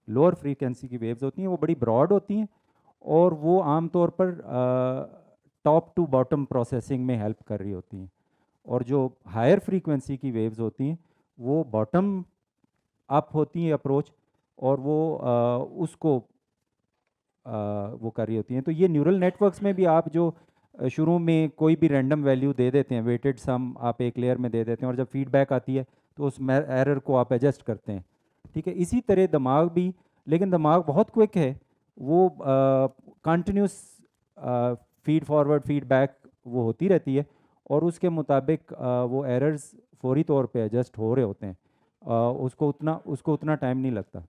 लोअर फ्रीक्वेंसी की वेव्स होती हैं, वो बड़ी ब्रॉड होती हैं और वो आमतौर पर टॉप टू बॉटम प्रोसेसिंग में हेल्प कर रही होती हैं। और जो हायर फ्रीक्वेंसी की वेव्स होती हैं वो बॉटम अप होती हैं अप्रोच, और वो उसको वो कर रही होती हैं। तो ये न्यूरल नेटवर्क्स में भी आप जो शुरू में कोई भी रैंडम वैल्यू दे देते हैं, वेटेड सम आप एक लेयर में दे देते हैं, और जब फीडबैक आती है तो उस एरर को आप एडजस्ट करते हैं, ठीक है। इसी तरह दिमाग भी, लेकिन दिमाग बहुत क्विक है, वो कंटिन्यूस फीड फॉरवर्ड फीडबैक वो होती रहती है, और उसके मुताबिक वो एरर्स फौरी तौर पे एडजस्ट हो रहे होते हैं। उसको उतना टाइम नहीं लगता।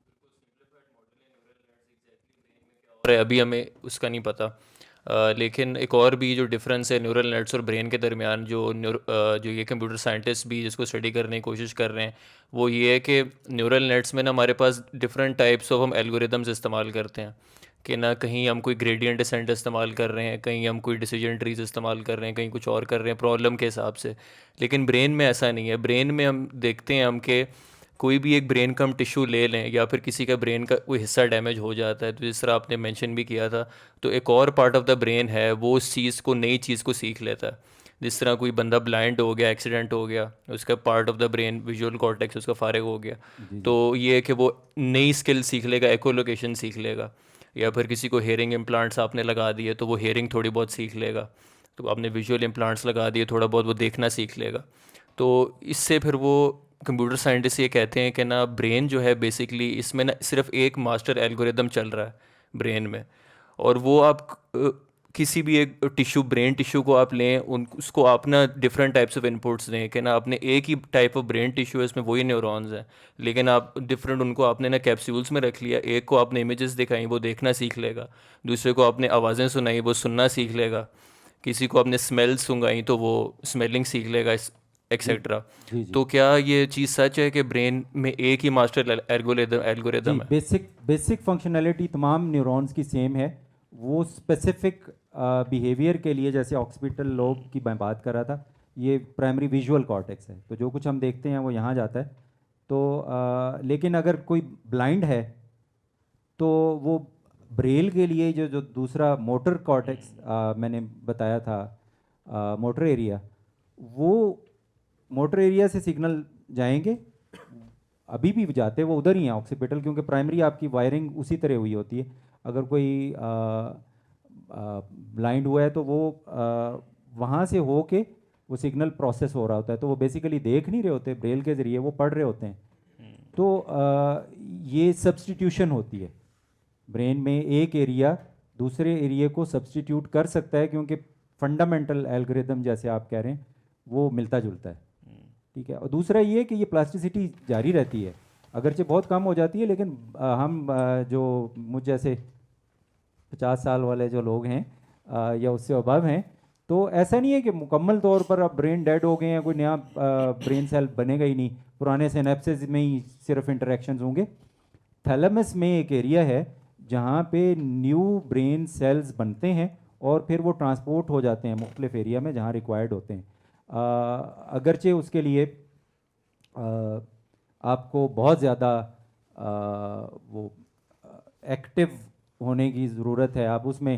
और अभी हमें उसका नहीं पता। लेकिन एक और भी जो डिफरेंस है न्यूरल नेट्स और ब्रेन के दरमियान, जो ये कंप्यूटर साइंटिस्ट भी जिसको स्टडी करने की कोशिश कर रहे हैं, वो ये है कि न्यूरल नेट्स में ना हमारे पास डिफरेंट टाइप्स ऑफ हम एल्गोरिदम्स इस्तेमाल करते हैं, कि ना कहीं हम कोई ग्रेडियंट डिसेंट इस्तेमाल कर रहे हैं, कहीं हम कोई डिसीजन ट्रीज इस्तेमाल कर रहे हैं, कहीं कुछ और कर रहे हैं प्रॉब्लम के हिसाब से। लेकिन ब्रेन में ऐसा नहीं है। ब्रेन में हम देखते हैं हम कि कोई भी एक ब्रेन का हम टिश्यू ले लें या फिर किसी का ब्रेन का कोई हिस्सा डैमेज हो जाता है, तो जिस तरह आपने मेंशन भी किया था, तो एक और पार्ट ऑफ द ब्रेन है वो उस चीज़ को, नई चीज़ को सीख लेता है। जिस तरह कोई बंदा ब्लाइंड हो गया, एक्सीडेंट हो गया, उसका part of the brain visual cortex उसका फारिग हो गया, तो ये है कि वो नई स्किल सीख लेगा, एकोलोकेशन सीख लेगा। या फिर किसी को हेयरिंग इम्प्लांट्स आपने लगा दिए तो वो हेयरिंग थोड़ी बहुत सीख लेगा। तो आपने विजुअल इम्प्लांट्स लगा दिए, थोड़ा बहुत वो देखना सीख लेगा। तो इससे फिर वो कंप्यूटर साइंटिस्ट ये कहते हैं कि ना ब्रेन जो है बेसिकली इसमें ना सिर्फ एक मास्टर एल्गोरिदम चल रहा है ब्रेन में, और वो आप किसी भी एक टिश्यू, ब्रेन टिश्यू को आप लें, उसको आप ना डिफरेंट टाइप्स ऑफ इनपुट्स दें, कि ना आपने एक ही टाइप ऑफ ब्रेन टिश्यू है, इसमें वही न्यूरॉन्स हैं, लेकिन आप डिफरेंट उनको आपने ना कैप्सूल्स में रख लिया। एक को आपने इमेजेस दिखाई, वो देखना सीख लेगा। दूसरे को आपने आवाज़ें सुनाई, वो सुनना सीख लेगा। किसी को आपने स्मेल सुंगाई तो वो स्मेलिंग सीख लेगा, एक्सेट्रा। तो क्या ये चीज़ सच है कि ब्रेन में एक ही मास्टर एल्गोरिदम है? बेसिक फंक्शनैलिटी तमाम न्यूरॉन्स की सेम है। वो स्पेसिफिक बिहेवियर के लिए, जैसे ऑक्सीपिटल लोब की मैं बात कर रहा था, ये प्राइमरी विजुअल कॉर्टेक्स है, तो जो कुछ हम देखते हैं वो यहाँ जाता है। तो लेकिन अगर कोई ब्लाइंड है तो वो ब्रेल के लिए जो दूसरा मोटर कॉर्टेक्स मैंने बताया था, मोटर एरिया, वो मोटर एरिया से सिग्नल जाएंगे, अभी भी जाते हैं वो उधर ही हैं ऑक्सीपिटल, क्योंकि प्राइमरी आपकी वायरिंग उसी तरह हुई होती है। अगर कोई ब्लाइंड हुआ है तो वो वहाँ से हो के वो सिग्नल प्रोसेस हो रहा होता है, तो वो बेसिकली देख नहीं रहे होते, ब्रेल के ज़रिए वो पढ़ रहे होते हैं। तो ये सब्सटीट्यूशन होती है ब्रेन में, एक एरिया दूसरे एरिया को सब्सटीट्यूट कर सकता है, क्योंकि फंडामेंटल एल्गोरिदम जैसे आप कह रहे हैं वो मिलता जुलता है, ठीक है। और दूसरा ये कि ये प्लास्टिसिटी जारी रहती है, अगरचे बहुत कम हो जाती है, लेकिन हम जो मुझ जैसे 50 साल वाले जो लोग हैं या उससे अबव हैं, तो ऐसा नहीं है कि मुकम्मल तौर पर अब ब्रेन डेड हो गए हैं, कोई नया ब्रेन सेल बनेगा ही नहीं, पुराने सिनेप्सिस में ही सिर्फ इंटरेक्शंस होंगे। थैलेमस में एक एरिया है जहाँ पे न्यू ब्रेन सेल्स बनते हैं और फिर वो ट्रांसपोर्ट हो जाते हैं मुख्तलिफ एरिया में जहाँ रिक्वायर्ड होते हैं। अगरचे उसके लिए आपको बहुत ज़्यादा वो एक्टिव होने की ज़रूरत है। आप उसमें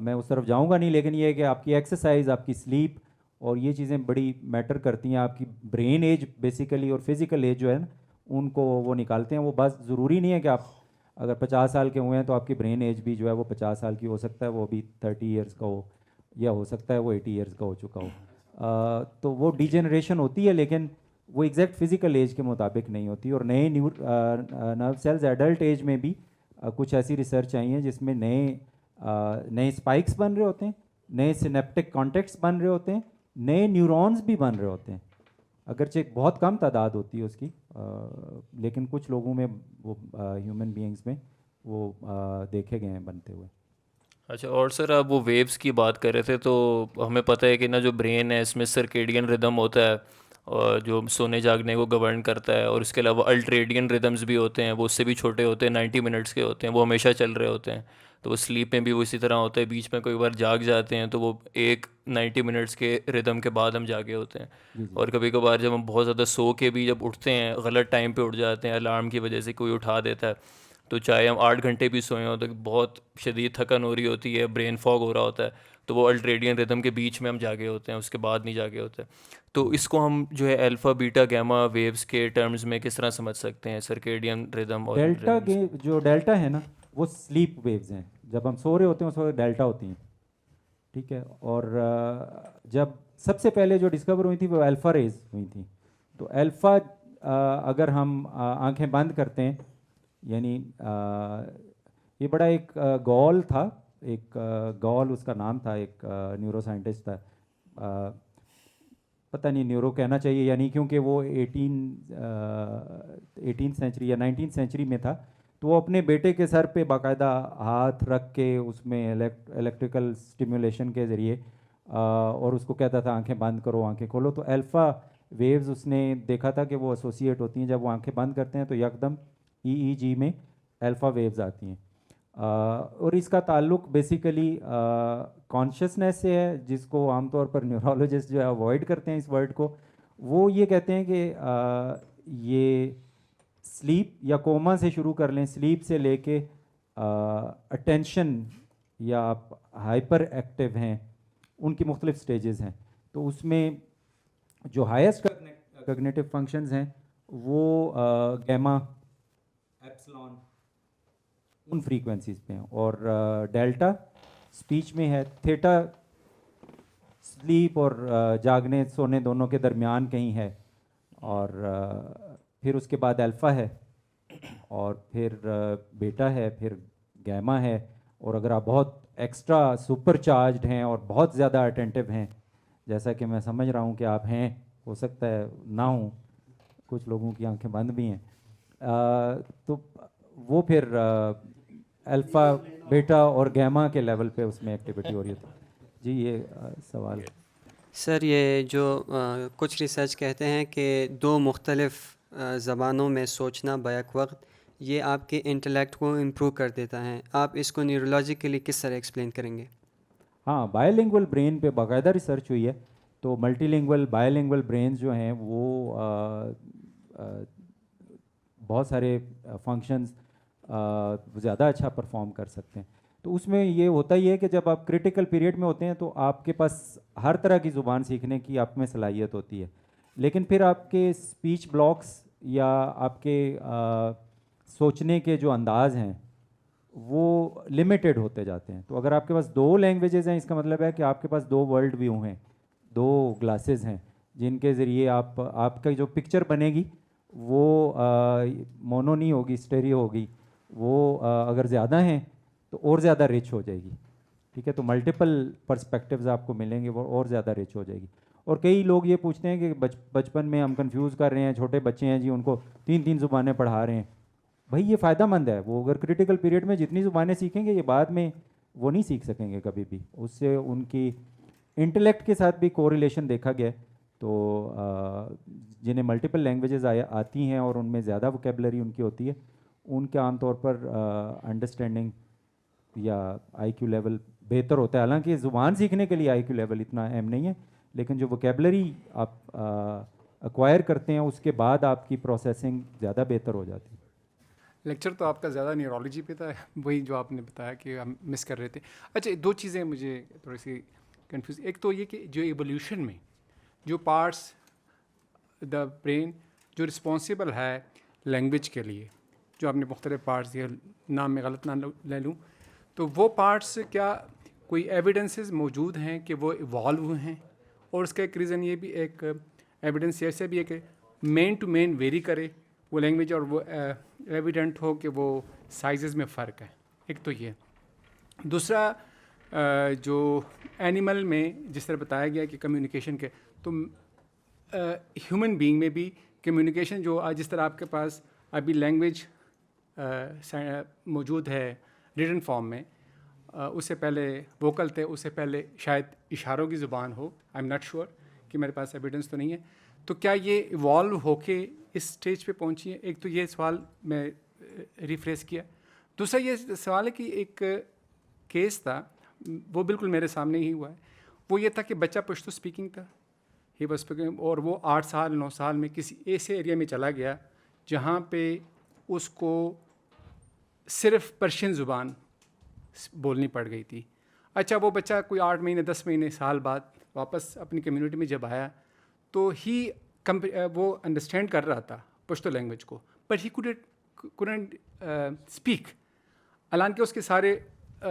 मैं उस तरफ जाऊंगा नहीं, लेकिन ये है कि आपकी एक्सरसाइज, आपकी स्लीप और ये चीज़ें बड़ी मैटर करती हैं। आपकी ब्रेन एज बेसिकली और फिज़िकल एज जो है ना, उनको वो निकालते हैं। वो बस ज़रूरी नहीं है कि आप अगर 50 साल के हुए हैं तो आपकी ब्रेन एज भी जो है वो 50 साल की हो सकता है, वो अभी 30 ईयर्स का हो, या हो सकता है वो 80 ईयर्स का हो चुका हो। तो वो डिजेनरेशन होती है, लेकिन वो एग्जैक्ट फिज़िकल एज के मुताबिक नहीं होती। और नए नर्व सेल्स एडल्ट एज में भी कुछ ऐसी रिसर्च आई है जिसमें नए स्पाइक्स बन रहे होते हैं, नए सिनेप्टिक कॉन्टेक्ट्स बन रहे होते हैं, नए न्यूरॉन्स भी बन रहे होते हैं। अगरचे बहुत कम तादाद होती है उसकी, लेकिन कुछ लोगों में वो ह्यूमन बीइंग्स में वो देखे गए हैं बनते हुए। अच्छा, और सर आप वो वेव्स की बात कर रहे थे, तो हमें पता है कि ना जो ब्रेन है इसमें सर्केडियन रिदम होता है और जो सोने जागने को गवर्न करता है, और इसके अलावा अल्ट्रेडियन रिदम्स भी होते हैं, वो उससे भी छोटे होते हैं, 90 मिनट्स के होते हैं, वो हमेशा चल रहे होते हैं। तो वो स्लीप में भी वो इसी तरह होता है, बीच में कोई बार जाग जाते हैं तो वो एक 90 मिनट्स के रिदम के बाद हम जागे होते हैं। और कभी कभार जब हम बहुत ज़्यादा सो के भी जब उठते हैं, गलत टाइम पे उठ जाते हैं, अलार्म की वजह से कोई उठा देता है, तो चाहे हम 8 घंटे भी सोए हों तो बहुत शदीद थकन हो रही होती है, ब्रेन फॉग हो रहा होता है, तो वो अल्ट्रेडियन रिदम के बीच में हम जागे होते हैं, उसके बाद नहीं जागे होते। तो इसको हम जो है अल्फ़ा बीटा गैमा वेव्स के टर्म्स में किस तरह समझ सकते हैं, सर्केडियन रिदम और जो डेल्टा है ना, वो स्लीप वेव्स हैं। जब हम सो रहे होते हैं उस वक्त डेल्टा होती हैं, ठीक है। और जब सबसे पहले जो डिस्कवर हुई थी वो अल्फ़ा रेज हुई थी। तो अल्फ़ा अगर हम आंखें बंद करते हैं, यानी ये बड़ा एक गॉल था, एक गॉल उसका नाम था, एक न्यूरो साइंटिस्ट था, पता नहीं न्यूरो कहना चाहिए या नहीं, क्योंकि वो 18th सेंचुरी या 19th सेंचुरी में था। तो वो अपने बेटे के सर पे बाकायदा हाथ रख के उसमें इलेक्ट्रिकल स्टिमुलेशन के ज़रिए और उसको कहता था आंखें बंद करो, आंखें खोलो। तो अल्फ़ा वेव्स उसने देखा था कि वो एसोसिएट होती हैं, जब वो आंखें बंद करते हैं तो यकदम EEG में अल्फ़ा वेव्स आती हैं। और इसका ताल्लुक बेसिकली कॉन्शियसनेस से है, जिसको आमतौर पर न्यूरोलॉजिस्ट जो है अवॉइड करते हैं इस वर्ड को। वो ये कहते हैं कि ये स्लीप या कोमा से शुरू कर लें, स्लीप से लेके अटेंशन या आप हाइपर एक्टिव हैं, उनकी मुख्तलिफ स्टेजेस हैं। तो उसमें जो हाईएस्ट कॉग्निटिव फंक्शंस हैं वो गैमा, एप्सिलॉन, उन फ्रीक्वेंसीज पे हैं, और डेल्टा स्पीच में है, थीटा स्लीप और जागने सोने दोनों के दरमियान कहीं है, और फिर उसके बाद अल्फ़ा है, और फिर बीटा है, फिर गैमा है। और अगर आप बहुत एक्स्ट्रा सुपर चार्ज्ड हैं और बहुत ज़्यादा अटेंटिव हैं, जैसा कि मैं समझ रहा हूँ कि आप हैं, हो सकता है ना हो, कुछ लोगों की आंखें बंद भी हैं, तो वो फिर अल्फ़ा बीटा और गैमा के लेवल पे उसमें एक्टिविटी हो रही है। जी ये सवाल। सर ये जो कुछ रिसर्च कहते हैं कि दो मुख्तलिफ़ ज़बानों में सोचना बैक वक्त ये आपके इंटेलेक्ट को इम्प्रूव कर देता है, आप इसको न्यूरोलॉजिकली किस तरह एक्सप्लेन करेंगे? हाँ, बायलिंगुअल ब्रेन पे बाकायदा रिसर्च हुई है। तो मल्टीलिंगुअल बायलिंगुअल ब्रेन जो हैं वो बहुत सारे फंक्शंस ज़्यादा अच्छा परफॉर्म कर सकते हैं। तो उसमें ये होता ही है कि जब आप क्रिटिकल पीरियड में होते हैं तो आपके पास हर तरह की ज़ुबान सीखने की आप में सलाहियत होती है, लेकिन फिर आपके स्पीच ब्लॉक्स या आपके सोचने के जो अंदाज हैं वो लिमिटेड होते जाते हैं। तो अगर आपके पास दो लैंग्वेजेस हैं, इसका मतलब है कि आपके पास दो वर्ल्ड व्यू हैं, दो ग्लासेस हैं, जिनके ज़रिए आपका जो पिक्चर बनेगी वो मोनो नहीं होगी, स्टेरियो होगी। वो अगर ज़्यादा हैं तो और ज़्यादा रिच हो जाएगी, ठीक है। तो मल्टीपल पर्सपेक्टिव्स आपको मिलेंगे, वो और ज़्यादा रिच हो जाएगी। और कई लोग ये पूछते हैं कि बचपन में हम कंफ्यूज कर रहे हैं, छोटे बच्चे हैं जी, उनको 3-3 ज़ुबानें पढ़ा रहे हैं। भाई ये फ़ायदेमंद है, वो अगर क्रिटिकल पीरियड में जितनी ज़ुबानें सीखेंगे ये बाद में वो नहीं सीख सकेंगे कभी भी। उससे उनकी इंटेलेक्ट के साथ भी कोरिलेशन देखा गया है। तो जिन्हें मल्टीपल लैंग्वेजेस आती हैं और उनमें ज़्यादा वोकेबलरी उनकी होती है, उनके आमतौर पर अंडरस्टैंडिंग या IQ लेवल बेहतर होता है। हालांकि ज़ुबान सीखने के लिए IQ लेवल इतना अहम नहीं है, लेकिन जो वोकेबलरी आप एक्वायर करते हैं उसके बाद आपकी प्रोसेसिंग ज़्यादा बेहतर हो जाती है। लेक्चर तो आपका ज़्यादा न्यूरोलॉजी पे था, वही जो आपने बताया कि हम मिस कर रहे थे। अच्छा, दो चीज़ें मुझे थोड़ी सी कंफ्यूज। एक तो ये कि जो एवोल्यूशन में जो पार्ट्स द ब्रेन जो रिस्पॉन्सिबल है लैंग्वेज के लिए, जो आपने मुख्तलिफ पार्ट्स दिए, नाम में गलत ना ले लूँ, तो वो पार्ट्स क्या कोई एविडेंसेस मौजूद हैं कि वो इवॉल्व हुए हैं? और उसका एक रीज़न ये भी, एक एविडेंस ऐसे भी है कि मेन टू मेन वेरी करे, वो लैंग्वेज और वो एविडेंट हो कि वो साइजेस में फ़र्क है। एक तो ये। दूसरा जो एनिमल में जिस तरह बताया गया कि कम्युनिकेशन के, तो ह्यूमन बीइंग में भी कम्युनिकेशन जो आज जिस तरह आपके पास अभी लैंग्वेज मौजूद है रिटन फॉर्म में, उससे पहले वोकल थे, उससे पहले शायद इशारों की ज़ुबान हो, आई एम नॉट श्योर कि मेरे पास एविडेंस तो नहीं है। तो क्या ये इवॉल्व होके इस स्टेज पे पहुंची है? एक तो ये सवाल मैं रिफ्रेश किया। दूसरा ये सवाल है कि एक केस था, वो बिल्कुल मेरे सामने ही हुआ है। वो ये था कि बच्चा पश्तो स्पीकिंग था, ही वाज स्पीकिंग, और वो 8 साल 9 साल में किसी ऐसे एरिया में चला गया जहाँ पे उसको सिर्फ पर्शियन ज़ुबान बोलनी पड़ गई थी। अच्छा, वो बच्चा कोई 8 महीने 10 महीने साल बाद वापस अपनी कम्युनिटी में जब आया तो वो अंडरस्टैंड कर रहा था पश्तो लैंग्वेज को, बट ही कुडंट स्पीक। हालांकि उसके सारे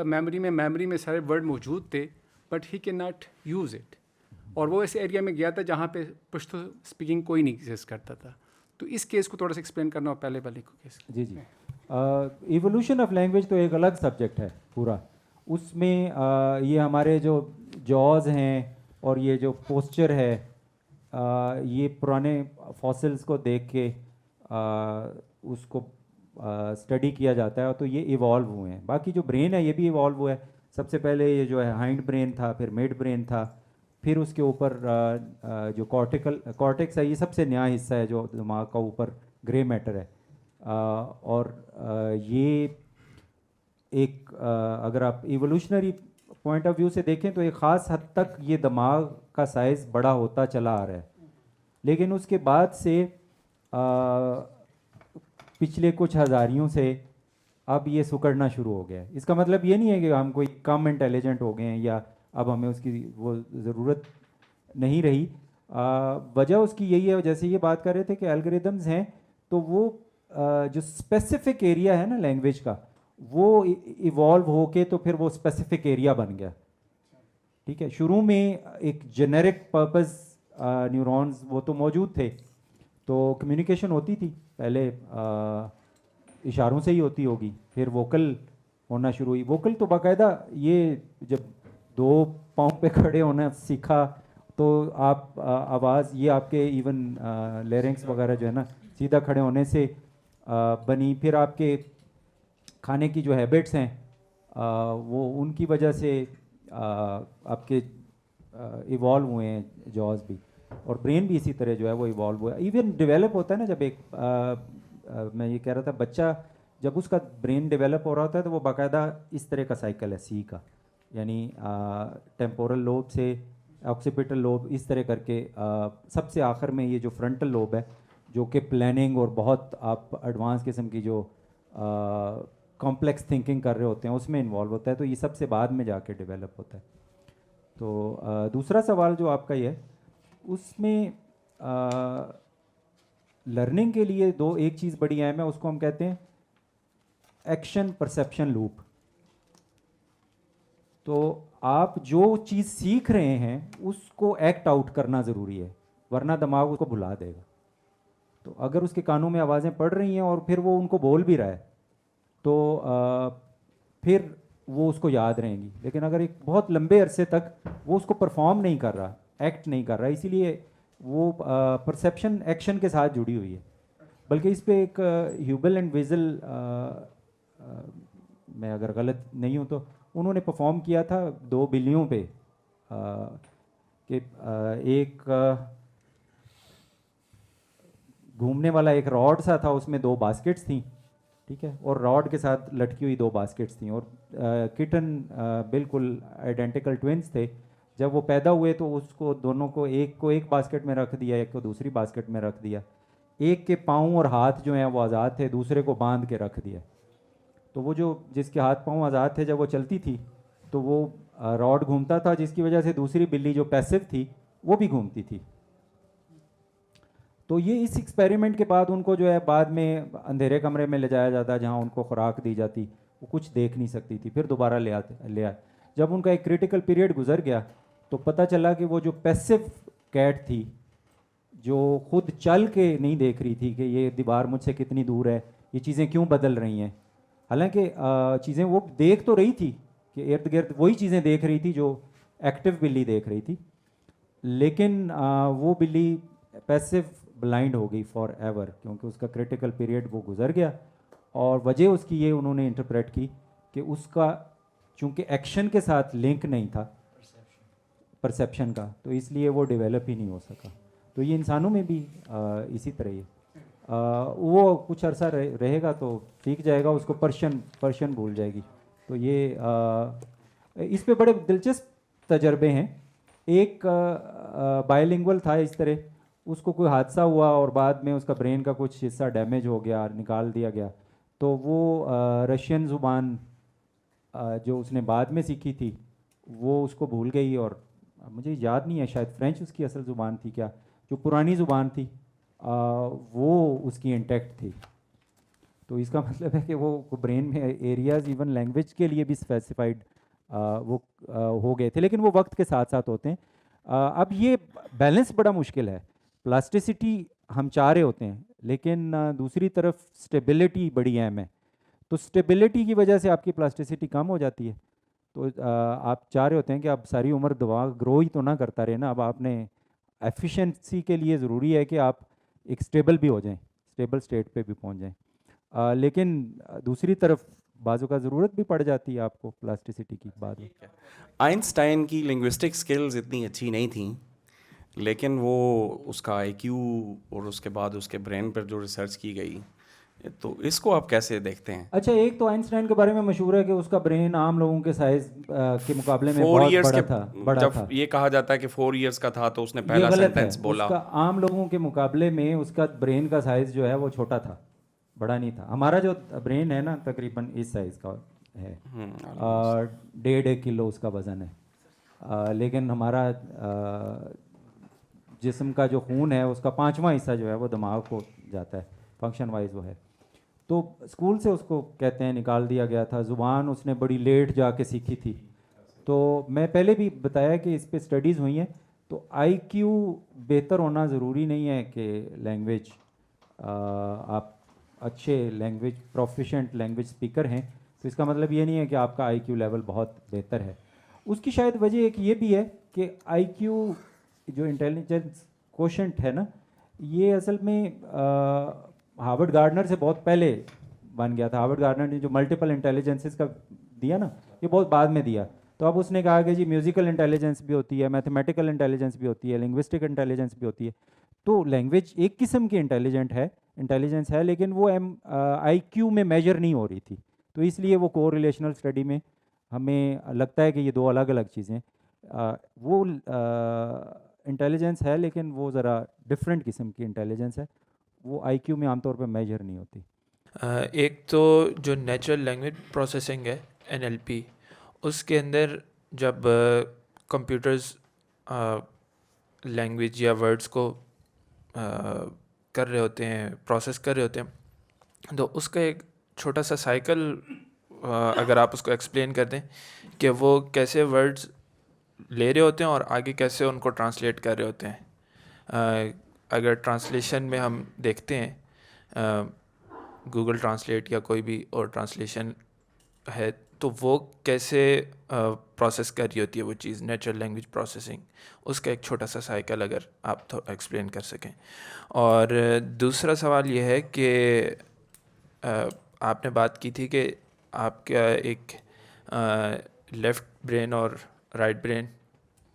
मेमोरी में सारे वर्ड मौजूद थे, but he can not use it. और वो ऐसे एरिया में गया था जहाँ पे पश्तो स्पीकिंग कोई नहीं एग्जिस्ट करता था। तो इस केस को थोड़ा सा एक्सप्लेन करना हो, पहले वाले को केस। जी जी, इवोल्यूशन ऑफ लैंग्वेज तो एक अलग सब्जेक्ट है पूरा। उसमें ये हमारे जो जॉज हैं और ये जो पोस्चर है, ये पुराने फॉसिल्स को देख के उसको स्टडी किया जाता है, तो ये इवॉल्व हुए हैं। बाकी जो ब्रेन है ये भी इवॉल्व हुआ है। सबसे पहले ये जो है हाइंड ब्रेन था, फिर मिड ब्रेन था, फिर उसके ऊपर जो कॉर्टेक्स है, ये सबसे नया हिस्सा है जो दिमाग का ऊपर ग्रे मैटर है। और ये एक अगर आप इवोल्यूशनरी पॉइंट ऑफ व्यू से देखें तो एक ख़ास हद तक ये दिमाग का साइज़ बड़ा होता चला आ रहा है, लेकिन उसके बाद से पिछले कुछ हज़ारियों से अब ये सुकड़ना शुरू हो गया है। इसका मतलब ये नहीं है कि हम कोई कम इंटेलिजेंट हो गए हैं या अब हमें उसकी वो ज़रूरत नहीं रही। वजह उसकी यही है, जैसे ये बात कर रहे थे कि एल्गोरिदम्स हैं, तो वो जो स्पेसिफिक एरिया है ना लैंग्वेज का, वो इवॉल्व होके तो फिर वो स्पेसिफिक एरिया बन गया। ठीक है, शुरू में एक जेनेरिक पर्पस न्यूरॉन्स वो तो मौजूद थे, तो कम्युनिकेशन होती थी पहले इशारों से ही होती होगी, फिर वोकल होना शुरू हुई। वोकल तो बाकायदा ये जब 2 पाँव पे खड़े होना सीखा तो आप आवाज़ ये आपके इवन लेरिंग्स वगैरह जो है ना सीधा खड़े होने से बनी। फिर आपके खाने की जो हैबिट्स हैं वो उनकी वजह से आपके इवॉल्व हुए हैं जॉज भी, और ब्रेन भी इसी तरह जो है वो इवॉल्व हुआ है। इवन डेवलप होता है ना, जब एक मैं ये कह रहा था, बच्चा जब उसका ब्रेन डेवलप हो रहा होता है तो वो बाकायदा इस तरह का साइकिल है सी का, यानी टेम्पोरल लोब से ऑक्सीपिटल लोब इस तरह करके सबसे आखिर में ये जो फ्रंटल लोब है जो कि प्लानिंग और बहुत आप एडवांस किस्म की जो कॉम्प्लेक्स थिंकिंग कर रहे होते हैं उसमें इन्वॉल्व होता है, तो ये सबसे बाद में जाके डेवलप होता है। तो दूसरा सवाल जो आपका ये है, उसमें लर्निंग के लिए एक चीज़ बड़ी अहम है, उसको हम कहते हैं एक्शन परसेप्शन लूप। तो आप जो चीज़ सीख रहे हैं उसको एक्ट आउट करना ज़रूरी है, वरना दिमाग उसको भुला देगा। तो अगर उसके कानों में आवाज़ें पड़ रही हैं और फिर वो उनको बोल भी रहा है तो फिर वो उसको याद रहेंगी, लेकिन अगर एक बहुत लंबे अरसे तक वो उसको परफॉर्म नहीं कर रहा, एक्ट नहीं कर रहा, इसीलिए वो परसेप्शन एक्शन के साथ जुड़ी हुई है। बल्कि इस पे एक ह्यूबल एंड विजल, मैं अगर गलत नहीं हूँ तो उन्होंने परफॉर्म किया था 2 बिल्लियों पे कि एक घूमने वाला एक रॉड सा था, उसमें 2 बास्केट्स थी, ठीक है, और रॉड के साथ लटकी हुई 2 बास्केट्स थी, और किटन बिल्कुल आइडेंटिकल ट्विंस थे। जब वो पैदा हुए तो उसको दोनों को एक बास्केट में रख दिया, एक को दूसरी बास्केट में रख दिया। एक के पाँव और हाथ जो हैं वो आज़ाद थे, दूसरे को बांध के रख दिया। तो वो जो जिसके हाथ पाँव आज़ाद थे, जब वो चलती थी तो वो रॉड घूमता था, जिसकी वजह से दूसरी बिल्ली जो पैसिव थी वो भी घूमती थी। तो ये इस एक्सपेरिमेंट के बाद उनको जो है बाद में अंधेरे कमरे में ले जाया जाता, जहाँ उनको खुराक दी जाती, वो कुछ देख नहीं सकती थी, फिर दोबारा ले आए। जब उनका एक क्रिटिकल पीरियड गुजर गया तो पता चला कि वो जो पैसिव कैट थी जो खुद चल के नहीं देख रही थी कि ये दीवार मुझसे कितनी दूर है, ये चीज़ें क्यों बदल रही हैं। हालांकि चीज़ें वो देख तो रही थी कि इर्द गिर्द वही चीज़ें देख रही थी जो एक्टिव बिल्ली देख रही थी, लेकिन वो बिल्ली पैसिव ब्लाइंड हो गई फॉर एवर, क्योंकि उसका क्रिटिकल पीरियड वो गुजर गया। और वजह उसकी ये उन्होंने इंटरप्रेट की कि उसका चूँकि एक्शन के साथ लिंक नहीं था परसेप्शन का, तो इसलिए वो डेवलप ही नहीं हो सका। तो ये इंसानों में भी इसी तरह ही वो कुछ अरसा रहेगा तो सीख जाएगा, उसको पर्शियन भूल जाएगी। तो ये इस पे बड़े दिलचस्प तजर्बे हैं। एक बायलिंगुअल था इस तरह, उसको कोई हादसा हुआ और बाद में उसका ब्रेन का कुछ हिस्सा डैमेज हो गया, निकाल दिया गया, तो वो रशियन ज़ुबान जो उसने बाद में सीखी थी वो उसको भूल गई, और मुझे याद नहीं है, शायद फ्रेंच उसकी असल ज़ुबान थी क्या, जो पुरानी ज़ुबान थी वो उसकी इंटैक्ट थी। तो इसका मतलब है कि वो ब्रेन में एरियाज़ इवन लैंग्वेज के लिए भी स्पेसिफाइड वो हो गए थे, लेकिन वो वक्त के साथ साथ होते हैं। अब ये बैलेंस बड़ा मुश्किल है। प्लास्टिसिटी हम चाह रहे होते हैं, लेकिन दूसरी तरफ स्टेबिलिटी बड़ी अहम है। तो स्टेबिलिटी की वजह से आपकी प्लास्टिसिटी कम हो जाती है। तो आप चाह रहे होते हैं कि आप सारी उम्र दिमाग ग्रो ही तो ना करता रहे ना। अब आपने एफिशिएंसी के लिए ज़रूरी है कि आप एक स्टेबल भी हो जाएं, स्टेबल स्टेट पे भी पहुंच जाएं। लेकिन दूसरी तरफ बाजू का ज़रूरत भी पड़ जाती है आपको प्लास्टिसिटी की बाद में। आइंस्टाइन की लिंग्विस्टिक स्किल्स इतनी अच्छी नहीं थी, लेकिन वो उसका आईक्यू और उसके बाद उसके ब्रेन पर जो रिसर्च की गई, तो इसको आप कैसे देखते हैं? अच्छा, एक तो आइंस्टाइन के बारे में मशहूर है कि उसका ब्रेन आम लोगों के साइज के मुकाबले में 4 बहुत years बड़ा के था, बड़ा जब था। ये कहा जाता है कि 4 years का था तो उसने ये पहला गलत है। सेंटेंस बोला। उसका आम लोगों के मुकाबले में उसका ब्रेन का साइज जो है वो छोटा था, बड़ा नहीं था। हमारा जो ब्रेन है ना तकरीबन इस साइज का है, 1.5 किलो उसका वज़न है। लेकिन हमारा जिस्म का जो खून है उसका 5वां हिस्सा जो है वो दिमाग को जाता है, फंक्शन वाइज वो है। तो स्कूल से उसको कहते हैं निकाल दिया गया था। ज़ुबान उसने बड़ी लेट जाके सीखी थी। तो मैं पहले भी बताया कि इस पे स्टडीज़ हुई हैं। तो आईक्यू बेहतर होना ज़रूरी नहीं है कि लैंग्वेज आप अच्छे लैंग्वेज प्रोफिशेंट लैंग्वेज स्पीकर हैं तो इसका मतलब ये नहीं है कि आपका आईक्यू लेवल बहुत बेहतर है। उसकी शायद वजह एक ये भी है कि आईक्यू जो इंटेलिजेंस कोशेंट है ना, ये असल में हार्वर्ड गार्डनर से बहुत पहले बन गया था। हार्वर्ड गार्डनर ने जो मल्टीपल इंटेलिजेंसेस का दिया ना, ये बहुत बाद में दिया। तो अब उसने कहा कि जी म्यूज़िकल इंटेलिजेंस भी होती है, मैथमेटिकल इंटेलिजेंस भी होती है, लिंग्विस्टिक इंटेलिजेंस भी होती है। तो लैंग्वेज एक किस्म की इंटेलिजेंस है, लेकिन वो आईक्यू में मेजर नहीं हो रही थी। तो इसलिए वो को रिलेशनल स्टडी में हमें लगता है कि ये दो अलग अलग चीज़ें, वो इंटेलिजेंस है लेकिन वो ज़रा डिफरेंट किस्म की इंटेलिजेंस है, वो आईक्यू में आमतौर पर मेजर नहीं होती। एक तो जो नेचुरल लैंग्वेज प्रोसेसिंग है NLP, उसके अंदर जब कंप्यूटर्स लैंग्वेज या वर्ड्स को कर रहे होते हैं, प्रोसेस कर रहे होते हैं, तो उसका एक छोटा सा साइकिल अगर आप उसको एक्सप्लेन कर दें कि वो कैसे वर्ड्स ले रहे होते हैं और आगे कैसे उनको ट्रांसलेट कर रहे होते हैं। अगर ट्रांसलेशन में हम देखते हैं गूगल ट्रांसलेट या कोई भी और ट्रांसलेशन है, तो वो कैसे प्रोसेस कर रही होती है वो चीज़, नेचुरल लैंग्वेज प्रोसेसिंग, उसका एक छोटा सा साइकिल अगर आप तो एक्सप्लेन कर सकें। और दूसरा सवाल ये है कि आपने बात की थी कि आपका एक लेफ़्ट ब्रेन और राइट ब्रेन,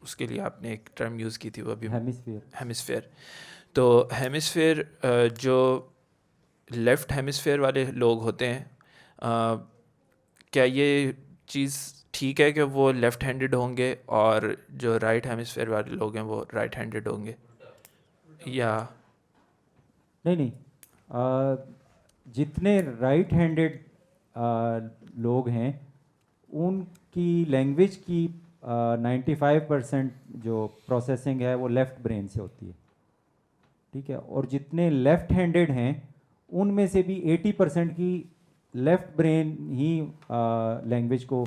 उसके लिए आपने एक टर्म यूज़ की थी, वो अभी हेमिस्फेयर। तो हेमिस्फेयर जो लेफ़्ट हेमिस्फेयर वाले लोग होते हैं, क्या ये चीज़ ठीक है कि वो लेफ़्ट हैंडेड होंगे और जो राइट हेमिस्फेयर वाले लोग हैं वो राइट हैंडेड होंगे, या नहीं? जितने राइट हैंडेड लोग हैं उनकी लैंग्वेज की 95% जो प्रोसेसिंग है वो लेफ़्ट ब्रेन से होती है, ठीक है। और जितने लेफ़्ट हैंडेड हैं उनमें से भी 80% की लेफ़्ट ब्रेन ही लैंग्वेज को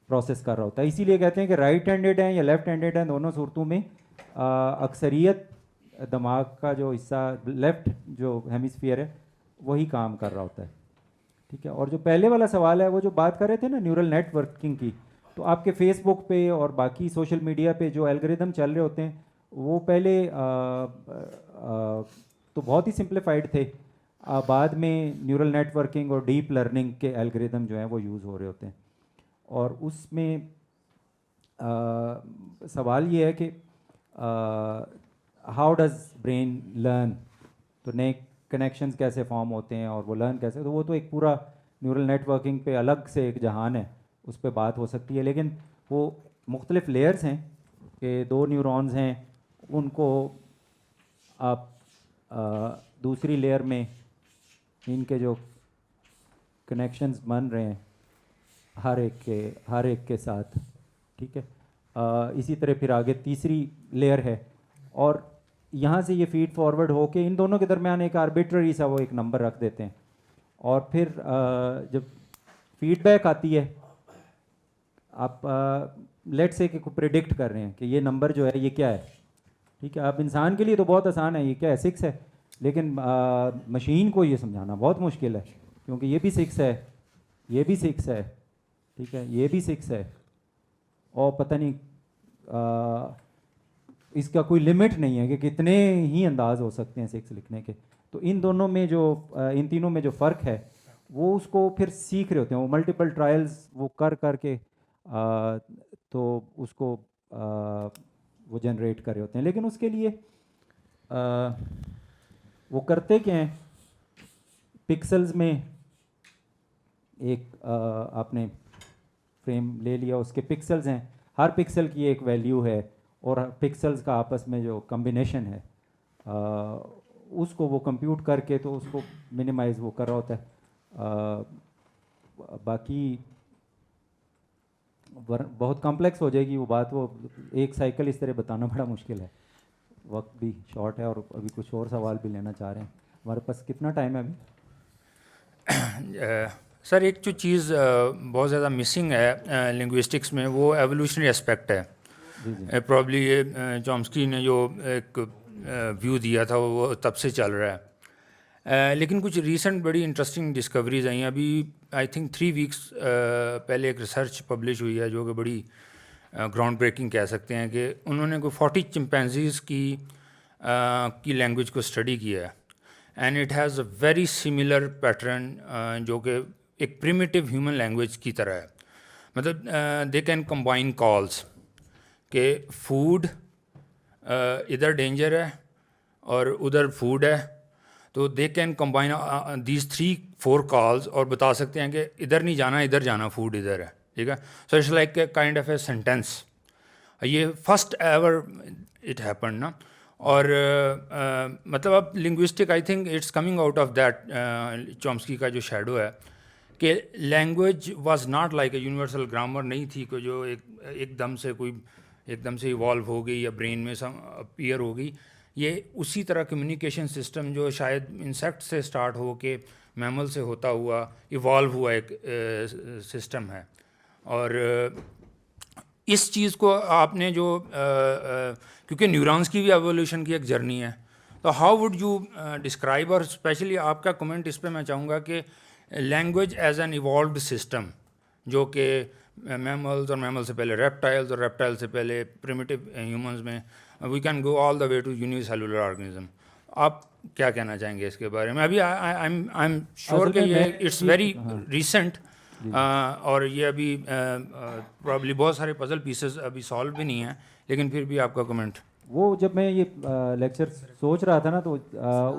प्रोसेस कर रहा होता है। इसीलिए कहते हैं कि राइट हैंडेड हैं या लेफ़्ट हैंडेड हैं, दोनों सूरतों में अक्सरियत दिमाग का जो हिस्सा लेफ़्ट जो हेमिस्फीयर है वही काम कर रहा होता है, ठीक है। और जो पहले वाला सवाल है वो जो बात कर रहे थे ना न्यूरल नेटवर्किंग की, तो आपके फेसबुक पे और बाकी सोशल मीडिया पे जो एल्गोरिदम चल रहे होते हैं वो पहले तो बहुत ही सिंप्लीफाइड थे, बाद में न्यूरल नेटवर्किंग और डीप लर्निंग के एल्गोरिदम जो हैं वो यूज़ हो रहे होते हैं। और उसमें सवाल ये है कि हाउ डज़ ब्रेन लर्न, तो नए कनेक्शंस कैसे फॉर्म होते हैं और वो लर्न कैसे, तो वो तो एक पूरा न्यूरल नेटवर्किंग पे अलग से एक जहान है, उस पर बात हो सकती है। लेकिन वो मुख्तलिफ लेयर्स हैं कि 2 न्यूरॉन्स हैं, उनको आप दूसरी लेयर में इनके जो कनेक्शंस बन रहे हैं हर एक के साथ, ठीक है। इसी तरह फिर आगे तीसरी लेयर है और यहाँ से ये फीड फॉरवर्ड होके इन दोनों के दरमियान एक आर्बिट्ररी सा वो एक नंबर रख देते हैं और फिर जब फीडबैक आती है आप लेट से कि प्रिडिक्ट कर रहे हैं कि ये नंबर जो है ये क्या है, ठीक है। अब इंसान के लिए तो बहुत आसान है, ये क्या है 6 है, लेकिन मशीन को ये समझाना बहुत मुश्किल है क्योंकि ये भी 6 है, ये भी 6 है, ठीक है, ये भी 6 है और पता नहीं इसका कोई लिमिट नहीं है कि कितने ही अंदाज हो सकते हैं 6 लिखने के। तो इन दोनों में जो इन तीनों में जो फ़र्क है वो उसको फिर सीख रहे होते हैं, वो मल्टीपल ट्रायल्स वो कर के तो उसको वो जनरेट कर रहे होते हैं। लेकिन उसके लिए वो करते क्या हैं, पिक्सल्स में एक आपने फ्रेम ले लिया, उसके पिक्सल्स हैं, हर पिक्सल की एक वैल्यू है और पिक्सल्स का आपस में जो कम्बिनेशन है उसको वो कंप्यूट करके तो उसको मिनिमाइज़ वो कर रहा होता है। बाकी बहुत कॉम्प्लेक्स हो जाएगी वो बात, वो एक साइकिल इस तरह बताना बड़ा मुश्किल है, वक्त भी शॉर्ट है और अभी कुछ और सवाल भी लेना चाह रहे हैं। हमारे पास कितना टाइम है अभी? सर एक जो चीज़ बहुत ज़्यादा मिसिंग है लिंग्विस्टिक्स में वो एवोल्यूशनरी एस्पेक्ट है। प्रॉब्ली ये चॉम्स्की ने जो एक व्यू दिया था वो तब से चल रहा है। लेकिन कुछ रीसेंट बड़ी इंटरेस्टिंग डिस्कवरीज आई हैं। अभी आई थिंक 3 वीक्स पहले एक रिसर्च पब्लिश हुई है जो कि बड़ी ग्राउंड ब्रेकिंग कह सकते हैं कि उन्होंने कोई 40 चिंपैंजीज़ की लैंग्वेज को स्टडी किया है and it has a very similar pattern जो कि एक प्रिमिटिव ह्यूमन लैंग्वेज की तरह है। मतलब दे कैन कंबाइन कॉल्स के फूड इधर डेंजर है और उधर फूड है, तो they can combine these 3-4 calls और बता सकते हैं कि इधर नहीं जाना इधर जाना, फूड इधर है, ठीक है। So it's like a kind of a sentence. ये फर्स्ट एवर इट हैपन ना। और मतलब अब linguistic I think it's coming out of that Chomsky का जो शैडो है कि language was not like a universal grammar नहीं थी कि जो एकदम से इवॉल्व हो गई या ब्रेन में अपीयर हो गई। ये उसी तरह कम्युनिकेशन सिस्टम जो शायद इंसेक्ट से स्टार्ट हो के मैमल से होता हुआ इवॉल्व हुआ एक सिस्टम है। और इस चीज़ को आपने जो क्योंकि न्यूरॉन्स की भी एवोल्यूशन की एक जर्नी है, तो हाउ वुड यू डिस्क्राइब, और स्पेशली आपका कमेंट इस पे मैं चाहूँगा कि language as an evolved system जो कि मैमल्स और मैमल से पहले रेप्टाइल्स और रेप्टाइल से पहले प्रिमिटिव ह्यूमंस में we can go all the way to unicellular organism. आप क्या कहना चाहेंगे इसके बारे में? अभी आई एम श्योर कि ये इट्स वेरी रिसेंट और ये अभी प्रॉब्ली बहुत सारे पजल पीसेस अभी सॉल्व भी नहीं हैं, लेकिन फिर भी आपका कमेंट। वो जब मैं ये लेक्चर सोच रहा था ना तो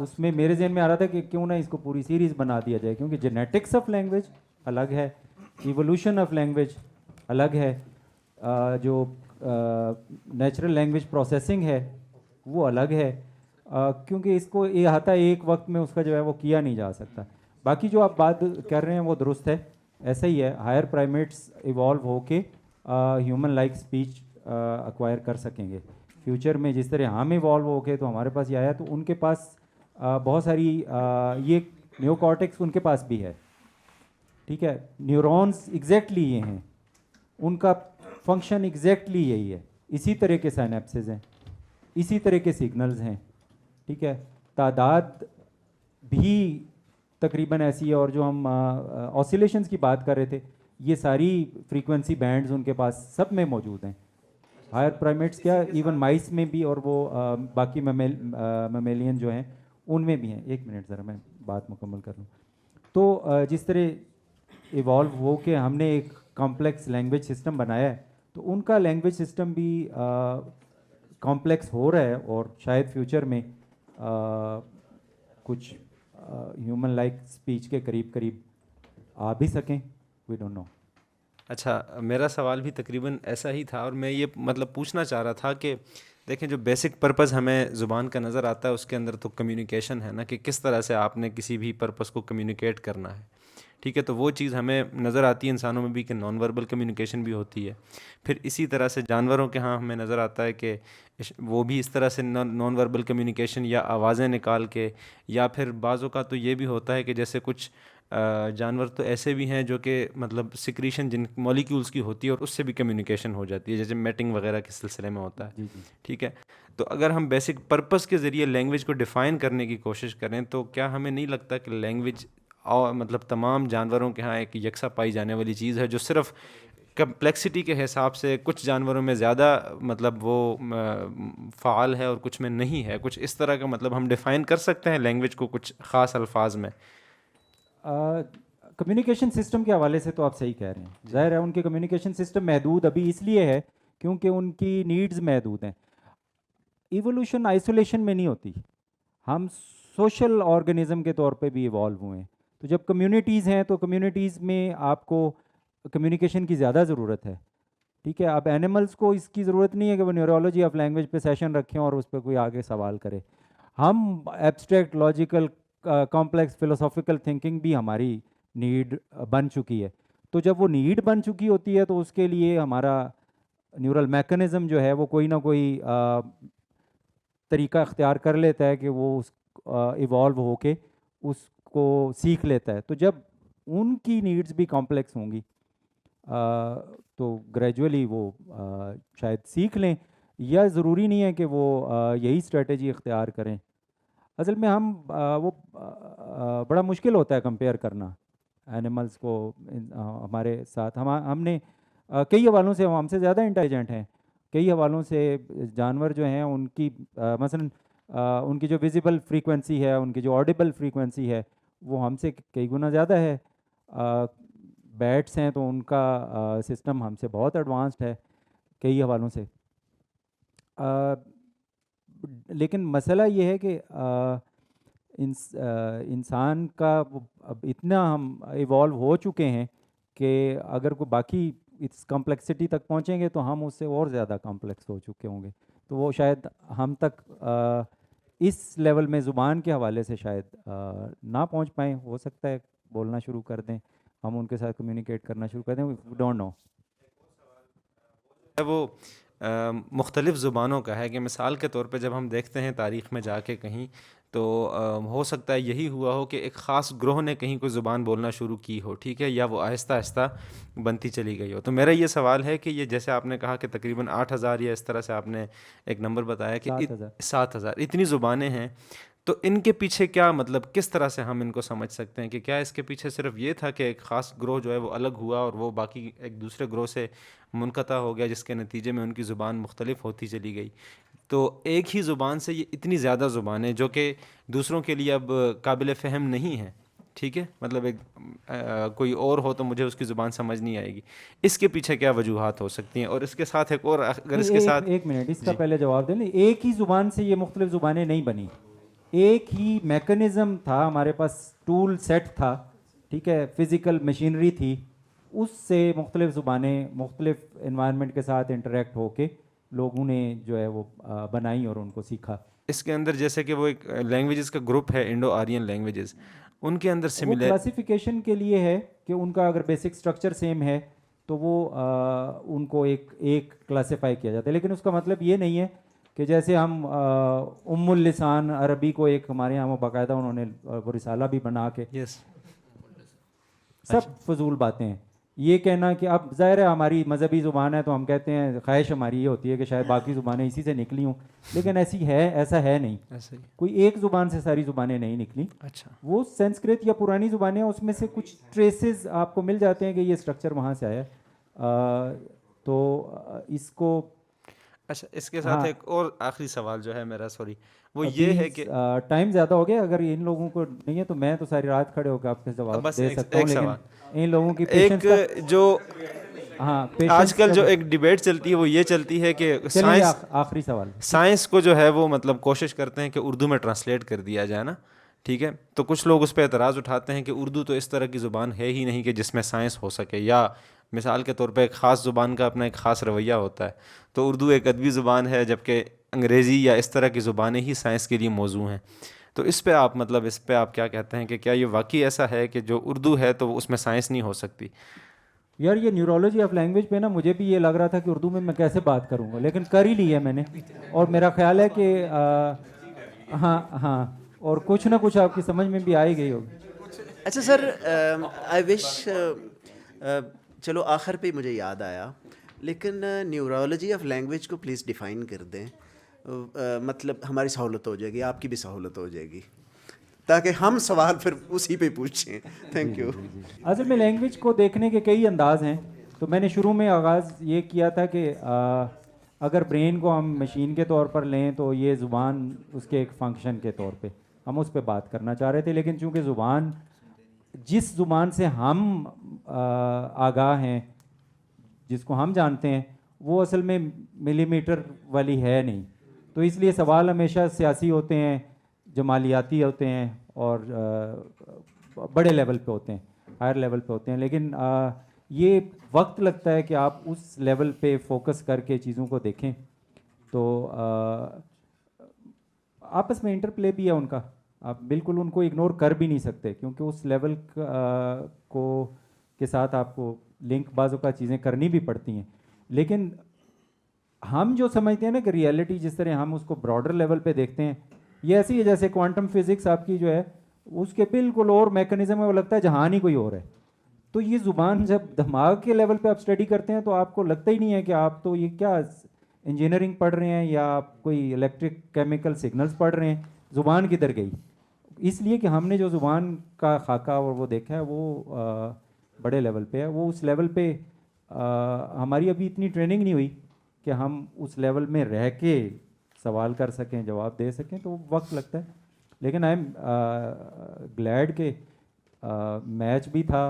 उसमें मेरे जहन में आ रहा था कि क्यों ना इसको पूरी सीरीज़ बना दिया जाए, क्योंकि जेनेटिक्स ऑफ लैंग्वेज अलग है, इवोल्यूशन ऑफ लैंग्वेज अलग है, जो नेचुरल लैंग्वेज प्रोसेसिंग है वो अलग है, क्योंकि इसको ये आता है एक वक्त में उसका जो है वो किया नहीं जा सकता। बाकी जो आप बात कर रहे हैं वो दुरुस्त है, ऐसा ही है। हायर प्राइमेट्स इवॉल्व होके ह्यूमन लाइक स्पीच एक्वायर कर सकेंगे फ्यूचर में। जिस तरह हम इवॉल्व होके तो हमारे पास ये आया, तो उनके पास बहुत सारी ये न्यूकॉर्टेक्स उनके पास भी है, ठीक है। न्यूरॉन्स एग्जैक्टली ये हैं, उनका फंक्शन एग्जैक्टली यही है, इसी तरह के साइनेप्सेस हैं, इसी तरह के सिग्नल्स हैं, ठीक है, तादाद भी तकरीबन ऐसी है, और जो हम ऑसिलेशंस की बात कर रहे थे, ये सारी फ्रीक्वेंसी बैंड्स उनके पास सब में मौजूद हैं। हायर प्राइमेट्स क्या, इवन माइस में भी, और वो बाकी ममेलियन जो हैं उनमें भी हैं। एक मिनट ज़रा मैं बात मुकम्मल कर लूँ। तो जिस तरह इवॉल्व हो के हमने एक कॉम्प्लेक्स लैंग्वेज सिस्टम बनाया है, तो उनका लैंग्वेज सिस्टम भी कॉम्प्लेक्स हो रहा है, और शायद फ्यूचर में कुछ ह्यूमन लाइक स्पीच के करीब करीब आ भी सकें, वी डोंट नो। अच्छा, मेरा सवाल भी तकरीबन ऐसा ही था, और मैं ये मतलब पूछना चाह रहा था कि देखें, जो बेसिक पर्पस हमें ज़ुबान का नज़र आता है उसके अंदर तो कम्युनिकेशन है ना, कि किस तरह से आपने किसी भी पर्पस को कम्युनिकेट करना है, ठीक है। तो वो चीज़ हमें नज़र आती है इंसानों में भी कि नॉन वर्बल कम्युनिकेशन भी होती है। फिर इसी तरह से जानवरों के यहाँ हमें नज़र आता है कि वो भी इस तरह से नॉन वर्बल कम्युनिकेशन या आवाज़ें निकाल के, या फिर बाज़ों का तो ये भी होता है कि जैसे कुछ जानवर तो ऐसे भी हैं जो कि मतलब सिक्रीशन जिन मॉलिक्यूल्स की होती है और उससे भी कम्युनिकेशन हो जाती है, जैसे मैटिंग वगैरह के सिलसिले में होता है, ठीक है। तो अगर हम बेसिक पर्पस के ज़रिए लैंग्वेज को डिफ़ाइन करने की कोशिश करें, तो क्या हमें नहीं लगता कि लैंग्वेज और मतलब तमाम जानवरों के यहाँ एक यकसा पाई जाने वाली चीज़ है, जो सिर्फ कम्प्लेक्सिटी के हिसाब से कुछ जानवरों में ज़्यादा मतलब वो फ़ाल है और कुछ में नहीं है? कुछ इस तरह का मतलब हम डिफ़ाइन कर सकते हैं लैंग्वेज को कुछ ख़ास अल्फाज में? कम्युनिकेशन सिस्टम के हवाले से तो आप सही कह रहे हैं। ज़ाहिर है उनके कम्युनिकेशन सिस्टम महदूद अभी इसलिए है क्योंकि उनकी नीड्स महदूद हैं। इवोल्यूशन आइसोलेशन में नहीं होती, हम सोशल ऑर्गेनिज्म के तौर पे भी इवॉल्व हुए हैं। तो जब कम्युनिटीज़ हैं तो कम्युनिटीज़ में आपको कम्युनिकेशन की ज़्यादा ज़रूरत है, ठीक है। अब एनिमल्स को इसकी ज़रूरत नहीं है कि वो न्यूरोलॉजी ऑफ लैंग्वेज पे सेशन रखें और उस पर कोई आगे सवाल करे। हम abstract logical complex philosophical thinking भी हमारी नीड बन चुकी है। तो जब वो नीड बन चुकी होती है तो उसके लिए हमारा न्यूरल मैकेनिज़्म जो है वो कोई ना कोई तरीका अख्तियार कर लेता है कि वो उस इवॉल्व होके उसको सीख लेता है। तो जब उनकी नीड्स भी कॉम्प्लेक्स होंगी तो ग्रेजुअली वो शायद सीख लें, या ज़रूरी नहीं है कि वो यही स्ट्रेटजी इख्तियार करें। असल में हम बड़ा मुश्किल होता है कंपेयर करना एनिमल्स को हमारे साथ। हमने कई हवालों से हमसे ज़्यादा इंटेलिजेंट हैं, कई हवालों से जानवर जो हैं उनकी मसलन उनकी जो विजिबल फ्रीक्वेंसी है, उनकी जो ऑडिबल फ्रीक्वेंसी है वो हमसे कई गुना ज़्यादा है। बैट्स हैं तो उनका सिस्टम हमसे बहुत एडवांस्ड है कई हवालों से। लेकिन मसला ये है कि इंसान का अब इतना हम इवॉल्व हो चुके हैं कि अगर कोई बाकी इस कॉम्प्लेक्सिटी तक पहुंचेंगे तो हम उससे और ज़्यादा कॉम्प्लेक्स हो चुके होंगे। तो वो शायद हम तक इस लेवल में ज़ुबान के हवाले से शायद ना पहुंच पाएँ। हो सकता है बोलना शुरू कर दें, हम उनके साथ कम्युनिकेट करना शुरू कर दें, वी डोंट नो। वो मुख्तलिफ़ ज़ुबानों का है कि मिसाल के तौर पे जब हम देखते हैं तारीख़ में जाके कहीं, तो हो सकता है यही हुआ हो कि एक ख़ास ग्रोह ने कहीं कोई ज़ुबान बोलना शुरू की हो, ठीक है, या वो आहिस्ता आहिस्ता बनती चली गई हो। तो मेरा ये सवाल है कि ये जैसे आपने कहा कि तकरीबन 8,000 या इस तरह से आपने एक नंबर बताया कि 7,000 इतनी ज़ुबानें हैं, तो इनके पीछे क्या मतलब किस तरह से हम इनको समझ सकते हैं कि क्या इसके पीछे सिर्फ ये था कि एक ख़ास ग्रोह जो है वो अलग हुआ और वो बाकी एक दूसरे ग्रोह से मुनक़ता हो गया, जिसके नतीजे में उनकी ज़ुबान मुख्तलिफ होती चली गई। तो एक ही ज़ुबान से ये इतनी ज़्यादा ज़ुबानें जो कि दूसरों के लिए अब काबिल फ़हम नहीं है, ठीक है, मतलब एक कोई और हो तो मुझे उसकी ज़ुबान समझ नहीं आएगी, इसके पीछे क्या वजूहात हो सकती हैं? और इसके साथ एक और अगर इसके साथ एक मिनट इसका पहले जवाब दें। एक ही ज़ुबान से ये मुख्तलिफ ज़ुबानें नहीं बनी, एक ही मैकेनिज़्म था, हमारे पास टूल सेट था, ठीक है, फ़िज़िकल मशीनरी थी, उससे मुख्तलिफ ज़ुबानें मुख्तलिफ इन्वायरमेंट के साथ इंटरेक्ट होके लोगों ने जो है वो बनाई और उनको सीखा। इसके अंदर जैसे कि वो एक लैंग्वेजेस का ग्रुप है, इंडो आर्यन लैंग्वेजेस, उनके अंदर सिमिलर क्लासिफिकेशन के लिए है कि उनका अगर बेसिक स्ट्रक्चर सेम है तो वो उनको एक क्लासीफाई किया जाता है। लेकिन उसका मतलब ये नहीं है कि जैसे हम उम्मुल लिसान अरबी को एक हमारे यहाँ बाकायदा उन्होंने वो रिसाला भी बना के सब फजूल बातें हैं। ये कहना कि अब ज़ाहिर है हमारी मजहबी ज़ुबान है तो हम कहते हैं, ख्वाहिश हमारी ये होती है कि शायद बाकी ज़ुबानें इसी से निकली हों, लेकिन ऐसा है नहीं। ऐसे ही कोई एक ज़ुबान से सारी ज़ुबानें नहीं निकली। अच्छा, वो संस्कृत या पुरानी ज़ुबानें हैं, उसमें से कुछ ट्रेसेस आपको मिल जाते हैं कि ये स्ट्रक्चर वहाँ से आया है। इसको अच्छा, इसके साथ हाँ, एक और आखिरी सवाल जो है मेरा, सॉरी, वो अभी ये है कि टाइम ज़्यादा हो गया, अगर इन लोगों को नहीं है तो मैं तो सारी रात खड़े होकर आपके जवाब बस दे एक सकता हूँ, एक लेकिन सवाल, इन लोगों की पेशेंस एक जो हाँ पेशेंस आजकल जो एक डिबेट चलती है वो ये चलती है कि साइंस, आखिरी सवाल, साइंस को जो है वो मतलब कोशिश करते हैं कि उर्दू में ट्रांसलेट कर दिया जाए ना, ठीक है, तो कुछ लोग उस पर एतराज़ उठाते हैं कि उर्दू तो इस तरह की ज़ुबान है ही नहीं कि जिसमें साइंस हो सके, या मिसाल के तौर पे एक ख़ास ज़ुबान का अपना एक ख़ास रवैया होता है, तो उर्दू एक अदबी ज़ुबान है जबकि अंग्रेज़ी या इस तरह की ज़ुबानें ही साइंस के लिए मौजू हैं। तो इस पे आप मतलब इस पे आप क्या कहते हैं कि क्या ये वाकई ऐसा है कि जो उर्दू है तो उसमें साइंस नहीं हो सकती? यार ये न्यूरोलॉजी ऑफ लैंग्वेज पे ना मुझे भी ये लग रहा था कि उर्दू में मैं कैसे बात करूँगा, लेकिन कर ही ली है मैंने, और मेरा ख्याल है कि हाँ, और कुछ ना कुछ आपकी समझ में भी आ ही गई होगी। अच्छा सर, आई विश, चलो आखिर पे मुझे याद आया, लेकिन न्यूरोलॉजी ऑफ लैंग्वेज को प्लीज़ डिफ़ाइन कर दें, मतलब हमारी सहूलत हो जाएगी, आपकी भी सहूलत हो जाएगी, ताकि हम सवाल फिर उसी पे पूछें। Thank you. असल में लैंग्वेज को देखने के कई अंदाज हैं, तो मैंने शुरू में आगाज़ ये किया था कि अगर ब्रेन को हम मशीन के तौर पर लें तो ये ज़ुबान उसके एक फंक्शन के तौर पे हम उस पर बात करना चाह रहे थे, लेकिन चूंकि ज़ुबान जिस ज़ुबान से हम आगाह हैं, जिसको हम जानते हैं, वो असल में मिलीमीटर वाली है नहीं, तो इसलिए सवाल हमेशा सियासी होते हैं, जमालियाती होते हैं, और बड़े लेवल पे होते हैं, हायर लेवल पे होते हैं, लेकिन ये वक्त लगता है कि आप उस लेवल पे फोकस करके चीज़ों को देखें, तो आपस में इंटरप्ले भी है उनका, आप बिल्कुल उनको इग्नोर कर भी नहीं सकते, क्योंकि उस लेवल के साथ आपको लिंक बाज़ों का चीज़ें करनी भी पड़ती हैं, लेकिन हम जो समझते हैं ना कि रियलिटी जिस तरह हम उसको ब्रॉडर लेवल पे देखते हैं, ये ऐसी है जैसे क्वांटम फिज़िक्स आपकी जो है उसके बिल्कुल और मैकेनिज़्म है, वो लगता है जहान ही कोई और है। तो ये ज़ुबान जब दिमाग के लेवल पे आप स्टडी करते हैं तो आपको लगता ही नहीं है कि आप तो ये क्या इंजीनियरिंग पढ़ रहे हैं या आप कोई इलेक्ट्रिक केमिकल सिग्नल्स पढ़ रहे हैं, ज़ुबान किधर गई। इसलिए कि हमने जो ज़ुबान का खाका और वो देखा है वो बड़े लेवल पे है, वो उस लेवल पे हमारी अभी इतनी ट्रेनिंग नहीं हुई कि हम उस लेवल में रह के सवाल कर सकें, जवाब दे सकें, तो वक्त लगता है। लेकिन आई एम ग्लैड के मैच भी था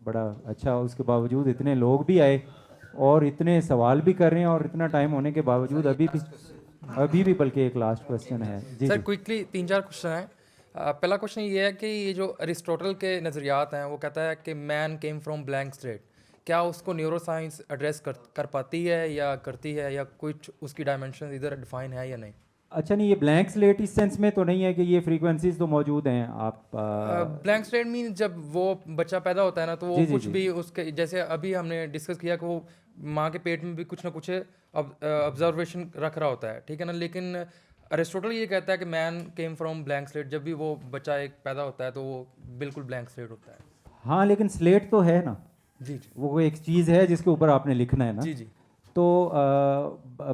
बड़ा अच्छा, उसके बावजूद इतने लोग भी आए और इतने सवाल भी कर रहे हैं, और इतना टाइम होने के बावजूद अभी भी बल्कि एक लास्ट क्वेश्चन है जी। सर क्विकली 3-4 क्वेश्चन हैं। पहला क्वेश्चन ये है कि ये जो अरिस्टोटल के नज़रियात हैं, वो कहता है कि man came from blank slate, क्या उसको न्यूरो साइंस एड्रेस कर पाती है या करती है, या कुछ उसकी डायमेंशन इधर डिफाइन है या नहीं? अच्छा, नहीं, ये ब्लैंक स्लेट इस सेंस में तो नहीं है कि ये फ्रीक्वेंसीज तो मौजूद हैं। आप ब्लैंक स्लेट मीन जब वो बच्चा पैदा होता है ना, तो वो जी, कुछ जी, भी उसके, जैसे अभी हमने डिस्कस किया कि वो माँ के पेट में भी कुछ ना कुछ ऑब्जर्वेशन रख रहा होता है, ठीक है ना, लेकिन अरिस्टोटल ये कहता है कि man came from blank slate, जब भी वो बच्चा एक पैदा होता है तो वो बिल्कुल ब्लैंक स्लेट होता है। हाँ, लेकिन स्लेट तो है ना जी, वो एक चीज़ है जिसके ऊपर आपने लिखना है ना। जी। तो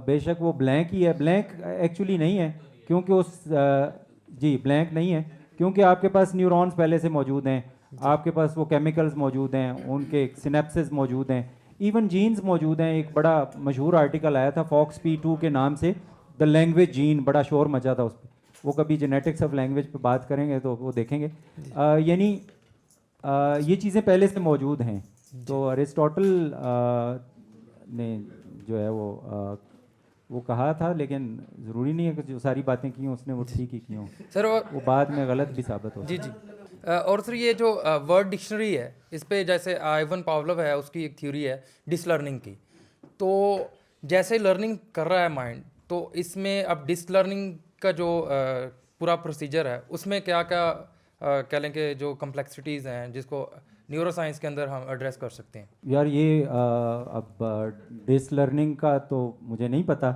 बेशक वो ब्लैंक ही है, ब्लैंक एक्चुअली नहीं है, क्योंकि उस जी ब्लैंक नहीं है, क्योंकि आपके पास न्यूरॉन्स पहले से मौजूद हैं, आपके पास वो केमिकल्स मौजूद हैं, उनके सिनेप्सिस मौजूद हैं, इवन जीन्स मौजूद हैं। एक बड़ा मशहूर आर्टिकल आया था फॉक्स P2 के नाम से, द लैंग्वेज जीन, बड़ा शोर मचा था उस पर। वो कभी जेनेटिक्स ऑफ लैंग्वेज पे बात करेंगे तो वो देखेंगे। यानी ये चीज़ें पहले से मौजूद हैं। तो अरिस्टोटल ने जो है वो कहा था, लेकिन ज़रूरी नहीं है कि जो सारी बातें की हों उसने वो ठीक ही की हों सर, वो बाद में गलत भी साबित हो। जी। और सर ये जो वर्ड डिक्शनरी है, इस पे जैसे आइवन पावलोव है, उसकी एक थ्योरी है डिसलर्निंग की, तो जैसे लर्निंग कर रहा है माइंड, तो इसमें अब डिसलर्निंग का जो पूरा प्रोसीजर है उसमें क्या कह लें कि जो कम्प्लेक्सिटीज़ हैं जिसको न्यूरो साइंस के अंदर हम एड्रेस कर सकते हैं। यार ये अब डिसलर्निंग का तो मुझे नहीं पता,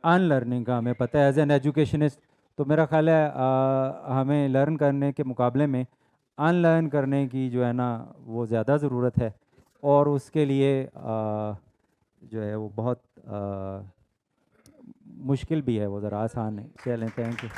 अनलर्निंग का हमें पता है एज एन एजुकेशनिस्ट। तो मेरा ख्याल है हमें लर्न करने के मुकाबले में अनलर्न करने की जो है ना वो ज़्यादा ज़रूरत है। और उसके लिए जो है वो बहुत मुश्किल भी है, वो ज़रा आसान है। चलें, थैंक यू।